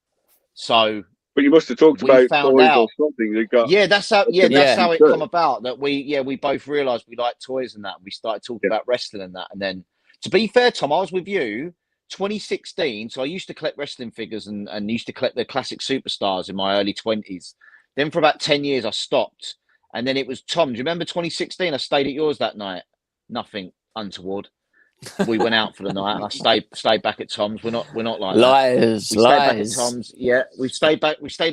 Speaker 4: so
Speaker 1: But you must have talked
Speaker 4: We
Speaker 1: about
Speaker 4: found
Speaker 1: toys or
Speaker 4: out.
Speaker 1: something. They got
Speaker 4: that's how
Speaker 1: Yeah.
Speaker 4: it come about. That we both realised we liked toys and that. We started talking
Speaker 1: Yeah.
Speaker 4: about wrestling and that. And then, to be fair, Tom, I was with you 2016. So I used to collect wrestling figures and used to collect the classic superstars in my early 20s. Then for about 10 years I stopped, and then it was Tom. Do you remember 2016? I stayed at yours that night. Nothing untoward. We went out for the night, and I stayed back at Tom's. We're not like that.
Speaker 3: Lies,
Speaker 4: We stayed back at
Speaker 3: lies.
Speaker 4: Tom's. Yeah, we stayed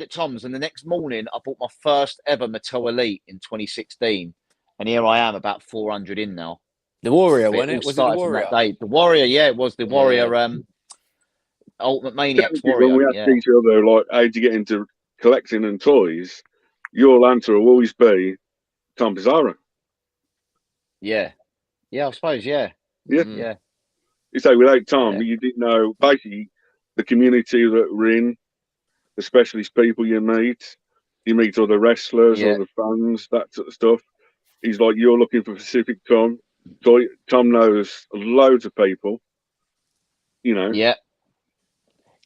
Speaker 4: at Tom's, and the next morning I bought my first ever Mattel Elite in 2016, and here I am, about 400 in now.
Speaker 3: The Warrior,
Speaker 4: But
Speaker 3: wasn't
Speaker 4: all
Speaker 3: it? Was it the
Speaker 4: started from
Speaker 3: Warrior?
Speaker 4: that day. The Warrior, yeah, it was the Warrior. Ultimate Maniacs Warrior.
Speaker 1: When we ask each other, like, how do you get into collecting and toys? Your answer will always be Tom Pizarro.
Speaker 4: Yeah, I suppose. Yeah.
Speaker 1: Yeah.
Speaker 3: Mm.
Speaker 4: Yeah.
Speaker 1: You say without Tom,
Speaker 4: Yeah.
Speaker 1: you didn't know basically the community that we're in, the specialist people you meet other wrestlers,
Speaker 4: Yeah.
Speaker 1: other fans, that sort of stuff. He's like, you're looking for specific Tom. Tom knows loads of people,
Speaker 4: Yeah.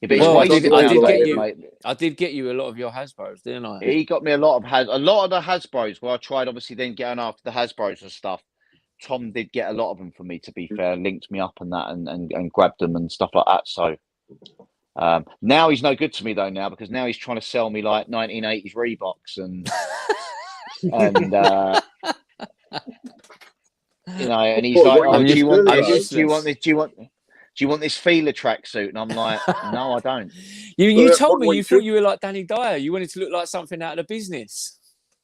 Speaker 4: But it's
Speaker 3: Well, I
Speaker 4: wasted
Speaker 3: did
Speaker 4: now,
Speaker 3: get
Speaker 4: David,
Speaker 3: you-
Speaker 4: mate.
Speaker 3: I did get you a lot of your Hasbros, didn't I?
Speaker 4: He got me a lot of the Hasbros. Where I tried, obviously, then getting after the Hasbros and stuff. Tom did get a lot of them for me. To be fair, linked me up and that, and grabbed them and stuff like that. So now he's no good to me though. Now because now he's trying to sell me like 1980s Reeboks and and he's like,
Speaker 1: What
Speaker 4: "Oh, do you want
Speaker 3: I'm
Speaker 4: this? Do you want
Speaker 3: useless.
Speaker 4: this? Do you want this feeler tracksuit?" And I'm like, "No, I don't."
Speaker 3: You
Speaker 1: But
Speaker 3: told me
Speaker 1: what
Speaker 3: you
Speaker 1: you
Speaker 3: thought
Speaker 1: should-
Speaker 3: you were like Danny Dyer. You wanted to look like something out of the business.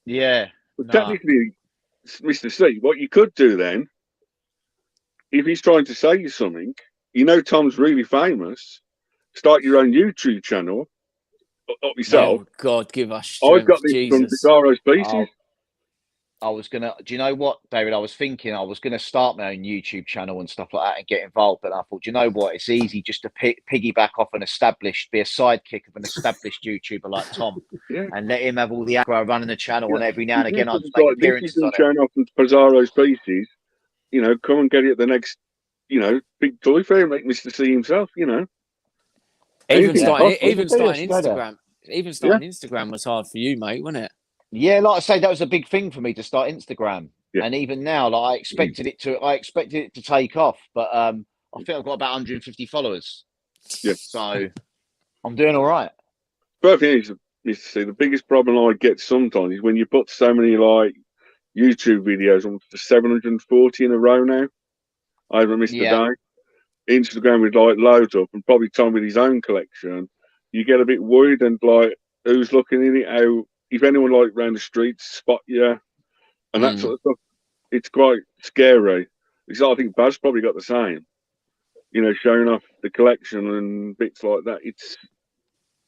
Speaker 4: Yeah.
Speaker 1: But
Speaker 4: Nah.
Speaker 1: technically, Mr. C, what you could do then, if he's trying to sell you something, Tom's really famous, start your own YouTube channel up yourself.
Speaker 3: Oh God, give us
Speaker 1: I've
Speaker 3: strength,
Speaker 1: got this from
Speaker 3: Jesus.
Speaker 1: Pizarro's Pieces.
Speaker 4: Oh, I was gonna. Do you know what, David? I was thinking I was gonna start my own YouTube channel and stuff like that and get involved. But I thought, do you know what? It's easy just to piggyback off be a sidekick of an established YouTuber like Tom,
Speaker 1: Yeah.
Speaker 4: and let him have all the aggro running the channel.
Speaker 1: Yeah.
Speaker 4: And every now and again, I'll
Speaker 1: This
Speaker 4: just make
Speaker 1: is
Speaker 4: appearances on
Speaker 1: like
Speaker 4: it.
Speaker 1: showing off from Pizarro's Pieces. Come and get it at the next, big toy fair, make Mr. C himself,
Speaker 3: Even
Speaker 1: Anything's
Speaker 3: starting,
Speaker 1: possible.
Speaker 3: even starting
Speaker 4: Go there.
Speaker 3: Instagram. Even starting Instagram was hard for you, mate, wasn't it?
Speaker 4: Yeah, like I say, that was a big thing for me to start Instagram.
Speaker 1: Yeah.
Speaker 4: And even now, like I expected it to take off, but I think I've got about 150 followers.
Speaker 1: Yeah.
Speaker 4: So I'm doing all right.
Speaker 1: But the thing is, Mr. C, the biggest problem I get sometimes is when you put so many like YouTube videos on to 740 in a row now. I haven't missed a
Speaker 4: Yeah.
Speaker 1: day. Instagram with like loads up, and probably Tom with his own collection. You get a bit worried and like, who's looking in it? How if anyone like round the streets spot you, and that sort of stuff. It's quite scary. Because I think Baz probably got the same. Showing off the collection and bits like that. It's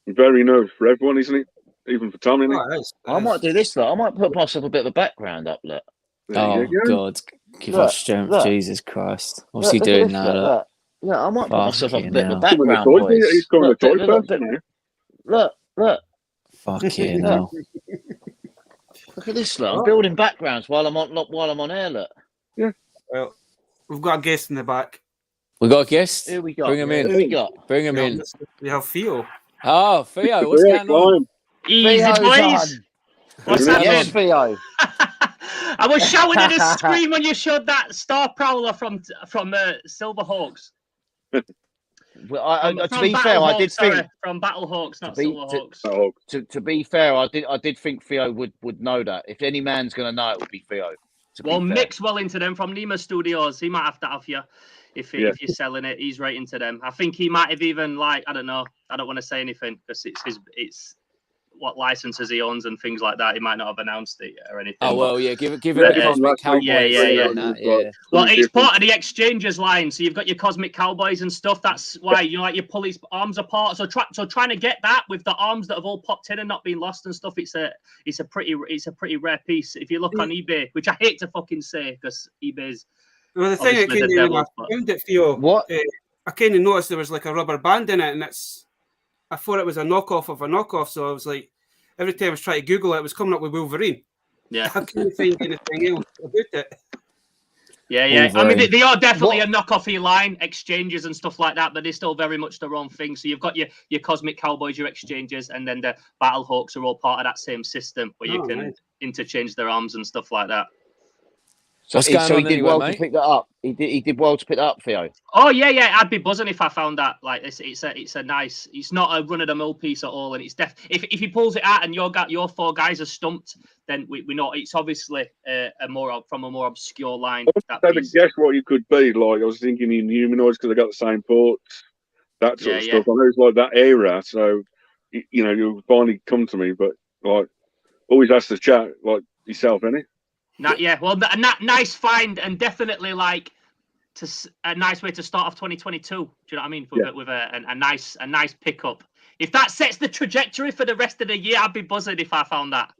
Speaker 1: very nervous for everyone, isn't it? Even for Tom, isn't it?
Speaker 4: I might do this, though. I might put myself a bit of a background up, look.
Speaker 1: There
Speaker 3: Oh
Speaker 1: you go.
Speaker 3: God, give
Speaker 4: Look,
Speaker 3: us strength,
Speaker 4: look.
Speaker 3: Jesus Christ. What's
Speaker 4: Look,
Speaker 3: he
Speaker 4: look at
Speaker 3: doing
Speaker 4: this,
Speaker 3: now?
Speaker 4: look,
Speaker 3: Look?
Speaker 4: look. Yeah, I might put myself up a
Speaker 3: Fucking
Speaker 4: bit of a
Speaker 3: hell.
Speaker 1: Coming the
Speaker 4: background,
Speaker 1: toy,
Speaker 4: boys.
Speaker 1: he's coming
Speaker 4: Look,
Speaker 1: the toy
Speaker 4: look,
Speaker 1: person now.
Speaker 4: look.
Speaker 3: Fucking hell.
Speaker 4: Look at this, look. I'm building backgrounds while I'm on air, look.
Speaker 2: Well, we've got a guest in the back.
Speaker 3: We got a guest.
Speaker 4: Here we go.
Speaker 3: Bring him in.
Speaker 4: Who we got?
Speaker 3: Bring him in.
Speaker 2: We have Theo.
Speaker 3: Oh, Theo, what's
Speaker 1: Yeah,
Speaker 3: going on?
Speaker 5: Easy,
Speaker 4: Theo's
Speaker 5: boys.
Speaker 4: on.
Speaker 5: What's
Speaker 1: Yes,
Speaker 5: happening?
Speaker 4: Yes, Theo.
Speaker 5: I was shouting at the screen when you showed that Star Prowler from Silverhawks.
Speaker 4: Well, to be fair, I did think
Speaker 5: from Battlehawks, not Silverhawks.
Speaker 4: To be fair, I did think Theo would know that. If any man's going to know, it would be Theo.
Speaker 5: Well, Mick's well into them from Nima Studios. He might have to have you if you're selling it. He's right into them. I think he might have even I don't know. I don't want to say anything because it's what licenses he owns and things like that. He might not have announced it or anything.
Speaker 3: Oh well, yeah, give it the Cosmic Cowboys. Yeah.
Speaker 5: Well, it's part of the Exchanges line, so you've got your Cosmic Cowboys and stuff. That's why like your police arms are part. So trying to get that with the arms that have all popped in and not been lost and stuff. It's a pretty rare piece. If you look on eBay, which I hate to fucking say because eBay's.
Speaker 2: Well, the thing I found it, Theo.
Speaker 4: What?
Speaker 2: I kind of noticed there was like a rubber band in it, and I thought it was a knockoff of a knockoff, so I was like, every time I was trying to Google it, it was coming up with Wolverine.
Speaker 5: Yeah.
Speaker 2: I couldn't find anything else about it.
Speaker 5: Yeah.
Speaker 3: Wolverine.
Speaker 5: I mean, they are definitely a knockoffy line, Exchanges and stuff like that, but they're still very much their own thing. So you've got your Cosmic Cowboys, your Exchanges, and then the Battlehawks are all part of that same system where you can interchange their arms and stuff like that.
Speaker 4: So he did well to pick that up. He did well to pick that up, Theo.
Speaker 5: Oh yeah. I'd be buzzing if I found that. Like it's a nice. It's not a run of the mill piece at all, and it's if he pulls it out and your four guys are stumped, then we know it's obviously from a more obscure line.
Speaker 1: I didn't guess what you could be. Like I was thinking Inhumanoids because they got the same ports, that sort of stuff. I know it's like that era, so you'll finally come to me. But like always ask the chat like yourself, innit?
Speaker 5: Well, nice find, and definitely like a nice way to start off 2022. Do you know what I mean? With a nice pickup. If that sets the trajectory for the rest of the year, I'd be buzzing if I found that.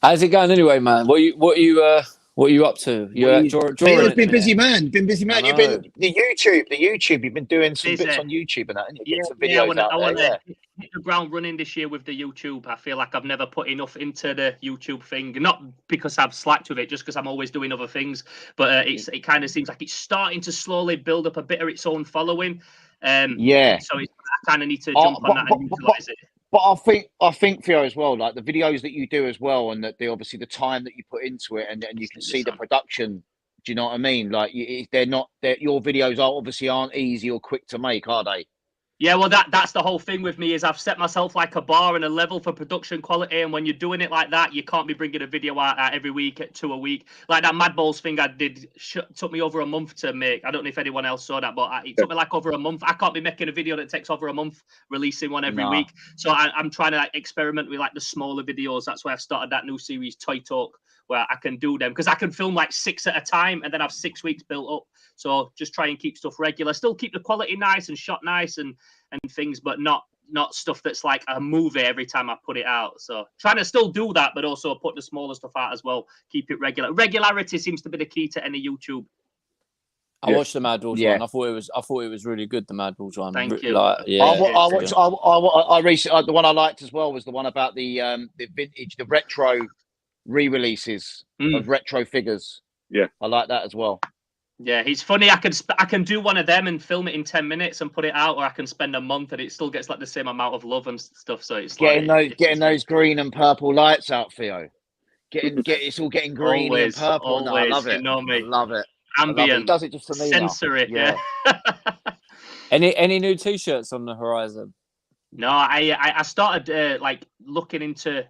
Speaker 3: How's it going anyway, man? What are you up to?
Speaker 4: Theo's been busy, man. You've been the YouTube. You've been doing some bits on YouTube and that, and you get some videos
Speaker 5: I want to hit the ground running this year with the YouTube. I feel like I've never put enough into the YouTube thing, not because I've slacked with it, just because I'm always doing other things. But it kind of seems like it's starting to slowly build up a bit of its own following. So I kind of need to jump on that and utilize it.
Speaker 4: But I think Theo as well, like the videos that you do as well, and that obviously the time that you put into it, and you can see the production. Do you know what I mean? Like your videos aren't easy or quick to make, are they?
Speaker 5: Yeah, well, that's the whole thing with me is I've set myself like a bar and a level for production quality, and when you're doing it like that, you can't be bringing a video out every week to a week. Like that Mad Balls thing I did took me over a month to make. I don't know if anyone else saw that, but it took me like over a month. I can't be making a video that takes over a month, releasing one every week. So I'm trying to experiment with like the smaller videos. That's why I've started that new series, Toy Talk, where I can do them because I can film like 6 at a time and then have 6 weeks built up. So just try and keep stuff regular, still keep the quality nice and shot nice and things, but not stuff that's like a movie every time I put it out. So trying to still do that, but also put the smaller stuff out as well. Keep it regular. Regularity seems to be the key to any YouTube.
Speaker 3: I watched the Mad Balls one. I thought it was really good. The Mad Balls one.
Speaker 5: Thank you.
Speaker 4: I recently the one I liked as well was the one about the vintage, the retro re-releases of retro figures.
Speaker 1: Yeah,
Speaker 4: I like that as well.
Speaker 5: Yeah, he's funny. I can do one of them and film it in 10 minutes and put it out, or I can spend a month and it still gets like the same amount of love and stuff. So it's
Speaker 4: getting those green and purple lights out, Theo. It's all getting green and purple.
Speaker 5: Always,
Speaker 4: I love it.
Speaker 5: You know me.
Speaker 4: I love it.
Speaker 5: Ambient.
Speaker 4: He does it just for me.
Speaker 5: Sensory.
Speaker 4: Yeah.
Speaker 3: Any new T-shirts on the horizon?
Speaker 5: No, I started like looking into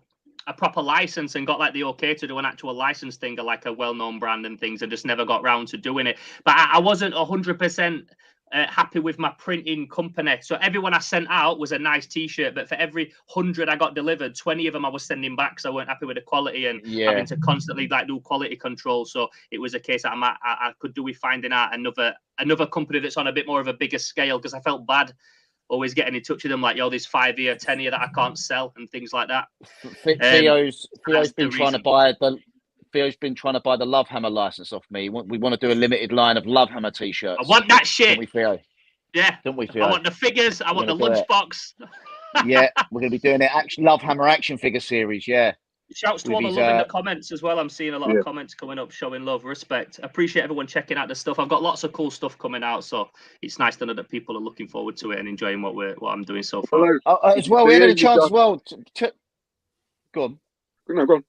Speaker 5: a proper license and got like the okay to do an actual license thing, like a well-known brand and things, and just never got round to doing it. But I wasn't 100% happy with my printing company. So everyone I sent out was a nice T-shirt, but for every 100 I got delivered, 20 of them I was sending back because I weren't happy with the quality and having to constantly like do quality control. So it was a case that I could do with finding out another company that's on a bit more of a bigger scale, because I felt bad always getting in touch with them like, yo, there's 5 year, 10 year that I can't sell and things like that.
Speaker 4: Theo's been trying to buy the Love Hammer license off me. We want to do a limited line of Love Hammer T-shirts.
Speaker 5: I want that shit.
Speaker 4: Don't we, Theo?
Speaker 5: Yeah.
Speaker 4: Don't we, Theo?
Speaker 5: I want the figures. I want the lunchbox.
Speaker 4: Yeah, we're going to be doing it. Love Hammer action figure series. Yeah.
Speaker 5: Shouts to all the love in the comments as well. I'm seeing a lot of comments coming up showing love, respect. Appreciate everyone checking out the stuff. I've got lots of cool stuff coming out, so it's nice to know that people are looking forward to it and enjoying what I'm doing so far.
Speaker 4: As well, we had a chance as well. Go on.
Speaker 1: No, go on.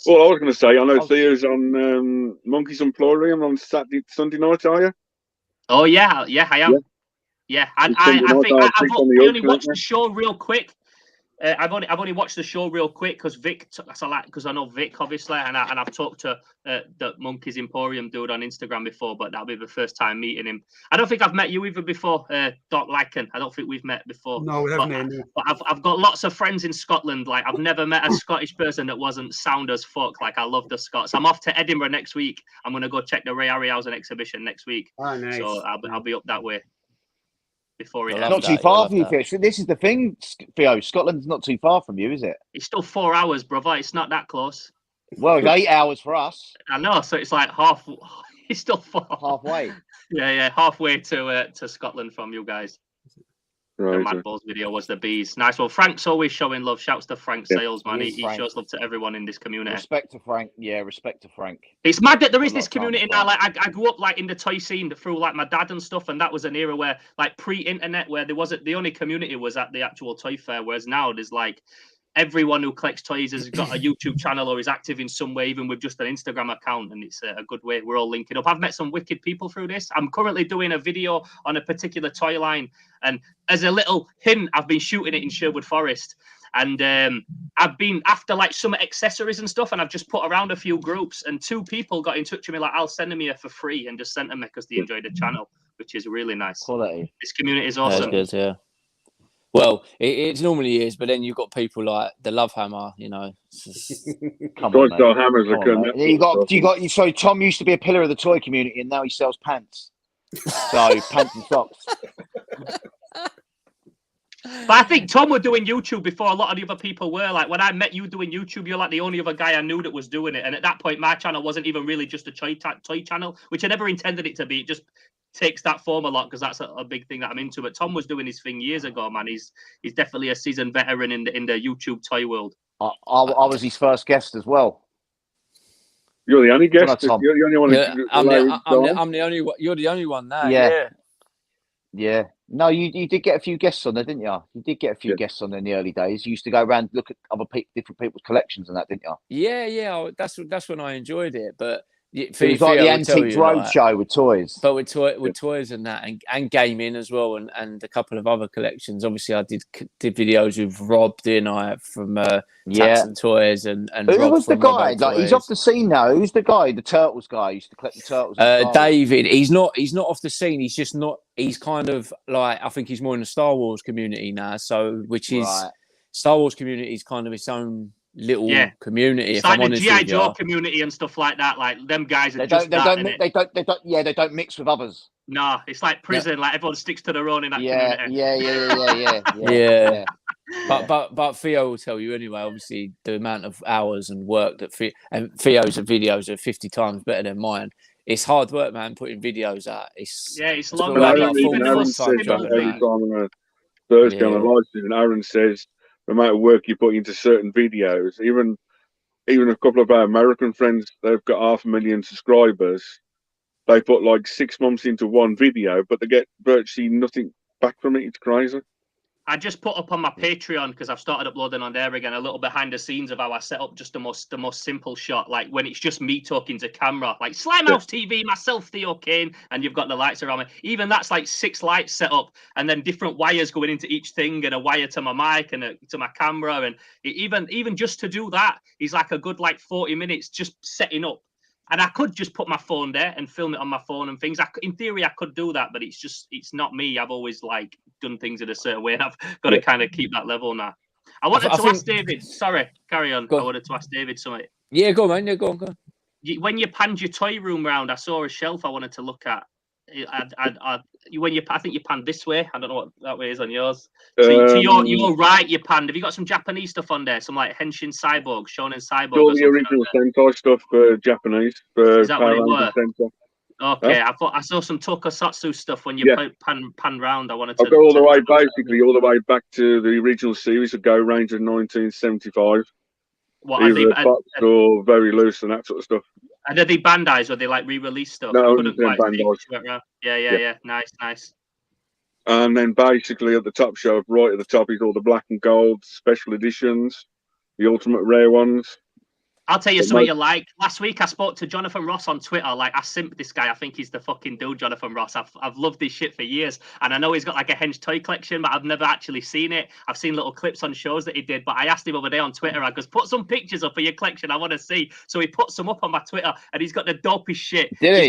Speaker 1: Well, I was going to say, I know Theo's on Monkey's Emporium on Sunday night, are you?
Speaker 5: Oh yeah, I am. Yeah, I think I've only watched the show real quick. I've only watched the show real quick because Vic. Because I know Vic obviously, and I've talked to the Monkey's Emporium dude on Instagram before, but that'll be the first time meeting him. I don't think I've met you either before, Doc Lycan. I don't think we've met before.
Speaker 2: No, we haven't.
Speaker 5: But I've got lots of friends in Scotland. Like I've never met a Scottish person that wasn't sound as fuck. Like I love the Scots. I'm off to Edinburgh next week. I'm gonna go check the Ray Harryhausen exhibition next week.
Speaker 2: Oh, nice.
Speaker 5: So I'll be up that way. Before it
Speaker 4: not too far from you, Fish. This is the thing, Theo. Scotland's not too far from you, is it?
Speaker 5: It's still 4 hours, brother. It's not that close.
Speaker 4: Well, it's 8 hours for us.
Speaker 5: I know, so it's like half. It's still far.
Speaker 4: Halfway.
Speaker 5: Yeah, halfway to Scotland from you guys.
Speaker 1: Right,
Speaker 5: the Mad Balls video was the bees. Nice one. Frank's always showing love. Shouts to Frank Sales, man. He shows love to everyone in this community.
Speaker 4: Respect to Frank. Yeah, respect to Frank.
Speaker 5: It's mad that there is this community now. Like I grew up like in the toy scene through like my dad and stuff, and that was an era where like pre-internet, where there wasn't the only community was at the actual toy fair. Whereas now there's like everyone who collects toys has got a YouTube channel or is active in some way, even with just an Instagram account, and it's a good way. We're all linking up. I've met some wicked people through this. I'm currently doing a video on a particular toy line, and as a little hint, I've been shooting it in Sherwood Forest, and I've been after like some accessories and stuff, and I've just put around a few groups, and 2 people got in touch with me like, I'll send them here for free, and just sent them because they enjoyed the channel, which is really nice.
Speaker 4: Quality.
Speaker 5: This community is awesome.
Speaker 3: That's good, yeah. Well, it normally is, but then you've got people like the Love Hammer, you know.
Speaker 4: Come on,
Speaker 1: hammers
Speaker 4: you got. So Tom used to be a pillar of the toy community, and now he sells pants. So pants and socks.
Speaker 5: But I think Tom was doing YouTube before a lot of the other people were. Like when I met you doing YouTube, you're like the only other guy I knew that was doing it. And at that point, my channel wasn't even really just a toy channel, which I never intended it to be. It just takes that form a lot because that's a big thing that I'm into. But Tom was doing his thing years ago, man. He's definitely a seasoned veteran in the YouTube toy world.
Speaker 4: I was his first guest as well.
Speaker 1: You're the only guest. You're the only one.
Speaker 3: Yeah, I'm the only one. You're the only one now.
Speaker 4: Yeah. No, you did get a few guests on there, didn't you? You did get a few guests on there in the early days. You used to go around look at different people's collections and that, didn't you?
Speaker 3: Yeah. That's when I enjoyed it, but.
Speaker 4: It was like the Antiques Roadshow with toys.
Speaker 3: But with toys and that, and gaming as well, and a couple of other collections. Obviously, I did videos with Rob, didn't I, from Tats and Toys, and
Speaker 4: who
Speaker 3: Rob
Speaker 4: was the
Speaker 3: from
Speaker 4: guy?
Speaker 3: Robbo
Speaker 4: Like, he's off the scene now. Who's the guy? The Turtles guy used to collect the Turtles.
Speaker 3: David. He's not off the scene. He's just not. He's kind of like, I think he's more in the Star Wars community now. So, which is Star Wars community is kind of its own little community.
Speaker 5: It's like the G.I. Joe community and stuff like that. Like them guys are they
Speaker 4: don't mix with others.
Speaker 5: No, it's like prison. Like everyone sticks to their own in that community.
Speaker 4: Yeah.
Speaker 3: But Theo will tell you anyway. Obviously, the amount of hours and work that Theo's videos are 50 times better than mine. It's hard work, man. Putting videos out. It's
Speaker 5: long.
Speaker 1: Aaron says every time on a Thursday on a live stream, Aaron says, the amount of work you put into certain videos, even a couple of our American friends, they've got 500,000 subscribers. They put like 6 months into one video, but they get virtually nothing back from it. It's crazy.
Speaker 5: I just put up on my Patreon, because I've started uploading on there again, a little behind the scenes of how I set up just the most simple shot, like when it's just me talking to camera, like Slimehouse TV, myself, Theo Kane, and you've got the lights around me. Even that's like 6 lights set up, and then different wires going into each thing, and a wire to my mic and to my camera, and even just to do that is like a good like 40 minutes just setting up. And I could just put my phone there and film it on my phone and things. In theory, I could do that, but it's not me. I've always like done things in a certain way, and I've got to kind of keep that level now. I wanted to ask David. Sorry, carry on. I wanted to ask David something.
Speaker 3: Yeah, go on, man. Yeah, go on.
Speaker 5: When you panned your toy room round, I saw a shelf I wanted to look at. I think you panned this way. I don't know what that way is on yours. So to your right, you panned. Have you got some Japanese stuff on there? Some like Henshin Cyborg, Shonen Cyborg.
Speaker 1: All the original Sentai stuff for Japanese.
Speaker 5: Is that what it were? Okay,
Speaker 1: huh?
Speaker 5: I thought I saw some Tokusatsu stuff when you pan round. I wanted to.
Speaker 1: I'll go all the way back to the original series of Go Ranger 1975.
Speaker 5: What
Speaker 1: either are they? Boxed or very loose and that sort of stuff.
Speaker 5: Are they Bandai's or they like re-released stuff?
Speaker 1: No,
Speaker 5: Bandai's. Yeah. Nice.
Speaker 1: And then basically at the top shelf, right at the top, is all the black and gold special editions, the ultimate rare ones.
Speaker 5: I'll tell you something you like. Last week I spoke to Jonathan Ross on Twitter. Like, I simp this guy. I think he's the fucking dude, Jonathan Ross. I've loved this shit for years. And I know he's got like a Henge toy collection, but I've never actually seen it. I've seen little clips on shows that he did. But I asked him over there on Twitter, I goes, put some pictures up of your collection. I want to see. So he put some up on my Twitter and he's got the dopest shit.
Speaker 4: Did he?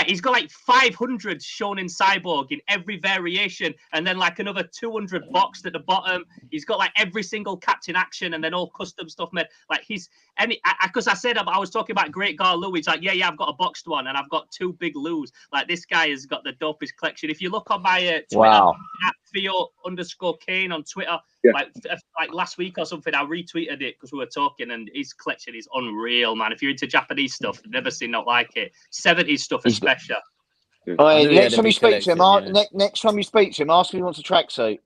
Speaker 5: He's got like 500 shown in Cyborg in every variation, and then like another 200 boxed at the bottom. He's got like every single Captain Action, and then all custom stuff made. Like because I said I was talking about Great Gar Lou. He's like, yeah, I've got a boxed one, and I've got 2 big Lou's. Like this guy has got the dopest collection. If you look on my Twitter at Theo_Kane on Twitter, like last week or something, I retweeted it because we were talking, and his collection is unreal, man. If you're into Japanese stuff, I've never seen not like it. 70s stuff especially.
Speaker 4: Next time you speak to him, next time you speak to him, ask if he wants a tracksuit.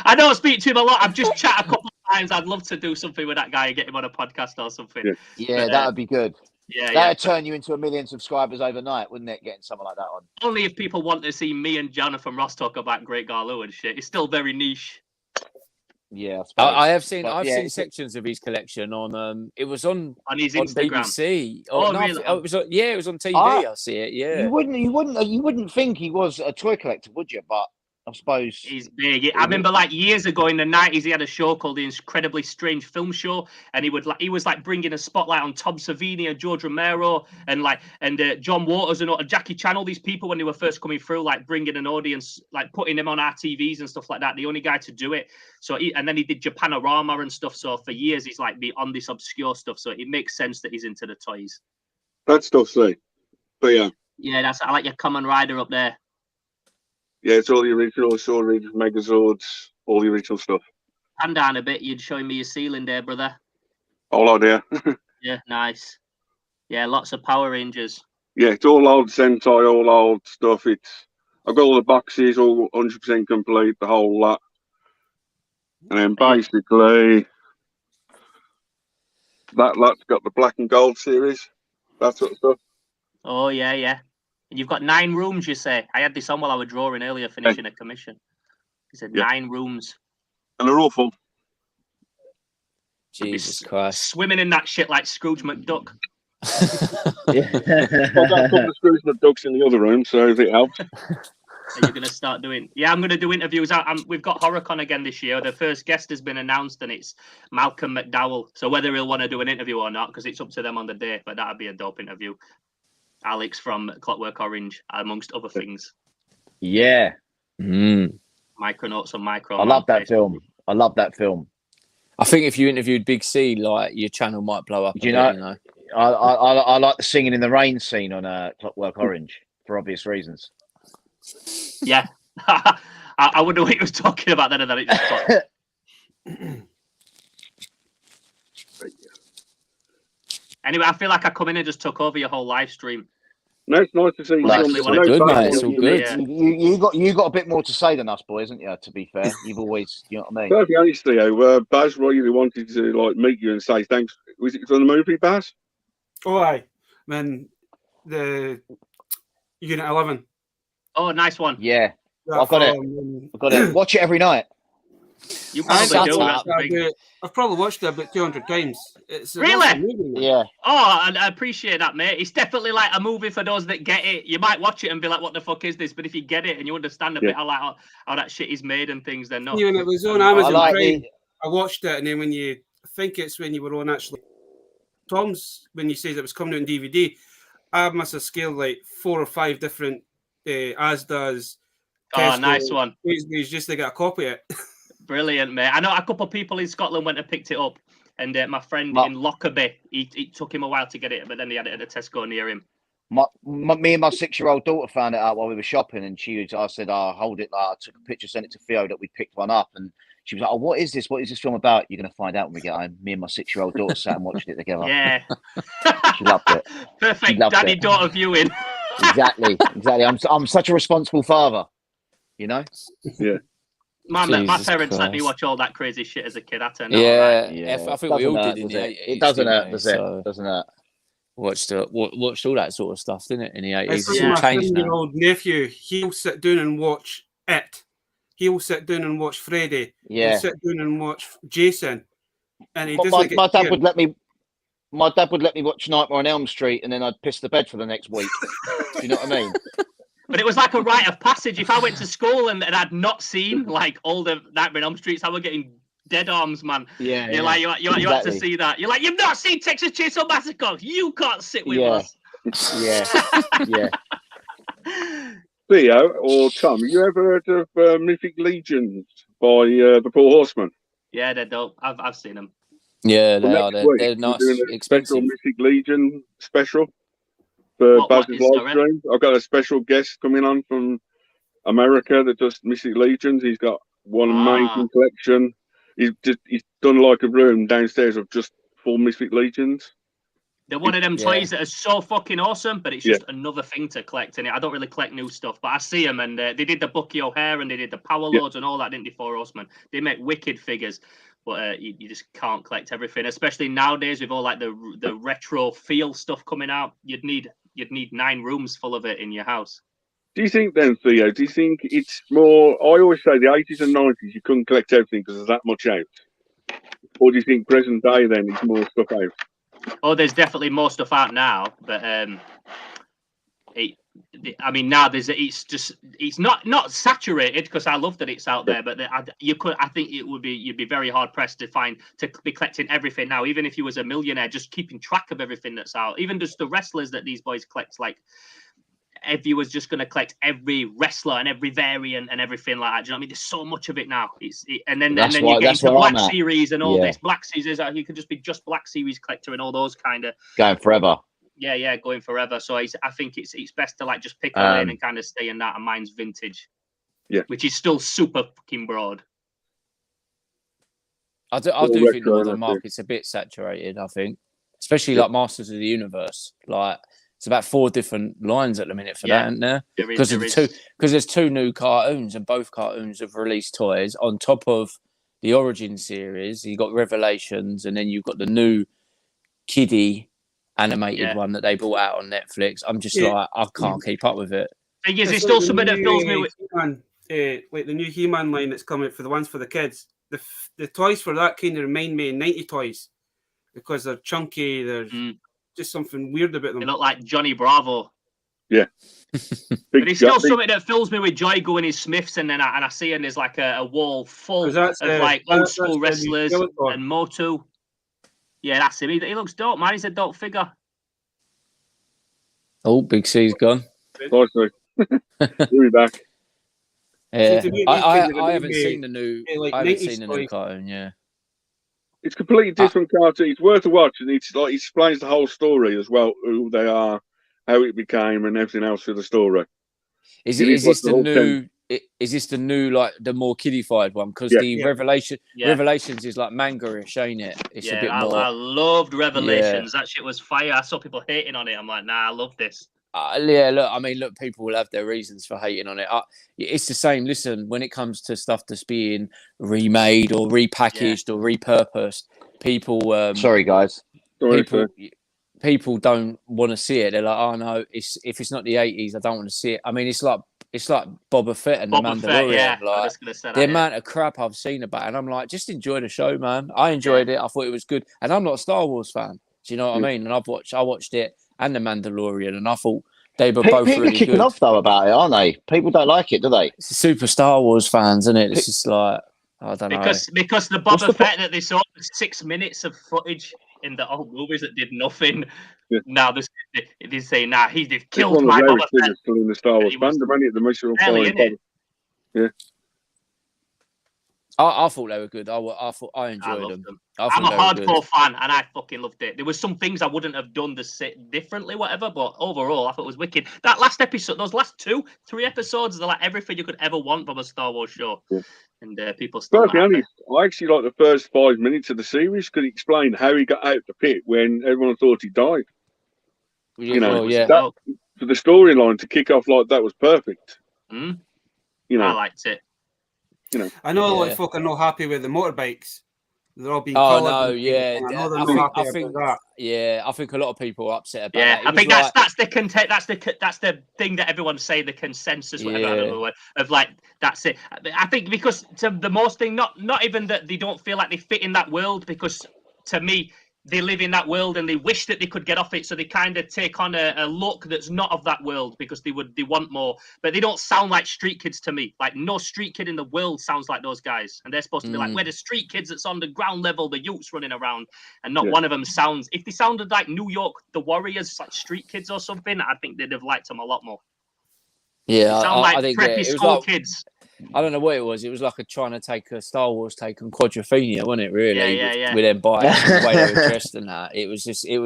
Speaker 5: I don't speak to him a lot. I've just chat a couple of times. I'd love to do something with that guy and get him on a podcast or something.
Speaker 4: Yeah, that would be good.
Speaker 5: Yeah,
Speaker 4: that'd turn you into 1 million subscribers overnight, wouldn't it? Getting someone like that on.
Speaker 5: Only if people want to see me and Jonathan Ross talk about Great Gar Lou and shit. It's still very niche.
Speaker 4: Yeah,
Speaker 3: I have seen. I've seen sections of his collection on. It was on
Speaker 5: his Instagram.
Speaker 3: BBC.
Speaker 5: Really?
Speaker 3: It was. It was on TV. I see it. Yeah.
Speaker 4: You wouldn't think he was a toy collector, would you? But I suppose
Speaker 5: he's big. I remember like years ago in the 90s, he had a show called The Incredibly Strange Film Show, and he was like bringing a spotlight on Tom Savini and George Romero and John Waters and Jackie Chan. All these people when they were first coming through, like bringing an audience, like putting them on our TVs and stuff like that. The only guy to do it. So and then he did Japanorama and stuff. So for years he's like been on this obscure stuff. So it makes sense that he's into the toys.
Speaker 1: That stuff's sick. But
Speaker 5: yeah, I like your Kamen Rider up there.
Speaker 1: Yeah, it's all the original Sword Raiders, Megazords, all the original stuff.
Speaker 5: Hand down a bit, you'd showing me your ceiling there, brother.
Speaker 1: All idea.
Speaker 5: Yeah, nice. Yeah, lots of Power Rangers.
Speaker 1: Yeah, it's all old Sentai, all old stuff. I've got all the boxes, all 100% complete, the whole lot. And then basically, that lot's got the black and gold series, that sort of stuff.
Speaker 5: Oh, yeah. And you've got 9 rooms, you say? I had this on while I was drawing earlier, finishing a commission. He said 9 rooms.
Speaker 1: And they're all full.
Speaker 3: Jesus Christ.
Speaker 5: Swimming in that shit like Scrooge McDuck.
Speaker 1: I've got a couple of Scrooge McDucks in the other room, so if it helps.
Speaker 5: Are you going to start doing? Yeah, I'm going to do interviews. We've got HorrorCon again this year. The first guest has been announced, and it's Malcolm McDowell. So whether he'll want to do an interview or not, because it's up to them on the day, but that'd be a dope interview. Alex from Clockwork Orange, amongst other things.
Speaker 4: Yeah.
Speaker 5: Micronauts on Micro.
Speaker 4: I love that film.
Speaker 3: I think if you interviewed Big C, like your channel might blow up.
Speaker 4: You know? I like the singing in the rain scene on Clockwork Orange for obvious reasons.
Speaker 5: Yeah. I wonder what he was talking about then, and then it just got... Anyway, I feel like I come in and just took over your whole live stream.
Speaker 1: No, it's nice to see you.
Speaker 3: It's all good, mate. It's all good.
Speaker 4: Yeah. You got a bit more to say than us boys, haven't you? To be fair, you've always, you know what I mean.
Speaker 1: Perfectly honest, Theo, Baz really wanted to meet you and say thanks. Was it for the movie, Baz?
Speaker 2: Oh, aye. Man, the Unit 11.
Speaker 5: Oh, nice one.
Speaker 4: Yeah, I've got it. Watch it every night.
Speaker 5: You probably do.
Speaker 2: I've probably watched it about 200 times. It's
Speaker 5: really?
Speaker 2: Movie,
Speaker 4: yeah.
Speaker 5: Oh, and I appreciate that, mate. It's definitely like a movie for those that get it. You might watch it and be like, "What the fuck is this?" But if you get it and you understand a bit how that shit is made and things, then no.
Speaker 2: When it was on Amazon Prime, I watched it, and then when you were on actually Tom's, when you said it was coming out on DVD, I must have scaled like 4 or 5 different Asda's.
Speaker 5: Oh, nice one.
Speaker 2: He's just to get a copy of it.
Speaker 5: Brilliant, mate. I know a couple of people in Scotland went and picked it up, and my friend in Lockerbie, it took him a while to get it, but then he had it at a Tesco near him.
Speaker 4: Me and my 6-year-old daughter found it out while we were shopping, and I said, "I'll hold it." I took a picture, sent it to Theo that we picked one up, and she was like, "Oh, what is this? What is this film about?" You're going to find out when we get home. Me and my 6-year-old daughter sat and watched it together.
Speaker 5: Yeah,
Speaker 4: she loved it.
Speaker 5: Perfect daddy-daughter viewing.
Speaker 4: Exactly. I'm such a responsible father, you know.
Speaker 1: Yeah.
Speaker 5: My parents let me watch all that crazy shit as a kid. I turned
Speaker 3: I think we all did in the 80s.
Speaker 4: It doesn't hurt, does it? Doesn't hurt.
Speaker 3: Watched all that sort of stuff, didn't it, in the 80s?
Speaker 2: It's my 10-year-old nephew. He'll sit down and watch It. He'll sit down and watch Freddy.
Speaker 4: Yeah.
Speaker 2: He'll sit down and watch Jason. And he
Speaker 4: But
Speaker 2: doesn't get
Speaker 4: my dad
Speaker 2: scared.
Speaker 4: would let me. My dad would let me watch Nightmare on Elm Street, and then I'd piss the bed for the next week. Do you know what I mean?
Speaker 5: But it was like a rite of passage. If I went to school and I'd not seen like all the Nightmare on Elm Streets, I was getting dead arms, man.
Speaker 4: Yeah,
Speaker 5: You're like, you had to
Speaker 4: exactly.
Speaker 5: see that. You're like, you've not seen Texas Chainsaw Massacre. You can't sit with
Speaker 4: Yeah.
Speaker 5: us.
Speaker 4: Yeah.
Speaker 1: Theo or Tom, have you ever heard of Mythic Legions by the Four Horsemen?
Speaker 5: Yeah, they're dope. I've seen them.
Speaker 3: Yeah, they
Speaker 1: Well,
Speaker 3: are.
Speaker 1: next week,
Speaker 3: They're
Speaker 1: we're
Speaker 3: nice,
Speaker 1: doing a
Speaker 3: expensive.
Speaker 1: special Mythic Legion special for
Speaker 5: What
Speaker 1: Baz's
Speaker 5: is,
Speaker 1: live
Speaker 5: sorry?
Speaker 1: stream. I've got a special guest coming on from America that does Mythic Legions. He's got one amazing collection. He's done like a room downstairs of just full Mythic Legions.
Speaker 5: They're one of them
Speaker 3: Yeah.
Speaker 5: toys that are so fucking awesome, but it's just another thing to collect in it. I don't really collect new stuff, but I see them, and they did the Bucky O'Hare and they did the Power Lords and all that, didn't they, Four Horsemen? They make wicked figures, but you just can't collect everything, especially nowadays with all like the retro feel stuff coming out. You'd need 9 rooms full of it in your house.
Speaker 1: Do you think then, Theo, do you think it's more, I always say the 80s and 90s, you couldn't collect everything because there's that much out? Or do you think present day then is more stuff out?
Speaker 5: Oh, there's definitely more stuff out now, but now it's not saturated because I love that it's out there, but I think you'd be very hard pressed to be collecting everything now, even if you was a millionaire, just keeping track of everything that's out, even just the wrestlers that these boys collect. Like if you was just going to collect every wrestler and every variant and everything like that, do you know what I mean? There's so much of it now. And then you get into Black Series and all this. Black Series, you could just be just Black Series collector and all those kind of
Speaker 4: going forever.
Speaker 5: Yeah, going forever. So I think it's best to like just pick a lane and kind of stay in that. And mine's vintage, which is still super fucking broad.
Speaker 3: I do think the modern market's a bit saturated. I think, especially like Masters of the Universe, like. It's about 4 different lines at the minute for that, isn't there? Because there's 2 new cartoons, and both cartoons have released toys on top of the Origin series. You got Revelations, and then you've got the new kiddie animated one that they brought out on Netflix. I'm just like, I can't keep up with it.
Speaker 5: Thing is, it's still something that fills me with
Speaker 2: like the new He-Man line that's coming for the ones for the kids. The toys for that kind of remind me of 90 toys because they're chunky. They're just something weird about them.
Speaker 5: They look like Johnny Bravo.
Speaker 1: Yeah.
Speaker 5: But it's still something that fills me with joy going in Smiths, and then I see and there's like a wall full of like old school wrestlers and Motu. Yeah, that's him. He looks dope, man. He's a dope figure.
Speaker 3: Oh, Big C's gone.
Speaker 1: He'll be back.
Speaker 3: Yeah, I haven't seen the new. I haven't seen the new cartoon. Yeah.
Speaker 1: It's completely different cartoon. It's worth a watch, and it's like it explains the whole story as well, who they are, how it became, and everything else for the story.
Speaker 3: Is this the new like the more kiddified one? Because the Revelations is like manga-ish, ain't it? It's a bit more.
Speaker 5: I loved Revelations. That shit was fire. I saw people hating on it. I'm like, nah, I love this.
Speaker 3: Look, people will have their reasons for hating on it. It's the same. Listen, when it comes to stuff that's being remade or repackaged or repurposed, people.
Speaker 4: Sorry, guys.
Speaker 3: People don't want to see it. They're like, oh no, if it's not the 80s, I don't want to see it. I mean, it's like Boba Fett and the Mandalorian. Like the amount of crap I've seen about it, and I'm like, just enjoy the show, man. I enjoyed it. I thought it was good, and I'm not a Star Wars fan. Do you know what I mean? And I watched it and the Mandalorian, and I thought they were both
Speaker 4: people
Speaker 3: really
Speaker 4: kicking
Speaker 3: good.
Speaker 4: off though about it, aren't they? People don't like it, do they?
Speaker 3: It's super Star Wars fans, isn't it? It's just like I don't know.
Speaker 5: Because the Boba Fett that they saw was 6 minutes of footage in the old movies that did nothing. Yeah. Now they say, nah, they've killed my Boba Fett.
Speaker 1: Still in the Star Wars fandom, the mission yeah.
Speaker 3: I thought they were good. I enjoyed them.
Speaker 5: I'm a hardcore fan, and I fucking loved it. There was some things I wouldn't have done differently, whatever, but overall, I thought it was wicked. That last episode, those last 2-3 episodes, they're like everything you could ever want from a Star Wars show. Yeah. And people still.
Speaker 1: To be honest, I actually like the first 5 minutes of the series because it explained how he got out the pit when everyone thought he died. For the storyline to kick off like that was perfect.
Speaker 5: I liked it.
Speaker 2: I know a lot of folk are not happy with the motorbikes, They're all being
Speaker 3: Oh
Speaker 2: coloured
Speaker 3: no,
Speaker 2: and things,
Speaker 3: yeah.
Speaker 2: and I know they're
Speaker 3: I
Speaker 2: not
Speaker 3: think,
Speaker 2: happy about that.
Speaker 3: yeah, I think a lot of people are upset about
Speaker 5: Yeah,
Speaker 3: that. It
Speaker 5: I
Speaker 3: was
Speaker 5: think
Speaker 3: like,
Speaker 5: that's the content. That's the thing that everyone's saying. The consensus, whatever, I don't
Speaker 3: Yeah.
Speaker 5: know, of like that's it. I think because to the most thing, not even that they don't feel like they fit in that world, because to me they live in that world and they wish that they could get off it, so they kind of take on a look that's not of that world because they want more, but they don't sound like street kids to me. Like no street kid in the world sounds like those guys, and they're supposed to be like, we're the street kids that's on the ground level, the youths running around, and not one of them sounds. If they sounded like New York, the Warriors, like street kids or something, I think they'd have liked them a lot more.
Speaker 3: yeah,
Speaker 5: They sound like
Speaker 3: I think
Speaker 5: preppy
Speaker 3: it was
Speaker 5: school
Speaker 3: like,
Speaker 5: kids.
Speaker 3: I don't know what it was. It was like trying to take a Star Wars take on Quadrophenia, wasn't it? Really,
Speaker 5: Yeah.
Speaker 3: with them bikes, and the way they were dressed and that. It was just, it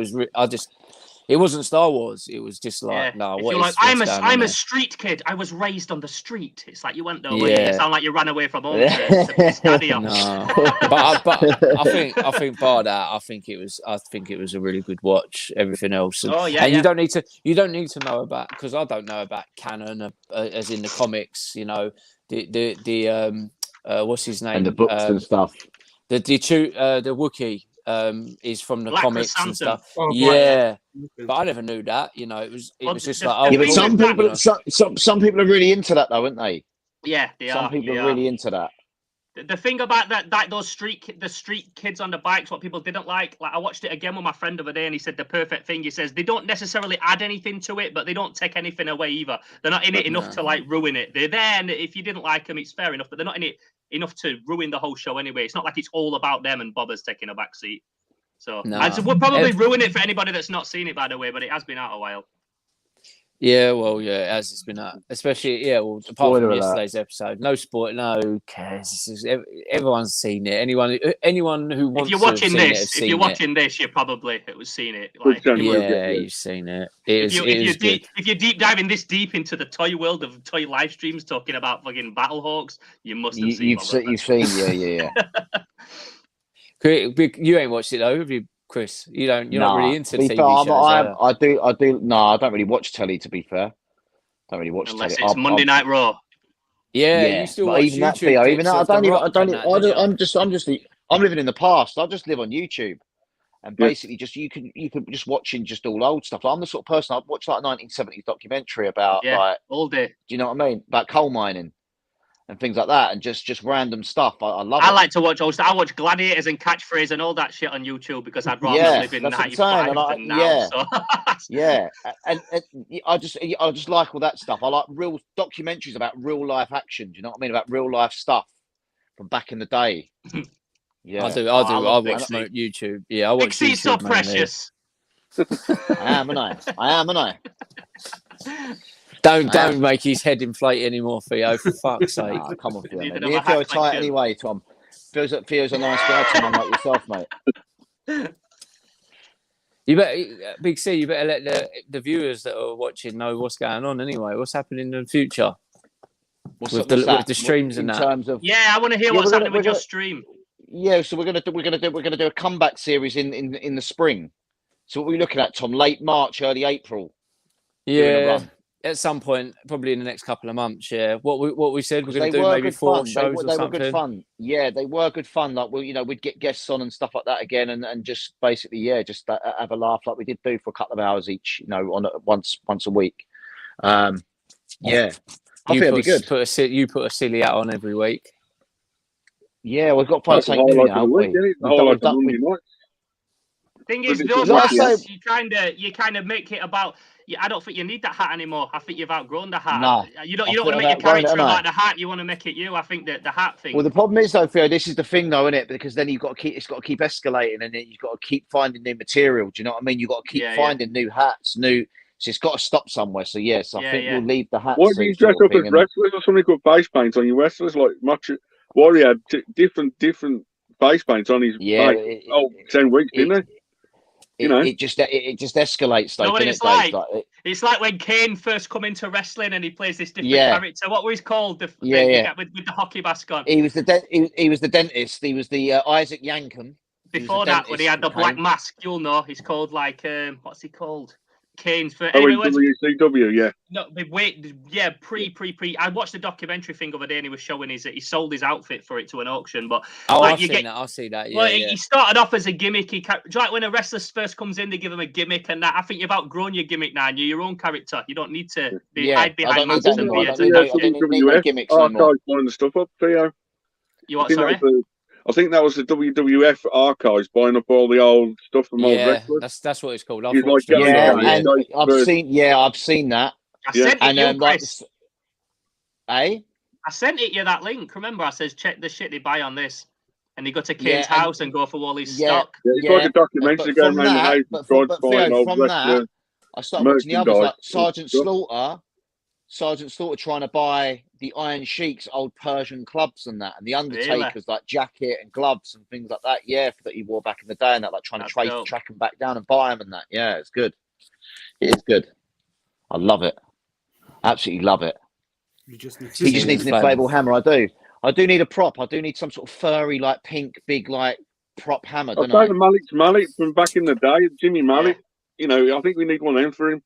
Speaker 3: wasn't Star Wars. It was just like, no,
Speaker 5: If
Speaker 3: what
Speaker 5: you're
Speaker 3: is
Speaker 5: like,
Speaker 3: what's going on
Speaker 5: I'm a
Speaker 3: there?
Speaker 5: street kid. I was raised on the street. It's like you went though.
Speaker 3: Yeah.
Speaker 5: You sound like you ran away from home to piss daddy off.
Speaker 3: No, but I think bar that, I think it was a really good watch. Everything else, and you don't need to know about, because I don't know about canon as in the comics. You know, the what's his name,
Speaker 4: And the books and stuff.
Speaker 3: the Wookiee is from the
Speaker 5: Black
Speaker 3: comics
Speaker 5: Chrysanthemum.
Speaker 3: and stuff.
Speaker 2: Oh,
Speaker 3: yeah. But I never knew that. You know, it was just like, oh,
Speaker 4: Yeah, but
Speaker 3: cool,
Speaker 4: some
Speaker 3: you
Speaker 4: people,
Speaker 3: know.
Speaker 4: some people are really into that, though, aren't they?
Speaker 5: Yeah,
Speaker 4: Some people are really into that.
Speaker 5: The thing about the street kids on the bikes, what people didn't like I watched it again with my friend the other day, and he said the perfect thing. He says they don't necessarily add anything to it, but they don't take anything away either. They're not in it enough to like ruin it. They're there, and if you didn't like them, it's fair enough. But they're not in it enough to ruin the whole show anyway. It's not like it's all about them and Bobber's taking a back seat. So we'll probably ruin it for anybody that's not seen it, by the way. But it has been out a while.
Speaker 3: Yeah, well, yeah, as it's been out, especially apart
Speaker 4: Spoiler
Speaker 3: from
Speaker 4: alert.
Speaker 3: yesterday's episode, no spoiler, no who cares. Everyone's seen it. Anyone who wants
Speaker 5: If you're
Speaker 3: to have
Speaker 5: watching
Speaker 3: seen
Speaker 5: this,
Speaker 3: it,
Speaker 5: if
Speaker 3: seen
Speaker 5: you're
Speaker 3: it.
Speaker 5: watching this, you probably seen it. Like,
Speaker 3: Yeah, you've seen it. If
Speaker 5: you're deep diving this deep into the toy world of toy live streams talking about fucking Battlehawks, you must have seen.
Speaker 4: You've seen, yeah.
Speaker 3: You ain't watched it though, have you, Chris? You're not really into TV shows.
Speaker 4: I do. No, I don't really watch telly. To be fair, don't really watch
Speaker 5: Unless
Speaker 4: telly.
Speaker 5: it's Monday Night Raw.
Speaker 3: Yeah, you still watch
Speaker 4: even that,
Speaker 3: YouTube
Speaker 4: Theo, even
Speaker 3: clips
Speaker 4: that,
Speaker 3: of The Rock and that,
Speaker 4: I'm living in the past. I just live on YouTube, and basically just you can just watching just all old stuff. Like, I'm the sort of person I'd watch like a 1970s documentary about like
Speaker 5: all day.
Speaker 4: Do you know what I mean? About coal mining and things like that, and just random stuff. I love it.
Speaker 5: I like to watch old stuff. I watch Gladiators and Catchphrase and all that shit on YouTube because I'd rather live in 95 than now. So.
Speaker 4: Yeah, and I just like all that stuff. I like real documentaries about real life action. Do you know what I mean? About real life stuff from back in the day. Yeah,
Speaker 3: I do. I watch YouTube. Yeah, I watch
Speaker 5: Big C's so precious.
Speaker 4: I am, and I.
Speaker 3: Don't make his head inflate anymore, Theo. For fuck's sake!
Speaker 4: Oh, come on, Theo. You feel tight anyway, Tom. Feels a nice guy, Tom, like yourself, mate.
Speaker 3: You better, Big C. You better let the viewers that are watching know what's going on. Anyway, what's happening in the future with the streams and that.
Speaker 4: Terms of,
Speaker 5: I want to hear what's happening with your stream.
Speaker 4: Yeah, so we're gonna do a comeback series in the spring. So what are we looking at, Tom? Late March, early April.
Speaker 3: Yeah, at some point, probably in the next couple of months. Yeah, what we said we're going to do maybe 4 shows or something. They were good fun. Yeah, they were good fun. Like we'd get guests on and stuff like that again, and just basically just have a laugh like we did do for a couple of hours each. On once a week. I think it'd be good. You put a silly hat on every week. Yeah, we've got to find something new now.
Speaker 5: Thing is, those hats, you kind of make it about. I don't think you need that hat anymore. I think you've outgrown the hat.
Speaker 4: No,
Speaker 5: you don't want to make your character about the hat. You want to make it you. I think that the hat thing.
Speaker 4: Well, the problem is though, Theo, this is the thing though, isn't it? Because then it's got to keep escalating, and then you've got to keep finding new material. Do you know what I mean? You've got to keep finding new hats, So it's got to stop somewhere. So I think we'll leave the hats.
Speaker 1: Why do you dress up as wrestlers or something? Put face paint on your wrestlers like Warrior had different face paints on his. 10 weeks, didn't he?
Speaker 4: It just escalates. Though,
Speaker 5: it's like it's like when Kane first come into wrestling and he plays this different character. What was he called? With the hockey mask on.
Speaker 4: He was the he was the dentist. He was the Isaac Yankem.
Speaker 5: Before that, when he had the black mask, you'll know he's called what's he called? Kane's for
Speaker 1: Oh,
Speaker 5: anyway,
Speaker 1: in WCW, yeah.
Speaker 5: no, pre. I watched the documentary thing the other day, and he was showing he sold his outfit for it to an auction. But
Speaker 3: I've seen that. I'll see that. Yeah,
Speaker 5: well,
Speaker 3: yeah.
Speaker 5: he started off as a gimmick. Like when a wrestler first comes in, they give him a gimmick, and that. I think you've outgrown your gimmick now. And you're your own character. You don't need to hide behind masks and beards.
Speaker 1: WWF
Speaker 4: gimmicks no more.
Speaker 1: archives buying the stuff up, Theo.
Speaker 5: You what? Sorry.
Speaker 1: I think that was the WWF archives buying up all the old stuff from old wrestlers.
Speaker 3: That's what it's called.
Speaker 1: He's like
Speaker 4: and I've seen that.
Speaker 5: I sent it you, Chris.
Speaker 4: I
Speaker 5: sent it you that link. Remember, I says check the shit they buy on this, and they go to Kane's house and go for all his stock.
Speaker 1: Yeah, it's like a documentary going around the house.
Speaker 4: But from that, I started watching the others like Sergeant Slaughter trying to buy the Iron Sheik's old Persian clubs and that, and the Undertaker's like jacket and gloves and things like that. Yeah, that he wore back in the day, and that, like trying to track them back down and buy them and that. Yeah, it's good. It is good. I love it. Absolutely love it. He just needs an inflatable hammer. I do need a prop. I do need some sort of furry, like pink, big, like prop hammer. Don't I?
Speaker 1: The Mallet from back in the day, Jimmy Mallet. You know, I think we need one of them for him.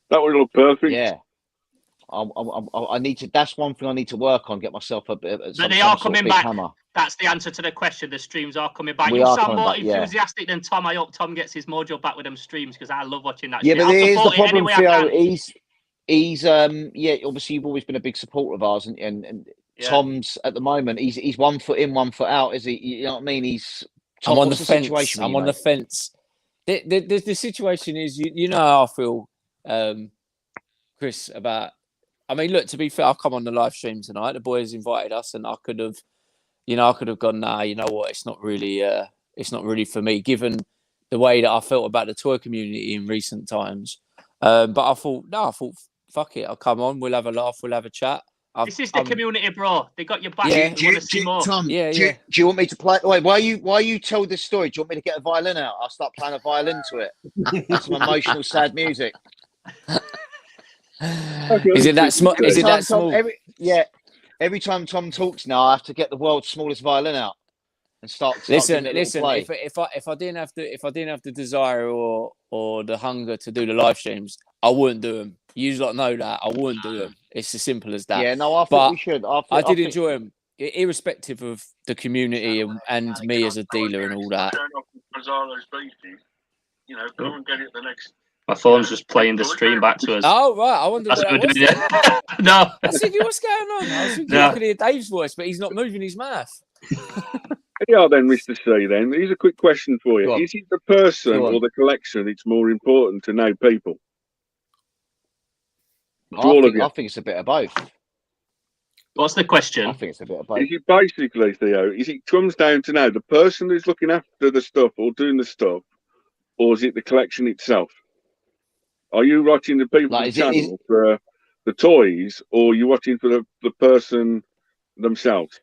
Speaker 1: That would look perfect.
Speaker 4: Yeah. I need to. That's one thing I need to work on. Get myself a bit.
Speaker 5: But they are coming back.
Speaker 4: Hammer.
Speaker 5: That's the answer to the question. The streams are coming back.
Speaker 4: You
Speaker 5: sound more enthusiastic than Tom. I hope Tom gets his mojo back with them streams because I love watching that.
Speaker 4: Yeah,
Speaker 5: shit.
Speaker 4: but here's the problem, Theo. He's obviously you've always been a big supporter of ours, and Tom's at the moment. He's 1 foot in, 1 foot out. Is he? You know what I mean?
Speaker 3: I'm on the fence. I'm on the fence. The situation is, you know how I feel, Chris, about. I mean, look, to be fair, I've come on the live stream tonight. The boys invited us, and I could have gone, nah, you know what? It's not really for me, given the way that I felt about the toy community in recent times. But I thought, fuck it, I'll come on. We'll have a laugh. We'll have a chat.
Speaker 5: This is the community, bro. They got your back.
Speaker 4: Yeah,
Speaker 5: Do
Speaker 4: you want me to play? Wait, why you told this story? Do you want me to get a violin out? I'll start playing a violin to it. That's some emotional, sad music.
Speaker 3: Is it that small? Is it that small?
Speaker 4: Every time Tom talks now, I have to get the world's smallest violin out and start.
Speaker 3: Listen. If I didn't have the desire or the hunger to do the live streams, I wouldn't do them. You lot know that I wouldn't do them. It's as simple as that.
Speaker 4: Yeah, no, I think we should.
Speaker 3: I did enjoy them, irrespective of the community and me as a dealer and all that.
Speaker 1: You know, go and get it the next.
Speaker 5: My phone's just playing the stream back to us.
Speaker 3: Oh, right. I wonder what that was.
Speaker 5: No.
Speaker 3: I said, what's going on? I was thinking I could hear Dave's voice, but he's not moving his mouth.
Speaker 1: Yeah, then, Mr. C, then. Here's a quick question for you. Is it the person or the collection that's more important to know people?
Speaker 4: I think it's a bit of both.
Speaker 5: What's the question?
Speaker 4: I think it's a bit of both.
Speaker 1: Is it basically, Theo, it comes down to now the person who's looking after the stuff or doing the stuff, or is it the collection itself? Are you watching the people on the channel for the toys, or are you watching for the person themselves?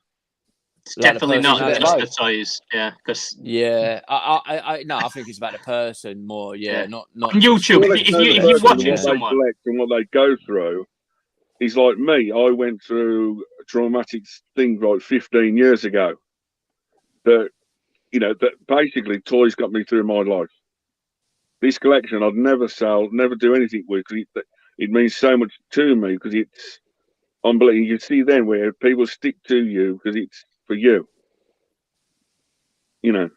Speaker 5: It's definitely not just the toys,
Speaker 3: I think it's about the person more. Not
Speaker 5: on YouTube. If you're watching someone
Speaker 1: and what they go through, is like me. I went through a traumatic thing like 15 years ago. That basically toys got me through my life. This collection I'd never sell, never do anything with, because it means so much to me, because it's unbelievable. You see then where people stick to you because it's for you. You know,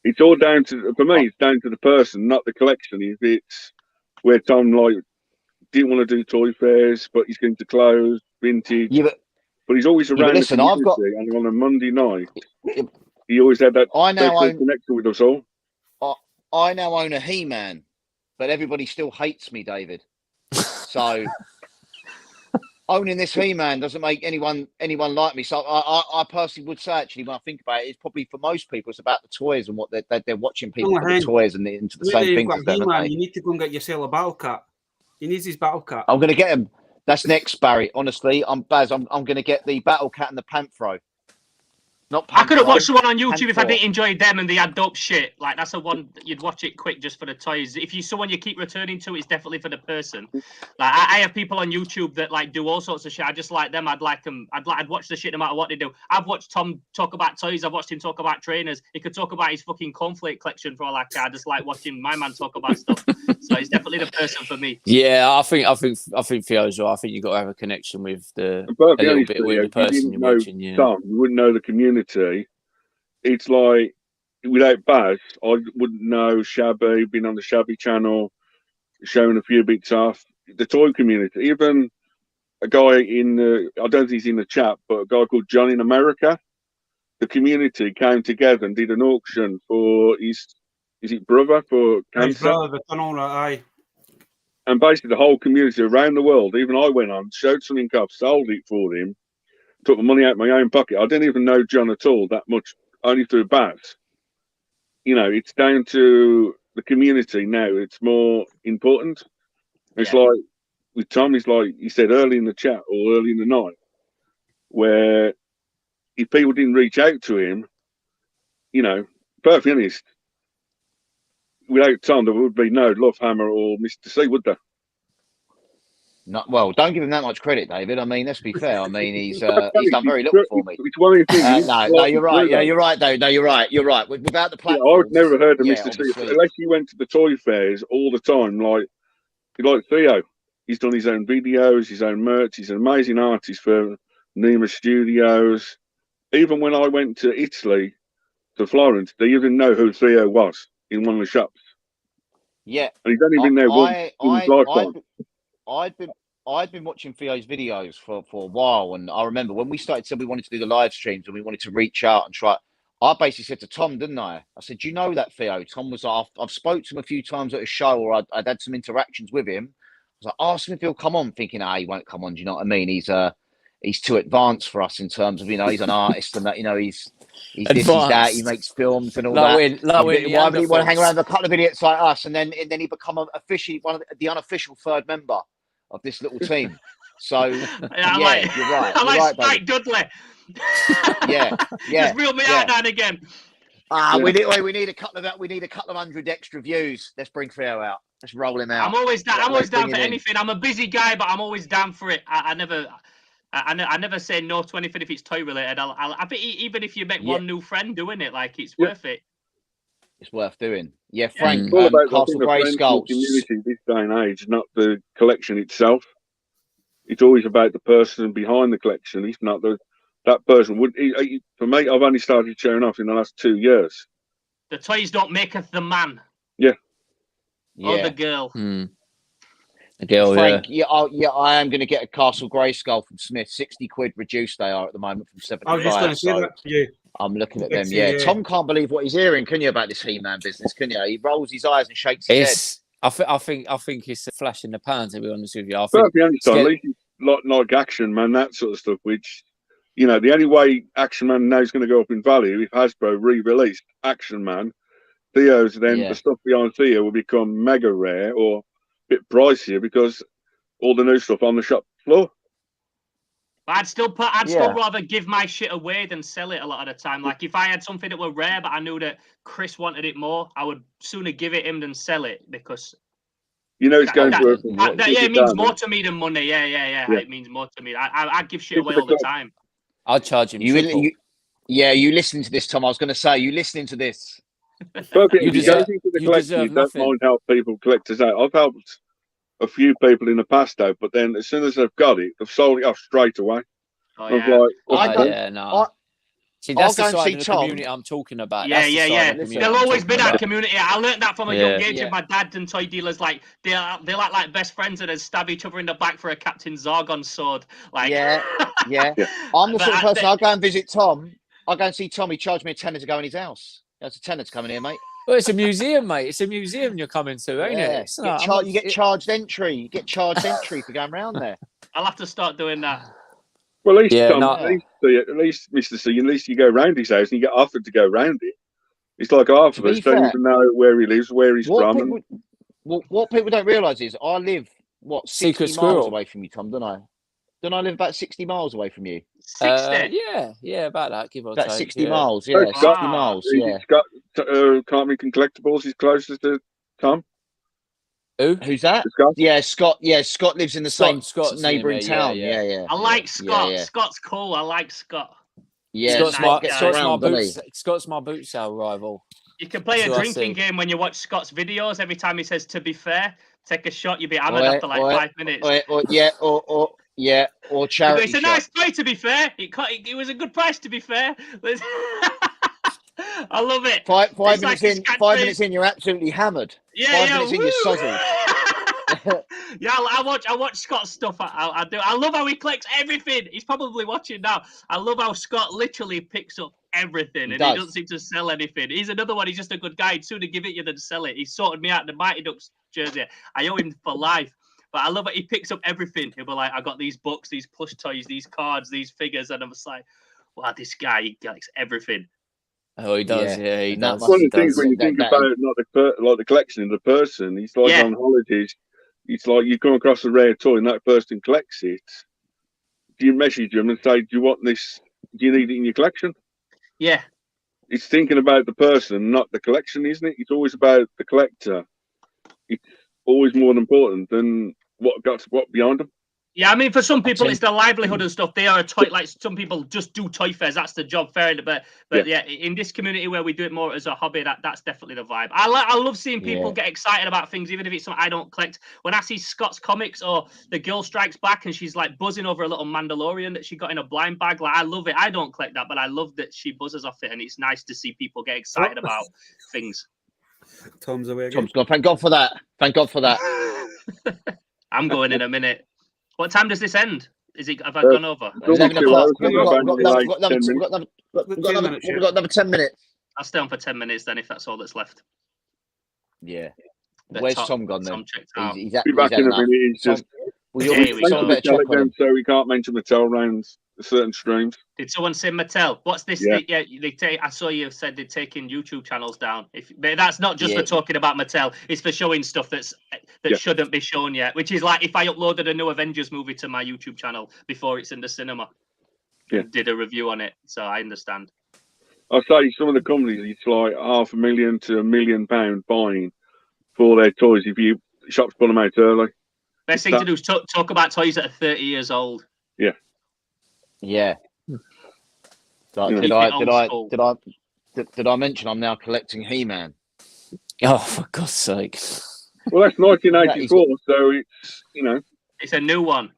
Speaker 1: it's all down to, for me, it's down to the person, not the collection. If it's where Tom didn't want to do toy fairs, but he's going to clothes, vintage, but he's always around the community, and on a Monday night, he always had that connection with us all.
Speaker 4: I now own a He-Man, but everybody still hates me, David. So owning this He-Man doesn't make anyone like me. So I personally would say, actually, when I think about it, it's probably for most people, it's about the toys and what they're watching people for the toys and into the same things.
Speaker 2: You need to go and get yourself a battle cat. He needs his battle cat.
Speaker 4: I'm going to get him. That's next, Barry. Honestly, I'm going to get the battle cat and the Panthro.
Speaker 5: I
Speaker 4: Pan
Speaker 5: couldn't
Speaker 4: Four.
Speaker 5: watch the one on YouTube
Speaker 4: Pan
Speaker 5: if I
Speaker 4: Four.
Speaker 5: didn't enjoy them and they had dope shit. Like that's a one that you'd watch it quick just for the toys. If you someone you keep returning to, it's definitely for the person. Like I have people on YouTube that like do all sorts of shit. I just like them. I'd like them. I'd watch the shit no matter what they do. I've watched Tom talk about toys. I've watched him talk about trainers. He could talk about his fucking cornflake collection for all I care. I just like watching my man talk about stuff. So it's definitely the person for me.
Speaker 3: Yeah, I think Theo's right. I think you've got to have a connection with a little bit with the person you're watching. Yeah.
Speaker 1: Tom, you wouldn't know the community. It's like without Baz, I wouldn't know Shabby, been on the Shabby channel, showing a few bits off. The toy community, even a guy in I don't think he's in the chat, but a guy called John in America, the community came together and did an auction for his brother for cancer.
Speaker 2: His brother, the tunnel, aye.
Speaker 1: And basically the whole community around the world, even I went on, showed something up, sold it for him, took the money out of my own pocket. I didn't even know John at all that much, only through Baz. You know, it's down to the community now. It's more important. It's like with Tom, it's like he said early in the chat or early in the night, where if people didn't reach out to him, you know, perfectly honest, without Tom, there would be no Love Hammer or Mr. C, would there?
Speaker 4: No, well, don't give him that much credit, David. I mean, let's be fair. I mean, he's done very little for me.
Speaker 1: It's one of the things.
Speaker 4: No, you're right. Yeah, you're right, though. No, you're right. You're right. Without the platform,
Speaker 1: I would never heard of Mr.
Speaker 4: obviously.
Speaker 1: C unless he went to the toy fairs all the time. Like Theo, he's done his own videos, his own merch. He's an amazing artist for Nima Studios. Even when I went to Italy, to Florence, they even know who Theo was in one of the shops.
Speaker 4: Yeah,
Speaker 1: and he's only been there once in his lifetime.
Speaker 4: I'd been watching Theo's videos for a while, and I remember when we said we wanted to do the live streams and we wanted to reach out and try. I basically said to Tom, didn't I? I said, "Do you know that Theo?" Tom was like, "I've spoke to him a few times at a show, or I'd had some interactions with him." I was like, "Ask him if he'll come on," thinking, he won't come on. Do you know what I mean? He's too advanced for us in terms of, you know, he's an artist and that, you know, he's this, he's that, he makes films and all that. Why would he want to hang around with a couple of idiots like us, and then he become officially one of the unofficial third member of this little team? So you're right.
Speaker 5: I like Spike Dudley.
Speaker 4: Yeah.
Speaker 5: Just reel me out now and again.
Speaker 4: We need a couple of hundred extra views. Let's bring Theo out. Let's roll him out.
Speaker 5: I'm always down for anything. I'm a busy guy, but I'm always down for it. I never say no to anything if it's toy related. I think even if you make one new friend doing it, like it's worth it.
Speaker 4: It's worth doing. Yeah, Frank.
Speaker 1: It's all about
Speaker 4: Castle Grayskull
Speaker 1: community this day and age, not the collection itself. It's always about the person behind the collection. It's not that person. For me, I've only started showing off in the last 2 years.
Speaker 5: The toys don't maketh the man.
Speaker 1: Yeah.
Speaker 5: Or the girl.
Speaker 3: The girl,
Speaker 4: Frank, I am going to get a Castle Grayskull from Smith. 60 quid reduced they are at the moment from 75.
Speaker 2: I was just going to say that to you.
Speaker 4: I'm looking at them. Yeah, Tom can't believe what he's hearing. Can you about this He-Man business? Can you? He rolls his eyes and shakes his head.
Speaker 3: I think it's a flash in the pan, to be honest with you. I
Speaker 1: But
Speaker 3: think
Speaker 1: the only time, at least like Action Man, that sort of stuff, which, you know, the only way Action Man now is going to go up in value if Hasbro re-released Action Man, Theo's the stuff behind Theo will become mega rare or a bit pricier because all the new stuff on the shop floor.
Speaker 5: I'd still rather give my shit away than sell it a lot of the time. Like if I had something that were rare, but I knew that Chris wanted it more, I would sooner give it him than sell it because
Speaker 1: you know it's going to.
Speaker 5: It means more to me than money. Yeah. It means more to me. I give shit away all the time.
Speaker 3: I'll charge him.
Speaker 4: You listening to this, Tom? I was going to say, you listening to this?
Speaker 1: You don't mind help people collect us out. I've helped a few people in the past though, but then as soon as they've got it, they've sold it off straight away.
Speaker 3: See, that's the side of the community I'm talking about.
Speaker 5: Yeah. There'll always be that community. I learned that from a young age with my dad and toy dealers. Like they like best friends and they stab each other in the back for a Captain Zargon sword. Like
Speaker 4: yeah. I'm the sort of person. I'll go and visit Tom. I'll go and see Tom. He charged me $10 to go in his house. That's a $10 to come in here, mate.
Speaker 3: Well, it's a museum, mate. It's a museum you're coming to, ain't it?
Speaker 4: You get charged entry. You get charged entry for going around there.
Speaker 5: I'll have to start doing that.
Speaker 1: Well, at least Mr. C, at least you go round his house and you get offered to go round it. It's like half of us don't even know where he lives, where he's from.
Speaker 4: What people don't realise is I live 60 miles away from you, Tom, don't I? Don't I live about 60 miles away from you?
Speaker 5: 60.
Speaker 3: Yeah, about that. Give or
Speaker 4: About
Speaker 3: take.
Speaker 4: 60
Speaker 3: yeah.
Speaker 4: miles. Yeah,
Speaker 1: Oh,
Speaker 4: 60
Speaker 5: wow.
Speaker 4: miles.
Speaker 1: Is
Speaker 4: Yeah.
Speaker 1: it Scott, Cartman Collectibles is closest to Tom?
Speaker 3: Who?
Speaker 4: Who's that?
Speaker 1: Scott?
Speaker 4: Yeah, Scott. Yeah, Scott lives in the same
Speaker 3: Scott's
Speaker 4: neighbouring
Speaker 3: near me, yeah,
Speaker 4: town.
Speaker 3: yeah.
Speaker 4: Yeah.
Speaker 5: I like Scott.
Speaker 4: Yeah.
Speaker 5: Scott's cool. I like Scott.
Speaker 4: Yeah,
Speaker 5: He's a
Speaker 4: Scott
Speaker 5: nice
Speaker 4: gets
Speaker 5: guy.
Speaker 4: around, doesn't he?
Speaker 3: Scott's my boot sale rival.
Speaker 5: You can play a
Speaker 3: So I
Speaker 5: drinking
Speaker 3: see.
Speaker 5: game when you watch Scott's videos. Every time he says "to be fair," take a shot. You'll be hammered after like 5 minutes.
Speaker 4: Or
Speaker 5: You go,
Speaker 4: charity
Speaker 5: it's a
Speaker 4: shot.
Speaker 5: nice toy. To be fair, it was a good price. To be fair, I love it.
Speaker 4: Five
Speaker 5: It's
Speaker 4: minutes
Speaker 5: like his
Speaker 4: in.
Speaker 5: catchphrase.
Speaker 4: 5 minutes in, you're absolutely hammered.
Speaker 5: Yeah,
Speaker 4: 5
Speaker 5: yeah.
Speaker 4: minutes in, you're
Speaker 5: woo!
Speaker 4: sozzled.
Speaker 5: Yeah, I watch Scott's stuff. I do. I love how he collects everything. He's probably watching now. I love how Scott literally picks up everything, and he doesn't seem to sell anything. He's another one. He's just a good guy. He'd sooner give it you than sell it. He sorted me out in the Mighty Ducks jersey. I owe him for life. But I love it. He picks up everything. He'll be like, I got these books, these plush toys, these cards, these figures, and I'm just like, wow, this guy, he collects everything.
Speaker 3: Oh, he does. Yeah, he does.
Speaker 1: One of the
Speaker 3: he
Speaker 1: things
Speaker 3: does.
Speaker 1: when you think about not the collection of the person, it's like on holidays. It's like you come across a rare toy and that person collects it. Do you message them and say, "Do you want this? Do you need it in your collection?"
Speaker 5: Yeah.
Speaker 1: It's thinking about the person, not the collection, isn't it? It's always about the collector. It's always more important than what behind them.
Speaker 5: Yeah, I mean, for some people, it's their livelihood and stuff. They are a toy, like some people just do toy fairs. That's the job, fair enough. But yeah, in this community where we do it more as a hobby, that's definitely the vibe. I love seeing people get excited about things, even if it's something I don't collect. When I see Scott's comics or the girl strikes back and she's like buzzing over a little Mandalorian that she got in a blind bag, like I love it. I don't collect that, but I love that she buzzes off it, and it's nice to see people get excited about things.
Speaker 2: Tom's away again.
Speaker 4: Tom's gone. Thank God for that. Thank God for that.
Speaker 5: I'm going in a minute. What time does this end? Have I gone over?
Speaker 4: 11 o'clock. We've got another 10 minutes.
Speaker 5: I'll stay on for 10 minutes then, if that's all that's left.
Speaker 4: Yeah. Where's Tom gone then?
Speaker 5: Tom checked out.
Speaker 1: He's back in a minute. He's just so he can't mention Mattel around certain streams.
Speaker 5: Did someone say Mattel? What's this? Yeah, I saw you said they're taking YouTube channels down. But that's not just for talking about Mattel. It's for showing stuff that shouldn't be shown yet. Which is like if I uploaded a new Avengers movie to my YouTube channel before it's in the cinema. Did a review on it, so I understand.
Speaker 1: I say some of the companies, it's like £500,000 to £1 million buying for their toys. If you shops put them out early.
Speaker 5: Best thing to do is talk about toys that are 30 years old.
Speaker 1: Yeah.
Speaker 4: Yeah. Did I mention I'm now collecting He-Man?
Speaker 3: Oh, for God's sake!
Speaker 1: Well, that's 1984, so it's
Speaker 5: it's a new one.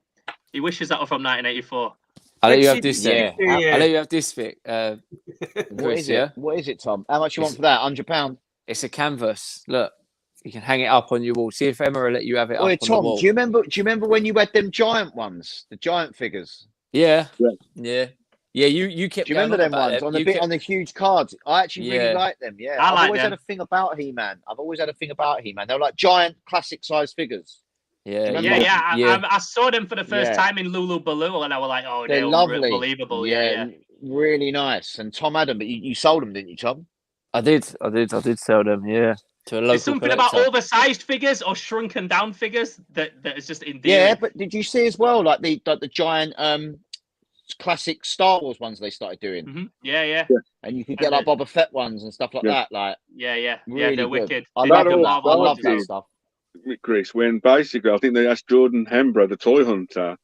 Speaker 5: He wishes that were from 1984.
Speaker 3: I'll let you have this.
Speaker 4: Yeah.
Speaker 3: I'll let you have this, Vic.
Speaker 4: What is it? What is it, Tom? How much you want for that? £100?
Speaker 3: It's a canvas. Look. You can hang it up on your wall. See if Emma will let you have it up on
Speaker 4: Tom,
Speaker 3: the wall.
Speaker 4: do you remember when you had them giant ones, the giant figures?
Speaker 3: Yeah. You kept.
Speaker 4: Do you remember them ones on the huge cards? I actually really like them. Yeah, I've always had a thing about He-Man. They were like giant, classic size figures.
Speaker 3: Yeah,
Speaker 5: I saw them for the first time in Lulu Baloo, and I was like, "Oh, they're lovely, unbelievable." Yeah,
Speaker 4: really nice. And Tom had them, but you sold them, didn't you, Tom?
Speaker 3: I did sell them. Yeah. To a local
Speaker 5: There's something
Speaker 3: collector.
Speaker 5: about oversized figures or shrunken down figures that is just endearing.
Speaker 4: Yeah, but did you see as well, like the giant classic Star Wars ones they started doing?
Speaker 5: Mm-hmm. Yeah.
Speaker 4: And you could get like Boba Fett ones and stuff like that. Like
Speaker 5: really
Speaker 4: they're
Speaker 5: good. Wicked.
Speaker 4: I love that stuff.
Speaker 1: Chris, when basically I think they asked Jordan Hembrough, the toy hunter,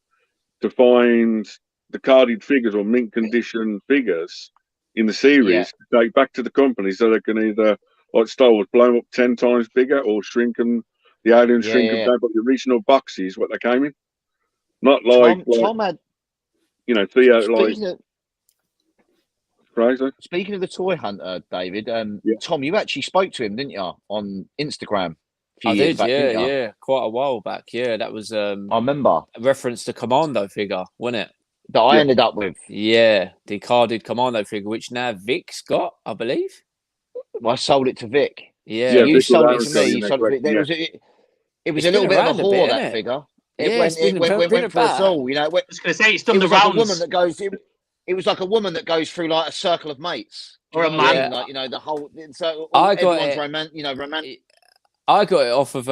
Speaker 1: to find the carded figures or mint condition figures in the series to take back to the company so they can either, like Star Wars, blow them up 10 times bigger or shrink them, the aliens shrink them down, but the original boxes, what they came in. Not like,
Speaker 4: Tom had,
Speaker 1: crazy.
Speaker 4: Speaking of the toy hunter, David, Tom, you actually spoke to him, didn't you, on Instagram?
Speaker 3: I did, quite a while back. Yeah, that was
Speaker 4: I remember
Speaker 3: a reference to Commando figure, wasn't it?
Speaker 4: That I ended up with.
Speaker 3: Yeah, the carded Commando figure, which now Vic's got, I believe.
Speaker 4: I sold it to Vic.
Speaker 3: Yeah,
Speaker 4: you sold it to me. You sold it. It was a little bit of a whore, that figure. It went for us all. I
Speaker 5: was going to say, it's done the
Speaker 4: rounds.
Speaker 5: Like
Speaker 4: a woman that goes. It was like a woman that goes through like a circle of mates,
Speaker 5: or a man.
Speaker 4: Like the whole. So
Speaker 3: I got
Speaker 4: it. Romantic.
Speaker 3: I got it off of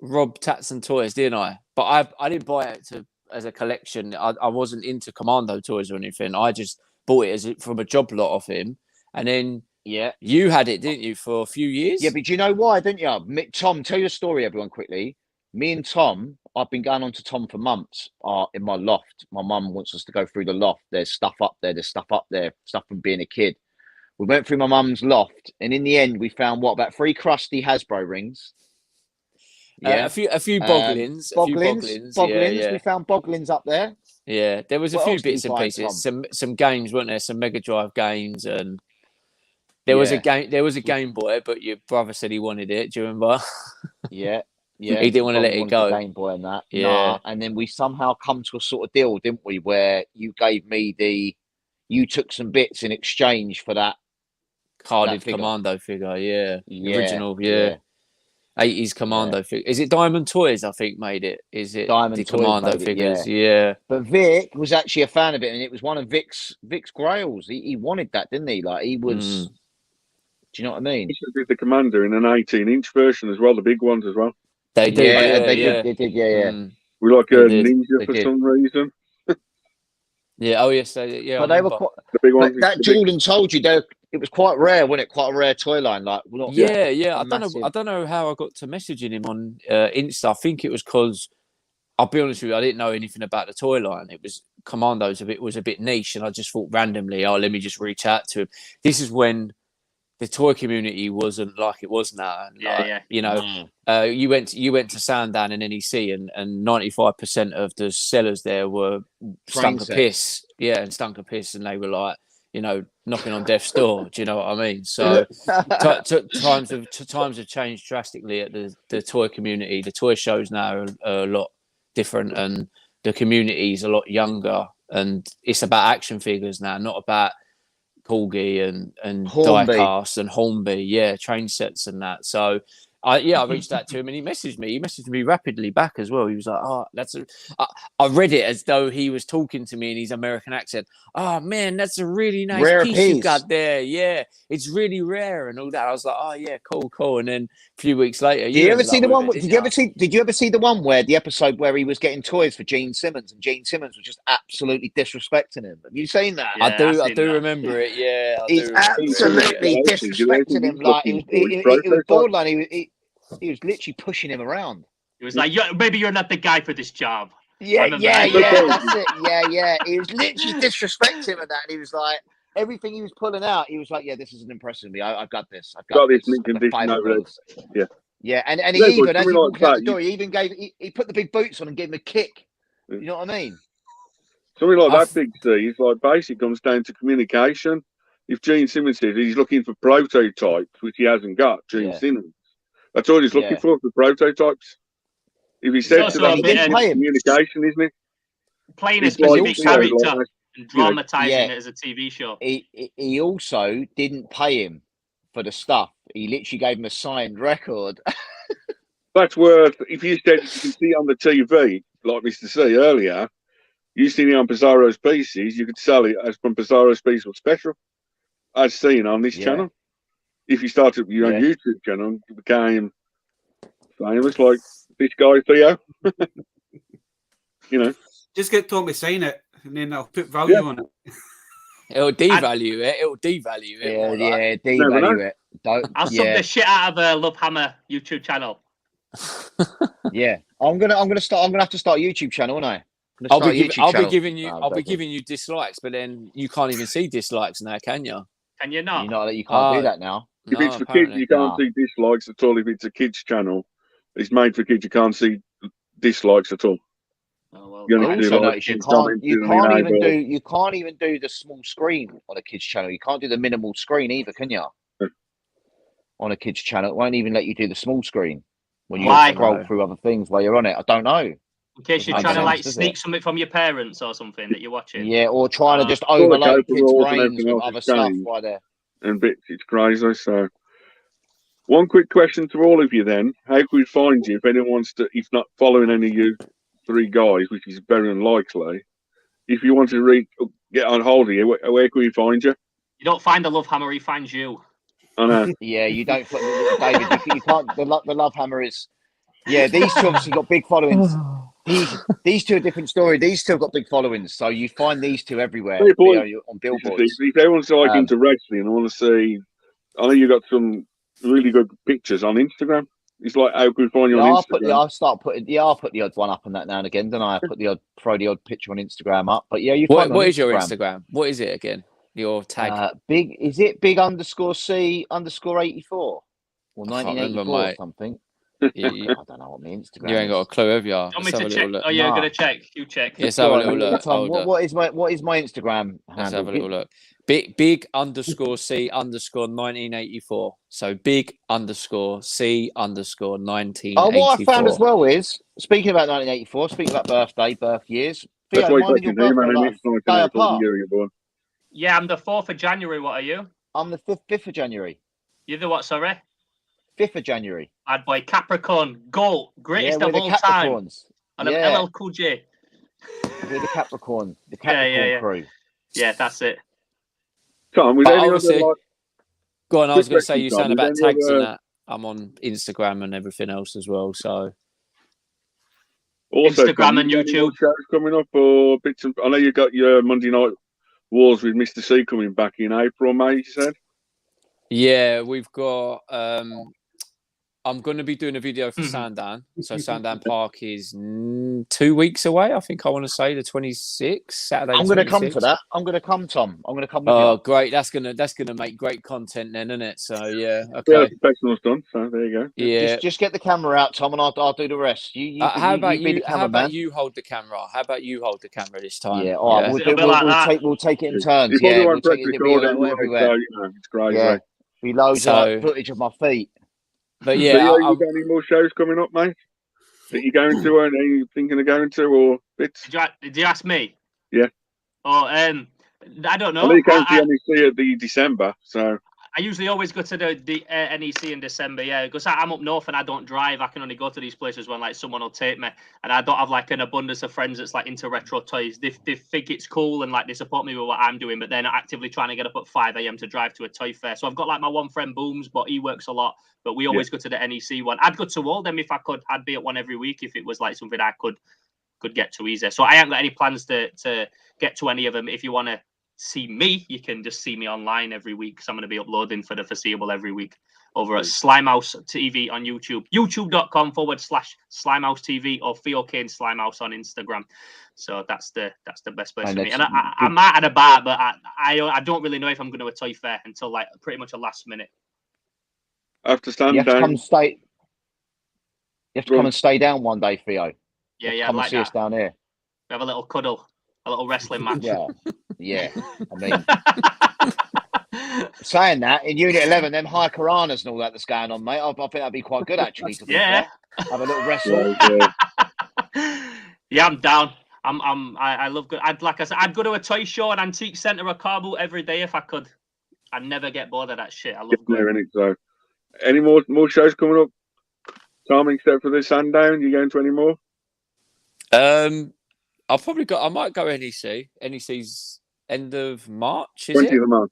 Speaker 3: Rob Tats and Toys, didn't I? But I didn't buy it to as a collection. I wasn't into Commando toys or anything. I just bought it from a job lot off him, and then you had it, didn't you, for a few years?
Speaker 4: Yeah, but do you know why, didn't you? Tom, tell your story, everyone, quickly. Me and Tom, I've been going on to Tom for months in my loft. My mum wants us to go through the loft. There's stuff up there. There's stuff up there. Stuff from being a kid. We went through my mum's loft, and in the end, we found about 3 crusty Hasbro rings.
Speaker 3: Yeah, a few Boglins.
Speaker 4: Boglins.
Speaker 3: Yeah.
Speaker 4: We found Boglins up there.
Speaker 3: Yeah, there was a
Speaker 4: What
Speaker 3: few
Speaker 4: else did
Speaker 3: bits
Speaker 4: we
Speaker 3: and
Speaker 4: find,
Speaker 3: pieces.
Speaker 4: Tom?
Speaker 3: Some games, weren't there? Some Mega Drive games, and there was a game. There was a Game Boy, but your brother said he wanted it. Do you remember?
Speaker 4: Yeah.
Speaker 3: He didn't want to let it go.
Speaker 4: Game Boy and that.
Speaker 3: Yeah.
Speaker 4: Nah. And then we somehow come to a sort of deal, didn't we? Where you gave me you took some bits in exchange for that
Speaker 3: Carded
Speaker 4: figure.
Speaker 3: Commando figure. Yeah.
Speaker 4: Yeah,
Speaker 3: Original. Yeah. 80s Commando figure. Is it Diamond Toys? I think made it. Is it
Speaker 4: Diamond
Speaker 3: the
Speaker 4: Toys
Speaker 3: Commando
Speaker 4: made it,
Speaker 3: figures?
Speaker 4: yeah.
Speaker 3: Yeah.
Speaker 4: But Vic was actually a fan of it, and it was one of Vic's grails. He wanted that, didn't he? Like he was. Do you know what I mean?
Speaker 1: He did the Commander in an 18-inch version as well, the big ones as well.
Speaker 3: They did. Yeah,
Speaker 4: they did. Yeah.
Speaker 1: We like a
Speaker 3: They did.
Speaker 1: Ninja for some reason.
Speaker 3: Yeah. Oh yes. Yeah.
Speaker 4: But they were quite.
Speaker 1: The big ones.
Speaker 4: But that Jordan told you it was quite rare, wasn't it? Quite a rare toy line. Like
Speaker 3: yeah. I
Speaker 4: massive.
Speaker 3: don't know how I got to messaging him on Insta. I think it was because I'll be honest with you, I didn't know anything about the toy line. It was Commandos was a bit niche, and I just thought randomly, let me just reach out to him. This is when the toy community wasn't like it was now. You know, you went to Sandown and NEC, and 95% of the sellers there were stunk of piss. Yeah, and stunk of piss, and they were like, you know, knocking on death's door. Do you know what I mean? So times have changed drastically at the toy community. The toy shows now are a lot different, and the community is a lot younger, and it's about action figures now, not about Corgi and diecast and Hornby, train sets and that. So I reached out to him, and he messaged me rapidly back as well. He was like, I read it as though he was talking to me in his American accent. Oh man, that's a really nice
Speaker 4: rare
Speaker 3: piece you got there. Yeah, it's really rare and all that. I was like, oh yeah, cool. And then a few weeks later,
Speaker 4: did you ever see the one? Did you ever see the one where the episode where he was getting toys for Gene Simmons, and Gene Simmons was just absolutely disrespecting him? Have you seen that?
Speaker 3: Yeah, I do remember it. Yeah,
Speaker 4: he's absolutely disrespecting him. Like he was borderline. He was literally pushing him around.
Speaker 5: He was like, maybe you're not the guy for this job.
Speaker 4: Yeah, that's it. Yeah. He was literally disrespecting him and that. And he was like, everything he was pulling out, he was like, yeah, this isn't impressing me. I've got this. I've got this.
Speaker 1: Yeah.
Speaker 4: Yeah, and he even, as he walked out the door, he put the big boots on and gave him a kick. You know what I mean?
Speaker 1: Something like that, Big C, is like basically comes down to communication. If Gene Simmons says he's looking for prototypes, which he hasn't got, Gene Simmons, that's all he's looking for prototypes. If he said to them, communication, isn't it?
Speaker 5: Playing a specific character and dramatising it as a TV show.
Speaker 4: He also didn't pay him for the stuff. He literally gave him a signed record.
Speaker 1: That's worth, if you said you can see it on the TV, like Mr. C earlier, you seen it on Pizarro's Pieces, you could sell it as from Pizarro's Piece Special, as seen on this channel. If you started your own YouTube channel, you became famous like this guy Theo. You know,
Speaker 2: just get Tom to sign it, and then I'll put value on it.
Speaker 3: It'll devalue it.
Speaker 4: Yeah, devalue it.
Speaker 5: I'll sub the shit out of Love Hammer YouTube channel.
Speaker 4: I'm gonna have to start a YouTube channel, aren't I?
Speaker 3: I'll be giving you dislikes, but then you can't even see dislikes now, can you?
Speaker 5: Can you not?
Speaker 4: You can't do that now.
Speaker 1: If it's for kids, you can't see dislikes at all. If it's a kids channel, it's made for kids. You can't see dislikes at all.
Speaker 5: Oh, well,
Speaker 4: you can't even do the small screen on a kids channel. You can't do the minimal screen either, can you? On a kids channel, it won't even let you do the small screen when you scroll through other things while you're on it. I don't know.
Speaker 5: In case you're trying to sneak something from your parents or something that you're watching.
Speaker 4: Yeah, or trying to just overload kids' brains with other stuff while they're
Speaker 1: and bits. It's crazy. So, one quick question to all of you then: how can we find you if anyone wants to? If not following any of you three guys, which is very unlikely, if you want to get on hold of you, where can we find you?
Speaker 5: You don't find the Love Hammer; he finds you.
Speaker 1: I know.
Speaker 4: Yeah, you don't, David. You can't. The Love Hammer is. Yeah, these two obviously got big followings. These two are different story. These two have got big followings, so you find these two everywhere.
Speaker 1: People-
Speaker 4: On billboards.
Speaker 1: If everyone's like into wrestling, I want to see. I know you got some really good pictures on Instagram. It's like how can we find you on Instagram?
Speaker 4: I'll put the odd one up on that now and again. Don't I throw the odd picture on Instagram up. But yeah,
Speaker 3: What is your Instagram? What is it again? Your tag?
Speaker 4: Big underscore C underscore 84 or 1984 or something. I don't know what my Instagram.
Speaker 3: You ain't got a clue, have you?
Speaker 5: Want me to check? Oh, you're gonna check. You check.
Speaker 3: Let's have a little look.
Speaker 4: Tom, what is my Instagram handle?
Speaker 3: Let's have a little look. Big underscore C underscore 1984. So big underscore C underscore 1984.
Speaker 4: Oh, what I found as well is, speaking about 1984, speaking about birth years,
Speaker 1: That's
Speaker 4: Theo,
Speaker 1: why
Speaker 4: mine and your birthday are like a day apart.
Speaker 1: you're born.
Speaker 5: Yeah, I'm the 4th of January. What are you?
Speaker 4: I'm the 5th of January.
Speaker 5: You're the what? Sorry.
Speaker 4: 5th of January.
Speaker 5: Bad boy, Capricorn, GOAT, greatest
Speaker 4: we're
Speaker 5: of
Speaker 4: the
Speaker 5: all time.
Speaker 4: Capricorns.
Speaker 5: And I'm LL Cool J.
Speaker 4: We're the Capricorn. The Capricorn crew.
Speaker 5: Yeah, that's it.
Speaker 1: Tom, was any other like,
Speaker 3: go on, I was going to say you sound about tags
Speaker 1: other...
Speaker 3: and that. I'm on Instagram and everything else as well. So
Speaker 1: also,
Speaker 5: Instagram and YouTube
Speaker 1: shows coming up, or bits. I know you got your Monday Night Wars with Mr. C coming back in April, May. You said.
Speaker 3: Yeah, we've got. I'm going to be doing a video for Sandown. So Sandown Park is 2 weeks away. I think I want to say the 26th, Saturday.
Speaker 4: I'm going to come for that. I'm going to come, Tom. I'm going to come with you.
Speaker 3: Oh, great! That's gonna make great content then, isn't it? So yeah, okay.
Speaker 1: Yeah, professional's done. So there you go.
Speaker 3: Yeah,
Speaker 4: just get the camera out, Tom, and I'll do the rest.
Speaker 3: How about you hold the camera? How about you hold the camera this time?
Speaker 4: Yeah, all right. We'll take it in turns. Yeah, we'll take it everywhere.
Speaker 1: So, you know, it's great.
Speaker 4: Yeah, we loads of footage of my feet.
Speaker 3: But yeah,
Speaker 1: so, you got any more shows coming up, mate? That you're going to, and are you thinking of going to, or bits?
Speaker 5: Did you ask me?
Speaker 1: Yeah.
Speaker 5: Oh, I don't know.
Speaker 1: I know you came to NEC at the December, so.
Speaker 5: I usually always go to the NEC in December, yeah, because I'm up north and I don't drive. I can only go to these places when like someone will take me, and I don't have like an abundance of friends that's like into retro toys. They think it's cool and like they support me with what I'm doing, but they're not actively trying to get up at 5 a.m. to drive to a toy fair. So I've got like my one friend Booms, but he works a lot. But we always go to the NEC one. I'd go to all them if I could. I'd be at one every week if it was like something I could get to easy. So I haven't got any plans to get to any of them. If you want to see me, you can just see me online every week, because I'm going to be uploading for the foreseeable every week over at Slimehouse TV on YouTube, youtube.com/Slimehouse TV, or Theo Kane Slimehouse on Instagram. So that's the best place for me. And I'm out and about, but I don't really know if I'm going to a toy fair until like pretty much a last minute.
Speaker 1: After stand
Speaker 4: you have
Speaker 1: down.
Speaker 4: to come and stay down one day, Theo.
Speaker 5: Yeah,
Speaker 4: come
Speaker 5: like
Speaker 4: and see us down here.
Speaker 5: We have a little cuddle, a little wrestling match.
Speaker 4: Yeah. I mean, saying that, in Unit 11, them high Karanas and all that's going on, mate. I think that'd be quite good actually. Have a little wrestle.
Speaker 5: Yeah, I'm down. I love good. I'd go to a toy show, an antique centre, a car boot every day if I could. I'd never get bored of that shit. I love it.
Speaker 1: So, any more shows coming up, Tom, except for this Sandown? You going to any more?
Speaker 3: I might go NEC. NEC's end of March, is
Speaker 1: 20th of March.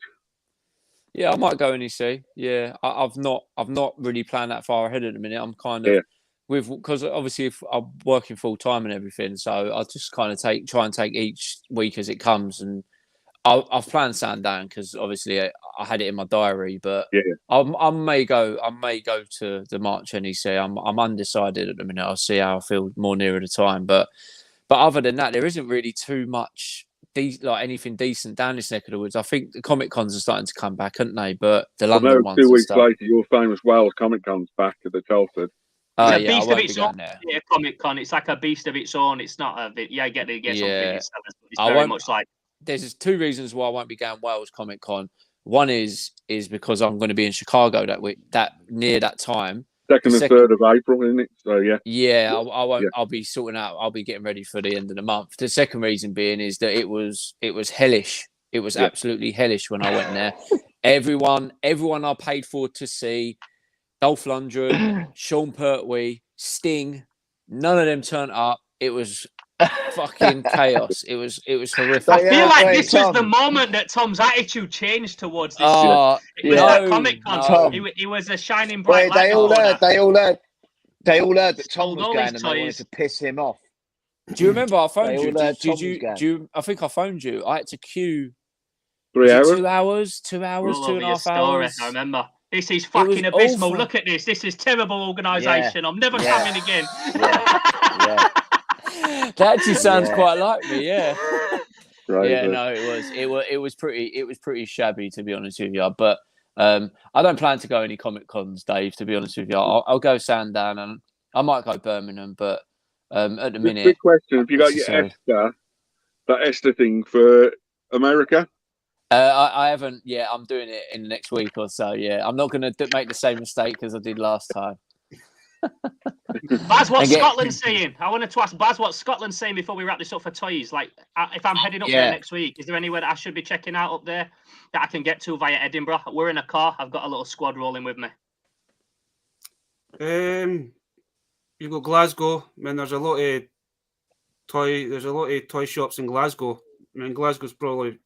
Speaker 3: Yeah, I might go NEC. Yeah, I've not really planned that far ahead at the minute. I'm kind of because obviously if I'm working full time and everything, so I'll just kind of try and take each week as it comes. And I've planned Sandown because obviously I had it in my diary, but I may go to the March NEC. I'm undecided at the minute. I'll see how I feel more nearer the time, but other than that, there isn't really too much anything decent down this neck of the woods. I think the Comic Cons are starting to come back, aren't they? But the London ones.
Speaker 1: 2 weeks later, your famous Wales Comic Con's back at the Telford.
Speaker 5: It's a beast of its own. Yeah, Comic Con. It's like a beast of its own. It's not a bit. Yeah, I get it. Something. It's very much like.
Speaker 3: There's 2 reasons why I won't be going Wales Comic Con. One is because I'm going to be in Chicago that week, near that time.
Speaker 1: 2nd and 3rd of April, isn't it? So
Speaker 3: yeah, I won't. I'll be sorting out. I'll be getting ready for the end of the month. The second reason being is that it was hellish. It was absolutely hellish when I went there. Everyone I paid for to see, Dolph Lundgren, Sean Pertwee, Sting, none of them turned up. It was fucking chaos. It was horrific.
Speaker 5: I feel like this was the moment that Tom's attitude changed towards this. It was like Comic Con. It was a shining bright light.
Speaker 4: They all heard that Tom was going and they wanted to piss him off.
Speaker 3: Do you remember I phoned
Speaker 4: They
Speaker 3: you?
Speaker 4: all had
Speaker 3: Did
Speaker 4: Tom's
Speaker 3: you?
Speaker 4: gang.
Speaker 3: Do you? I think I phoned you. I had to queue.
Speaker 1: 3
Speaker 3: Was it
Speaker 1: hours.
Speaker 3: 2 hours? 2 hours?
Speaker 5: All
Speaker 3: Two
Speaker 5: over
Speaker 3: and a
Speaker 5: your
Speaker 3: half
Speaker 5: story.
Speaker 3: hours.
Speaker 5: I remember. This is
Speaker 3: was
Speaker 5: fucking abysmal.
Speaker 3: awful.
Speaker 5: Look at this. This is terrible organisation. I'm never
Speaker 4: Yeah.
Speaker 5: coming again.
Speaker 4: Yeah.
Speaker 3: That actually sounds
Speaker 4: Yeah.
Speaker 3: quite like me. Yeah.
Speaker 1: Right,
Speaker 3: Yeah.
Speaker 1: but-
Speaker 3: No, it was pretty shabby, to be honest with you. But I don't plan to go any Comic Cons, Dave. To be honest with you, I'll go Sandown and I might go Birmingham, but at the
Speaker 1: Just
Speaker 3: minute.
Speaker 1: quick question: have you got your
Speaker 3: necessary.
Speaker 1: that Esther thing for America?
Speaker 3: I haven't. Yeah, I'm doing it in the next week or so. Yeah, I'm not going to make the same mistake as I did last time.
Speaker 5: Baz, what's
Speaker 3: And get-
Speaker 5: Scotland saying? I wanted to ask Baz what's Scotland saying before we wrap this up for toys. Like, if I'm heading up there next week, is there anywhere that I should be checking out up there that I can get to via Edinburgh? We're in a car. I've got a little squad rolling with me.
Speaker 2: You've got Glasgow. I mean, there's a lot of toy shops in Glasgow. I mean, Glasgow's probably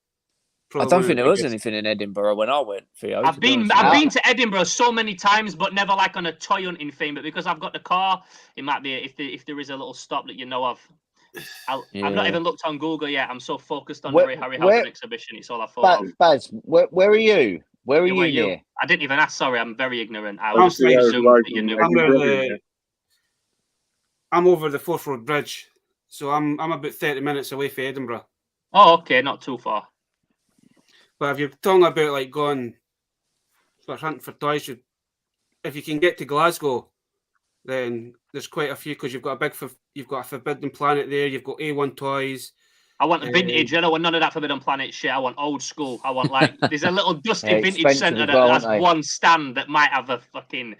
Speaker 3: I don't think there was anything in Edinburgh when I went, Theo.
Speaker 5: I've been to Edinburgh so many times, but never like on a toy hunting thing. But because I've got the car, it might be if there is a little stop that you know of. I've not even looked on Google yet. I'm so focused on the Ray Harryhausen exhibition. It's all I thought of.
Speaker 4: Baz, where are you? Where are you near?
Speaker 5: I didn't even ask. Sorry, I'm very ignorant. I was just assumed that you knew.
Speaker 2: I'm over the Forth Road Bridge, so I'm about 30 minutes away from Edinburgh.
Speaker 5: Oh, okay, not too far.
Speaker 2: But if you're talking about like going for hunting for toys, if you can get to Glasgow, then there's quite a few because you've got a Forbidden Planet there. You've got A1 Toys.
Speaker 5: I want the vintage. I don't want none of that Forbidden Planet shit. I want old school. I want like there's a little dusty vintage centre that has one stand that might have a fucking.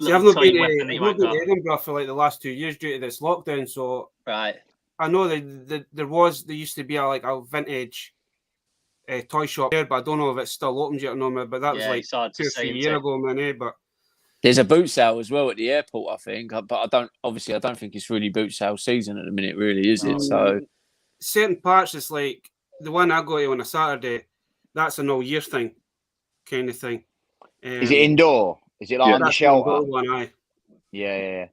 Speaker 2: See, I've not been to Edinburgh for like the last 2 years due to this lockdown. So
Speaker 5: right,
Speaker 2: I know that there used to be a vintage toy shop there, but I don't know if it's still open yet or not. But that was like 2 or 3 years ago, man. But
Speaker 3: there's a boot sale as well at the airport, I think. But I don't think it's really boot sale season at the minute, really, is it? So
Speaker 2: certain parts, it's like the one I go to on a Saturday. That's an all year thing, kind of thing.
Speaker 4: Is it indoor? Is it like under shelter?
Speaker 2: One,
Speaker 4: yeah.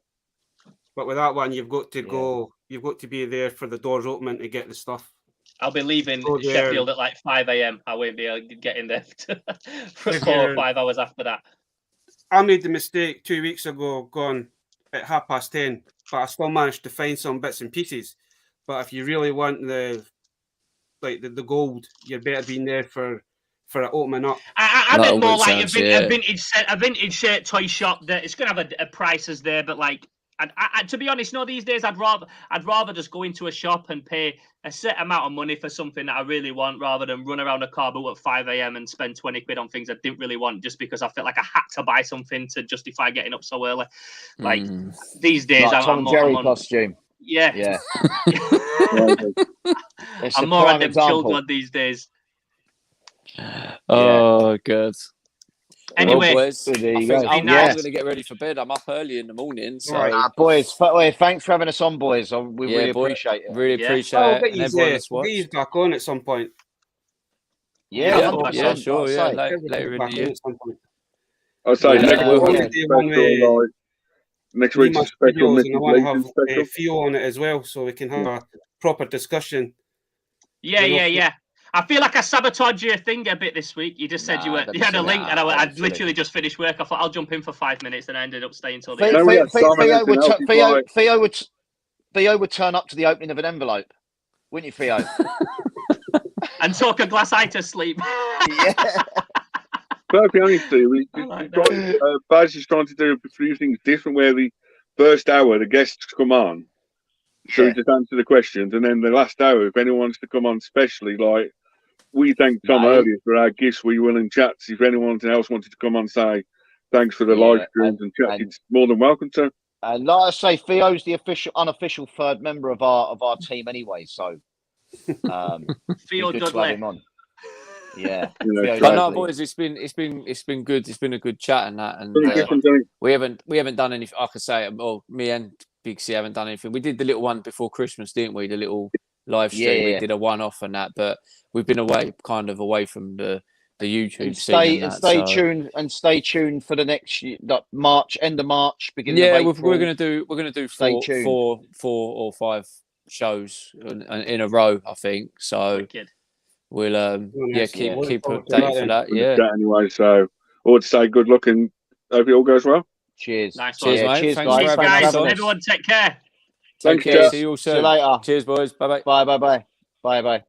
Speaker 2: But with that one, you've got to go. You've got to be there for the doors opening to get the stuff.
Speaker 5: I'll be leaving Sheffield at like 5 a.m. I won't be able to get in there for 4 or 5 hours after that.
Speaker 2: I made the mistake 2 weeks ago, going at 10:30, but I still managed to find some bits and pieces. But if you really want the gold, you're better being there for it opening up.
Speaker 5: I meant more like a vintage toy shop that it's gonna have a prices there, but like. I, to be honest, these days I'd rather just go into a shop and pay a set amount of money for something that I really want, rather than run around a car boot at 5 a.m. and spend 20 quid on things I didn't really want just because I felt like I had to buy something to justify getting up so early. Like these days,
Speaker 4: like
Speaker 5: I'm
Speaker 4: Jerry
Speaker 5: on
Speaker 4: costume.
Speaker 5: Yeah. I'm more on them chilled one these days.
Speaker 3: Oh, good.
Speaker 5: Anyway,
Speaker 3: well, boys, I'm going to get ready for bed. I'm up early in the morning. So,
Speaker 4: boys, thanks for having us on, boys. We really appreciate it.
Speaker 3: Really appreciate it.
Speaker 2: And everyone that's watched. Get back on at some point.
Speaker 3: Yeah, sure. Yeah, later in the year.
Speaker 1: I'll say next week's special.
Speaker 2: And I want to have Theo on it as well, so we can have a proper discussion.
Speaker 5: Yeah. I feel like I sabotaged your thing a bit this week. You just said you had a link, and I literally just finished work. I thought I'll jump in for 5 minutes, and I ended up staying till the end.
Speaker 4: Theo would turn up to the opening of an envelope, wouldn't you, Theo?
Speaker 5: And talk a glass eye to sleep.
Speaker 4: Yeah.
Speaker 1: Perfectly honest, Baz is trying to do a few things different. Where the first hour the guests come on, so we just answer the questions, and then the last hour, if anyone wants to come on, specially like. We thanked Tom earlier for our gifts. We will in chats. If anyone else wanted to come on, say thanks for the live streams and chat, it's more than welcome to.
Speaker 4: And like I say, Theo's the unofficial third member of our team anyway. So
Speaker 5: Theo
Speaker 4: good to have him on. Yeah,
Speaker 3: no, boys, it's been good. It's been a good chat and that, and we haven't done anything. I could say, well, me and Big C haven't done anything. We did the little one before Christmas, didn't we? The little live stream. We did a one-off on that, but we've been away from the YouTube scene.
Speaker 4: Stay tuned for the next March, end of March, beginning of April.
Speaker 3: we're gonna do 4 or 5 shows in a row, I think. So
Speaker 5: Wicked.
Speaker 3: we'll keep
Speaker 2: Looking forward to
Speaker 3: updated
Speaker 2: that
Speaker 3: for that.
Speaker 1: in the
Speaker 3: Yeah.
Speaker 1: chat anyway. So I would say good luck and hope it all goes well.
Speaker 4: Cheers.
Speaker 5: Nice one.
Speaker 3: Cheers, mate.
Speaker 4: Cheers,
Speaker 3: Thanks for
Speaker 5: Cheers,
Speaker 3: having
Speaker 5: guys.
Speaker 3: us on.
Speaker 5: Everyone, take care.
Speaker 3: Take
Speaker 1: Thanks,
Speaker 3: care.
Speaker 1: Jeff.
Speaker 3: See you all
Speaker 4: See you
Speaker 3: soon.
Speaker 4: later.
Speaker 3: Cheers, boys. Bye bye.
Speaker 4: Bye. Bye. Bye. Bye. Bye.